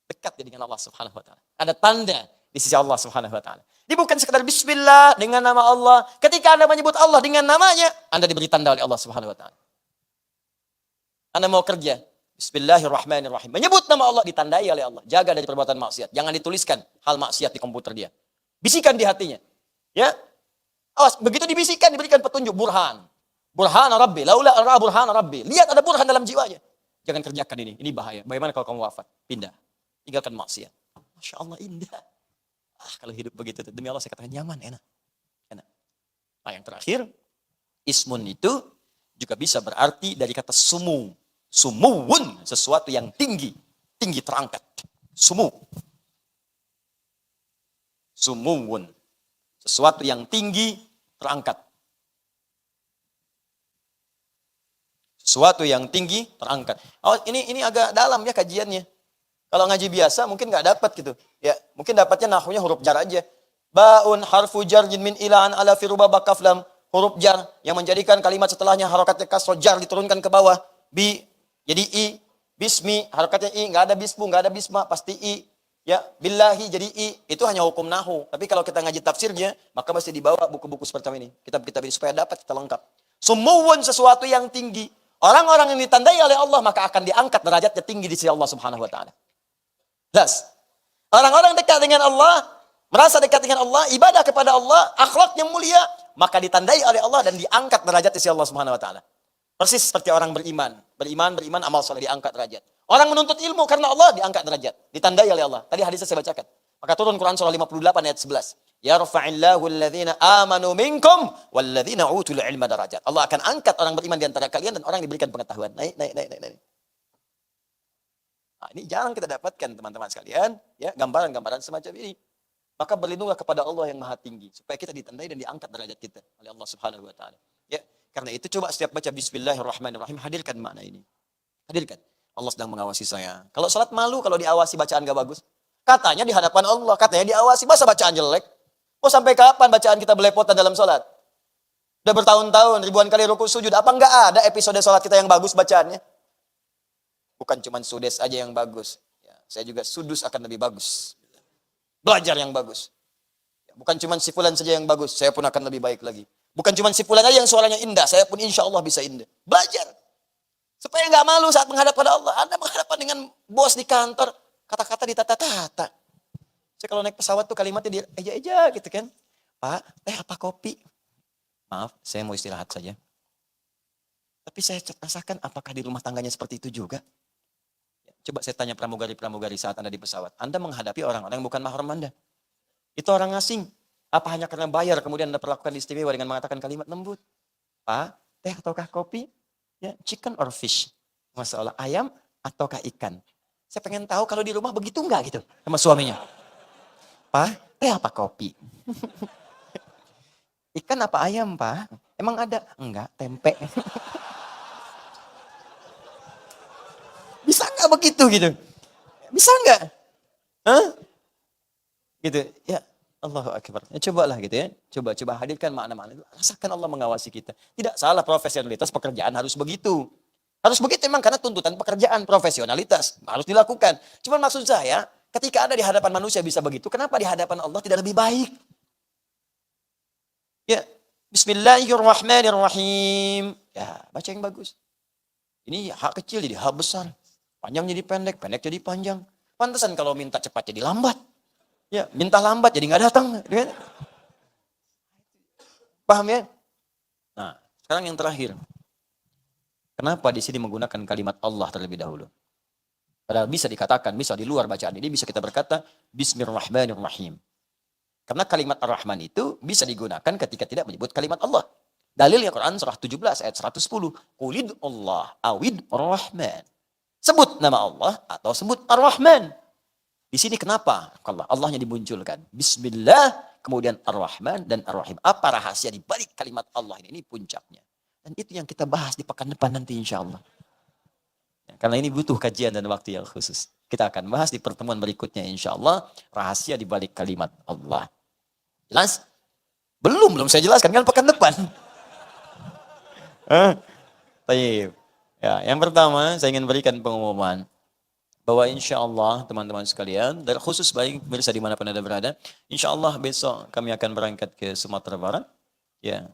Dekat dengan Allah Subhanahu wa taala. Ada tanda di sisi Allah Subhanahu wa taala. Ini bukan sekedar bismillah dengan nama Allah. Ketika Anda menyebut Allah dengan namanya, Anda diberi tanda oleh Allah Subhanahu wa taala. Anda mau kerja, bismillahirrahmanirrahim. Menyebut nama Allah ditandai oleh Allah. Jaga dari perbuatan maksiat. Jangan dituliskan hal maksiat di komputer dia. Bisikan di hatinya. Ya. Awas, begitu dibisikkan diberikan petunjuk burhan. Burhan Rabbi, laula ara burhan Rabbi. Lihat ada burhan dalam jiwanya. Jangan kerjakan ini bahaya. Bagaimana kalau kamu wafat? Pindah. Tinggalkan maksiat. Masya Allah indah. Kalau hidup begitu demi Allah saya katakan nyaman, enak. Nah, yang terakhir, ismun itu juga bisa berarti dari kata sumu. Sumuwun, sesuatu yang tinggi terangkat. Sumuwun, sesuatu yang tinggi terangkat. Sesuatu yang tinggi terangkat. Oh, ini agak dalam ya kajiannya. Kalau ngaji biasa mungkin nggak dapat gitu. Ya, mungkin dapatnya nahwunya huruf jar aja. Baun harfu jar min ilaan ala fi rubaba kaf lam. Huruf jar yang menjadikan kalimat setelahnya harokatnya kasroh jar diturunkan ke bawah. Bi jadi i, bismi, harokatnya i, nggak ada bismu, nggak ada bisma, pasti i. Ya, billahi jadi i, itu hanya hukum nahu. Tapi kalau kita ngaji tafsirnya, maka mesti dibawa buku-buku seperti ini. Kitab-kitab ini supaya dapat kita lengkap. Sumuwun, sesuatu yang tinggi. Orang-orang yang ditandai oleh Allah, maka akan diangkat derajatnya tinggi di sisi Allah Subhanahu wa taala. Jelas. Orang-orang dekat dengan Allah, merasa dekat dengan Allah, ibadah kepada Allah, akhlaknya mulia, maka ditandai oleh Allah dan diangkat derajat di sisi Allah Subhanahu wa taala. Persis seperti orang beriman, amal soleh diangkat derajat. Orang menuntut ilmu karena Allah diangkat derajat, ditandai oleh Allah. Tadi hadisnya saya bacakan. Maka turun Quran surah 58 ayat 11. Yarfa'illahu alladhina amanu minkum walladhina utul ilma darajat. Allah akan angkat orang beriman di antara kalian dan orang yang diberikan pengetahuan. Naik. Nah, ini jarang kita dapatkan teman-teman sekalian, ya, gambaran-gambaran semacam ini. Maka berlindunglah kepada Allah yang maha tinggi supaya kita ditandai dan diangkat derajat kita oleh Allah Subhanahu wa taala. Ya, karena itu coba setiap baca bismillahirrahmanirrahim hadirkan makna ini. Hadirkan. Allah sedang mengawasi saya. Kalau salat malu kalau diawasi bacaan gak bagus. Katanya di hadapan Allah, katanya diawasi, masa bacaan jelek? Mau sampai kapan bacaan kita belepotan dalam salat? Udah bertahun-tahun, ribuan kali rukuk sujud, apa enggak ada episode salat kita yang bagus bacaannya? Bukan cuma sudes aja yang bagus. Ya, saya juga sudus akan lebih bagus. Belajar yang bagus. Bukan cuma sifulan saja yang bagus, saya pun akan lebih baik lagi. Bukan cuma sifulan aja yang suaranya indah, saya pun insya Allah bisa indah. Belajar. Supaya nggak malu saat menghadap pada Allah. Anda menghadapkan dengan bos di kantor, kata-kata ditata-tata. Saya kalau naik pesawat tuh kalimatnya dia eja-eja gitu kan. Pak, teh apa kopi? Maaf, saya mau istirahat saja. Tapi saya rasakan apakah di rumah tangganya seperti itu juga? Coba saya tanya pramugari-pramugari saat Anda di pesawat. Anda menghadapi orang-orang yang bukan mahram Anda. Itu orang asing. Apa hanya karena bayar kemudian Anda perlakukan istimewa dengan mengatakan kalimat lembut? Pak, teh ataukah kopi? Ya, chicken or fish? Masalah ayam ataukah ikan? Saya pengen tahu kalau di rumah begitu enggak gitu sama suaminya. Pak, teh apa kopi? Ikan apa ayam, Pak? Emang ada? Enggak, tempe. Bisa enggak begitu gitu? Bisa enggak? Hah? Gitu. Ya, Allahu Akbar. Ya, cobalah gitu ya. Coba hadirkan makna-makna itu. Rasakan Allah mengawasi kita. Tidak salah profesionalitas pekerjaan harus begitu. Harus begitu memang karena tuntutan pekerjaan, profesionalitas. Harus dilakukan. Cuman maksud saya, ketika Anda di hadapan manusia bisa begitu, kenapa di hadapan Allah tidak lebih baik? Ya, bismillahirrahmanirrahim. Ya, baca yang bagus. Ini hak kecil jadi hak besar. Panjang jadi pendek, pendek jadi panjang. Pantesan kalau minta cepat jadi lambat. Ya, minta lambat jadi nggak datang. Paham ya? Nah, sekarang yang terakhir. Kenapa di sini menggunakan kalimat Allah terlebih dahulu? Padahal bisa dikatakan, bisa di luar bacaan ini, bisa kita berkata, Bismillahirrahmanirrahim. Karena kalimat Ar-Rahman itu bisa digunakan ketika tidak menyebut kalimat Allah. Dalilnya Quran surah 17 ayat 110. Qulid Allah awid Ar-Rahman. Sebut nama Allah atau sebut Ar-Rahman. Di sini kenapa? Kalau Allahnya dimunculkan. Bismillah, kemudian Ar-Rahman dan Ar-Rahim. Apa rahasia di balik kalimat Allah ini? Ini puncaknya. Dan itu yang kita bahas di pekan depan nanti insya Allah. Karena ini butuh kajian dan waktu yang khusus. Kita akan bahas di pertemuan berikutnya insya Allah. Rahasia di balik kalimat Allah. Jelas? Belum saya jelaskan kan pekan depan. Baik. Ya, yang pertama saya ingin berikan pengumuman bahwa insya Allah teman-teman sekalian, dan khusus baik pemirsa dimanapun Anda berada, insya Allah besok kami akan berangkat ke Sumatera Barat. Ya,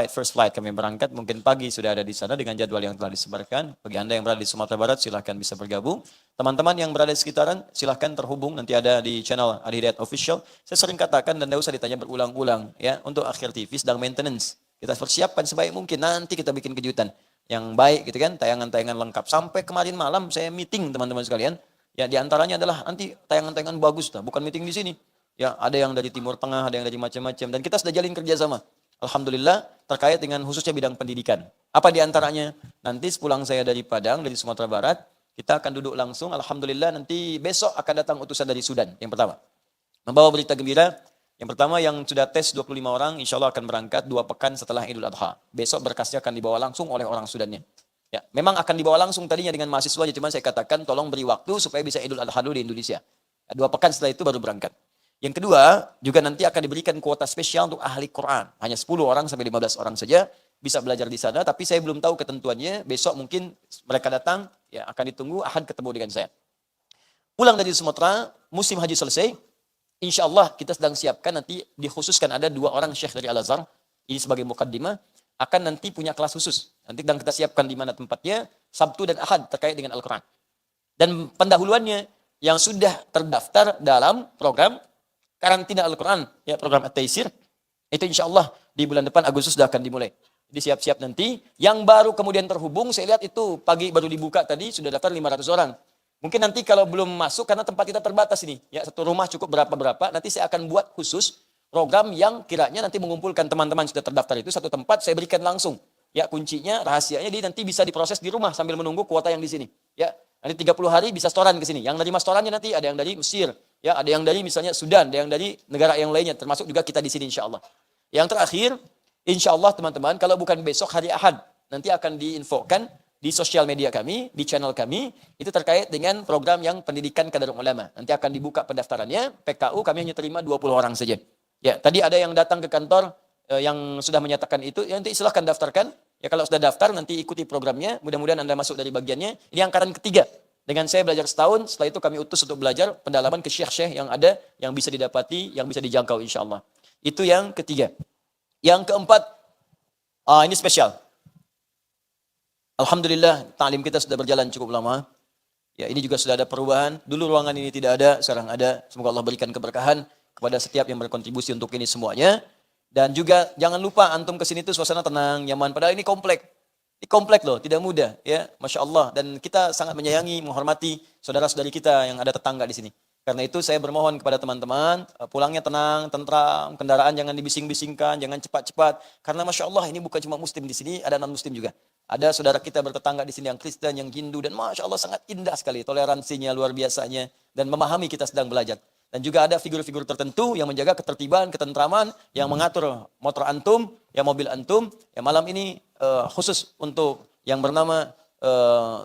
first flight kami berangkat, mungkin pagi sudah ada di sana dengan jadwal yang telah disebarkan. Bagi Anda yang berada di Sumatera Barat, silahkan bisa bergabung. Teman-teman yang berada di sekitaran, silahkan terhubung, nanti ada di channel Adi Hidayat Official. Saya sering katakan dan tidak usah ditanya berulang-ulang, ya, untuk akhir TV sedang maintenance. Kita persiapkan sebaik mungkin, nanti kita bikin kejutan yang baik gitu kan, tayangan-tayangan lengkap. Sampai kemarin malam saya meeting teman-teman sekalian, ya diantaranya adalah nanti tayangan-tayangan bagus, bukan meeting di sini. Ya, ada yang dari Timur Tengah, ada yang dari macam-macam, dan kita sudah jalin kerjasama. Alhamdulillah terkait dengan khususnya bidang pendidikan. Apa diantaranya? Nanti sepulang saya dari Padang, dari Sumatera Barat, kita akan duduk langsung. Alhamdulillah nanti besok akan datang utusan dari Sudan, yang pertama. Membawa berita gembira. Yang pertama yang sudah tes 25 orang, insya Allah akan berangkat 2 pekan setelah Idul Adha. Besok berkasnya akan dibawa langsung oleh orang Sudannya. Ya, memang akan dibawa langsung tadinya dengan mahasiswanya, cuma saya katakan tolong beri waktu supaya bisa Idul Adha dulu di Indonesia. 2 pekan setelah itu baru berangkat. Yang kedua, juga nanti akan diberikan kuota spesial untuk ahli Quran. Hanya 10 orang sampai 15 orang saja bisa belajar di sana, tapi saya belum tahu ketentuannya. Besok mungkin mereka datang, ya akan ditunggu, Ahad ketemu dengan saya. Pulang dari Sumatera, musim haji selesai. Insya Allah kita sedang siapkan nanti dikhususkan ada 2 orang syekh dari Al-Azhar. Ini sebagai mukaddimah, akan nanti punya kelas khusus. Nanti sedang kita siapkan di mana tempatnya, Sabtu dan Ahad terkait dengan Al-Quran. Dan pendahuluannya yang sudah terdaftar dalam program karantina Al-Quran, ya program At-Taisir, itu insya Allah di bulan depan Agustus sudah akan dimulai. Jadi siap-siap nanti. Yang baru kemudian terhubung, saya lihat itu pagi baru dibuka tadi, sudah daftar 500 orang. Mungkin nanti kalau belum masuk, karena tempat kita terbatas ini, ya satu rumah cukup berapa-berapa, nanti saya akan buat khusus program yang kiranya nanti mengumpulkan teman-teman sudah terdaftar itu satu tempat, saya berikan langsung. Ya kuncinya, rahasianya, dia nanti bisa diproses di rumah sambil menunggu kuota yang di sini. Ya, nanti 30 hari bisa setoran ke sini. Yang nerima setorannya nanti ada yang dari Mesir, ya ada yang dari misalnya Sudan, ada yang dari negara yang lainnya, termasuk juga kita di sini insya Allah. Yang terakhir, insya Allah teman-teman, kalau bukan besok hari Ahad, nanti akan diinfokan di sosial media kami, di channel kami, itu terkait dengan program yang pendidikan kader ulama. Nanti akan dibuka pendaftarannya, PKU kami hanya terima 20 orang saja. Ya, tadi ada yang datang ke kantor yang sudah menyatakan itu, ya nanti silahkan daftarkan. Ya kalau sudah daftar, nanti ikuti programnya, mudah-mudahan Anda masuk dari bagiannya. Ini angkatan ketiga. Dengan saya belajar setahun, setelah itu kami utus untuk belajar pendalaman ke syekh-syekh yang ada, yang bisa didapati, yang bisa dijangkau insya Allah. Itu yang ketiga. Yang keempat, ini spesial. Alhamdulillah, ta'lim kita sudah berjalan cukup lama. Ya, ini juga sudah ada perubahan. Dulu ruangan ini tidak ada, sekarang ada. Semoga Allah berikan keberkahan kepada setiap yang berkontribusi untuk ini semuanya. Dan juga jangan lupa antum kesini itu suasana tenang, nyaman. Padahal ini komplek. Ini komplek loh, tidak mudah. Ya, Masya Allah. Dan kita sangat menyayangi, menghormati saudara-saudari kita yang ada tetangga di sini. Karena itu saya bermohon kepada teman-teman, pulangnya tenang, tentram, kendaraan jangan dibising-bisingkan, jangan cepat-cepat. Karena Masya Allah ini bukan cuma muslim di sini, ada non-muslim juga. Ada saudara kita bertetangga di sini yang Kristen, yang Hindu, dan Masya Allah sangat indah sekali. Toleransinya luar biasanya, dan memahami kita sedang belajar. Dan juga ada figur-figur tertentu yang menjaga ketertiban, ketentraman, yang mengatur motor antum, yang mobil antum. Yang malam ini khusus untuk yang bernama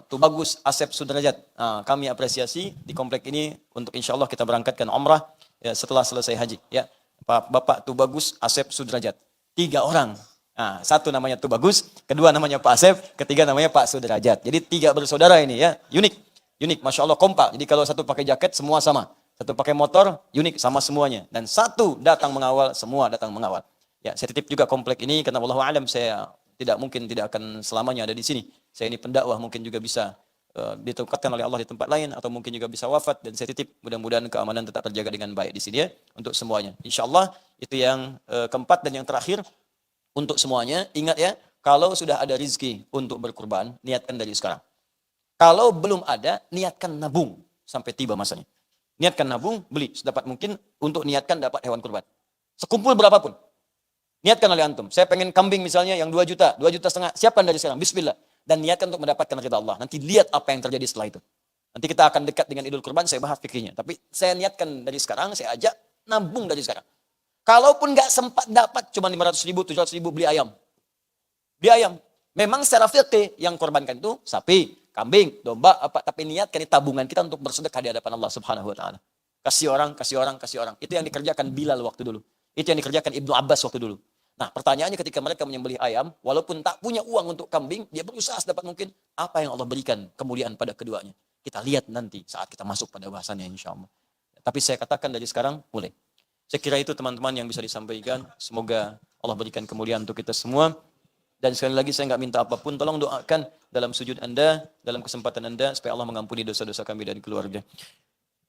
Tubagus Asep Sudrajat. Kami apresiasi di komplek ini untuk insya Allah kita berangkatkan umrah ya, setelah selesai haji. Ya, Bapak Tubagus Asep Sudrajat. 3 orang. Satu namanya Tubagus, kedua namanya Pak Asep, ketiga namanya Pak Sudrajat. Jadi 3 bersaudara ini ya, unik, Masya Allah kompak. Jadi kalau satu pakai jaket semua sama. Satu pakai motor, unik sama semuanya. Dan satu datang mengawal, semua datang mengawal. Ya, saya titip juga komplek ini karena wallahu alam saya tidak akan selamanya ada di sini. Saya ini pendakwah mungkin juga bisa ditempatkan oleh Allah di tempat lain atau mungkin juga bisa wafat dan saya titip mudah-mudahan keamanan tetap terjaga dengan baik di sini ya untuk semuanya. Insyaallah itu yang keempat dan yang terakhir untuk semuanya. Ingat ya, kalau sudah ada rizki untuk berkurban, niatkan dari sekarang. Kalau belum ada, niatkan nabung sampai tiba masanya. Niatkan nabung, beli sedapat mungkin untuk niatkan dapat hewan kurban. Sekumpul berapapun. Niatkan oleh antum. Saya pengen kambing misalnya yang 2 juta, 2 juta setengah. Siapkan dari sekarang, bismillah. Dan niatkan untuk mendapatkan ridha Allah. Nanti lihat apa yang terjadi setelah itu. Nanti kita akan dekat dengan Idul Kurban, saya bahas fikirnya. Tapi saya niatkan dari sekarang, saya ajak nabung dari sekarang. Kalaupun nggak sempat dapat, cuma 500 ribu, 700 ribu, beli ayam. Beli ayam. Memang secara fikih yang korbankan itu sapi, kambing, domba, apa, tapi niatkan di tabungan kita untuk bersedekah di hadapan Allah Subhanahu wa taala. Kasih orang, kasih orang, kasih orang. Itu yang dikerjakan Bilal waktu dulu. Itu yang dikerjakan Ibnu Abbas waktu dulu. Nah, pertanyaannya ketika mereka menyembelih ayam, walaupun tak punya uang untuk kambing, dia berusaha sedapat mungkin apa yang Allah berikan kemuliaan pada keduanya. Kita lihat nanti saat kita masuk pada bahasannya insya Allah. Tapi saya katakan dari sekarang, boleh. Saya kira itu teman-teman yang bisa disampaikan. Semoga Allah berikan kemuliaan untuk kita semua. Dan sekali lagi saya nggak minta apapun, tolong doakan dalam sujud Anda, dalam kesempatan Anda, supaya Allah mengampuni dosa-dosa kami dan keluarga.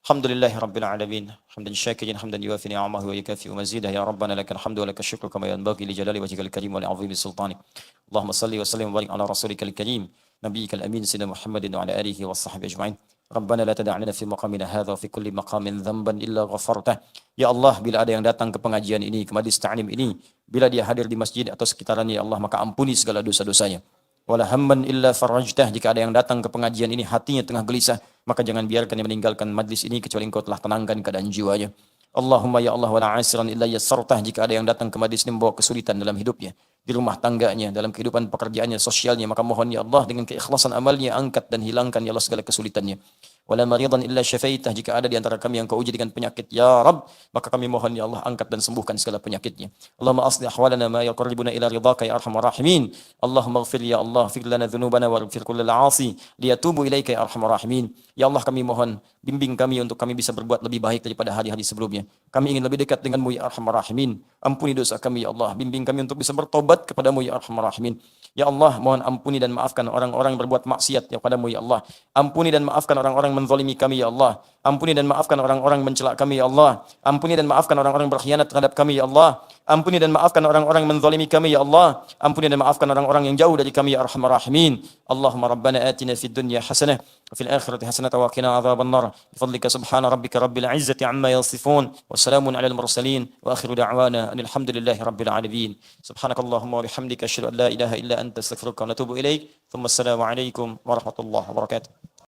Alhamdulillahi Rabbil Alamin. Hamdan syakirin, hamdan yuafi ni'amahu wa yukafi mazidah. Ya Rabbana lakal hamdu wa lakal syukru kama yanbaghi li jalali wajhikal karim wa li 'azimi sultanik. Allahumma salli wa sallim wa barik ala rasulikal karim, nabiyyikal amin sayyidina Muhammadin wa ala alihi wa sahbihi ajma'in. Rabbana la tada' lana fi maqamina hadha wa fi kulli maqamin dhanban illa ghafartah. Ya Allah, bila ada yang datang ke pengajian ini, ke majlis ta'lim ini, bila dia hadir di masjid atau sekitarannya, ya Allah, maka ampuni segala dosa-dosanya. Wala hamman illa farajtah. Jika ada yang datang ke pengajian ini hatinya tengah gelisah, maka jangan biarkan dia meninggalkan majlis ini kecuali engkau telah tenangkan keadaan jiwanya. Allahumma ya Allah wala asiran illa yassartah. Jika ada yang datang ke majlis ini membawa kesulitan dalam hidupnya, di rumah tangganya, dalam kehidupan pekerjaannya, sosialnya, maka mohon ya Allah dengan keikhlasan amalnya angkat dan hilangkan ya Allah segala kesulitannya. Wala maridan illa syafaitah. Jika ada di antara kami yang kau uji dengan penyakit, ya Rabb, maka kami mohon ya Allah angkat dan sembuhkan segala penyakitnya. Allahumma aslih ahwalana ma yaqarribuna ila ridhaka ya arhamar rahimin. Allahumma ighfir ya Allah, ighfir lana dhunubana waghfir kullal 'asi liyatubu ilaika ya arhamar rahimin. Ya Allah, kami mohon bimbing kami untuk kami bisa berbuat lebih baik daripada hari-hari sebelumnya. Kami ingin lebih dekat denganmu ya arhamar rahimin. Ampuni dosa kami ya Allah, bimbing kami untuk bisa bertobat kepadamu ya arhamar rahimin. Ya Allah, mohon ampuni dan maafkan orang-orang yang berbuat maksiat ya padamu ya Allah. Ampuni dan maafkan orang-orang menzalimi kami ya Allah. Ampuni dan maafkan orang-orang mencela kami ya Allah. Ampuni dan maafkan orang-orang berkhianat terhadap kami ya Allah. Ampuni dan maafkan orang-orang menzalimi kami ya Allah. Ampuni dan maafkan orang-orang yang jauh dari kami ya arhamar rahimin. Allahumma rabbana atina fid dunya hasanah wa fil akhirati hasanah wa qina adzaban nar. Bifadlika subhana rabbika rabbil izzati amma yasifun wa salamun alal mursalin wa akhiru da'wana alhamdulillahi rabbil alamin. Subhanakallahumma wa bihamdika asyhadu an la ilaha illa anta astaghfiruka wa atubu ilaik. Thumma assalamu alaikum warahmatullahi wabarakatuh.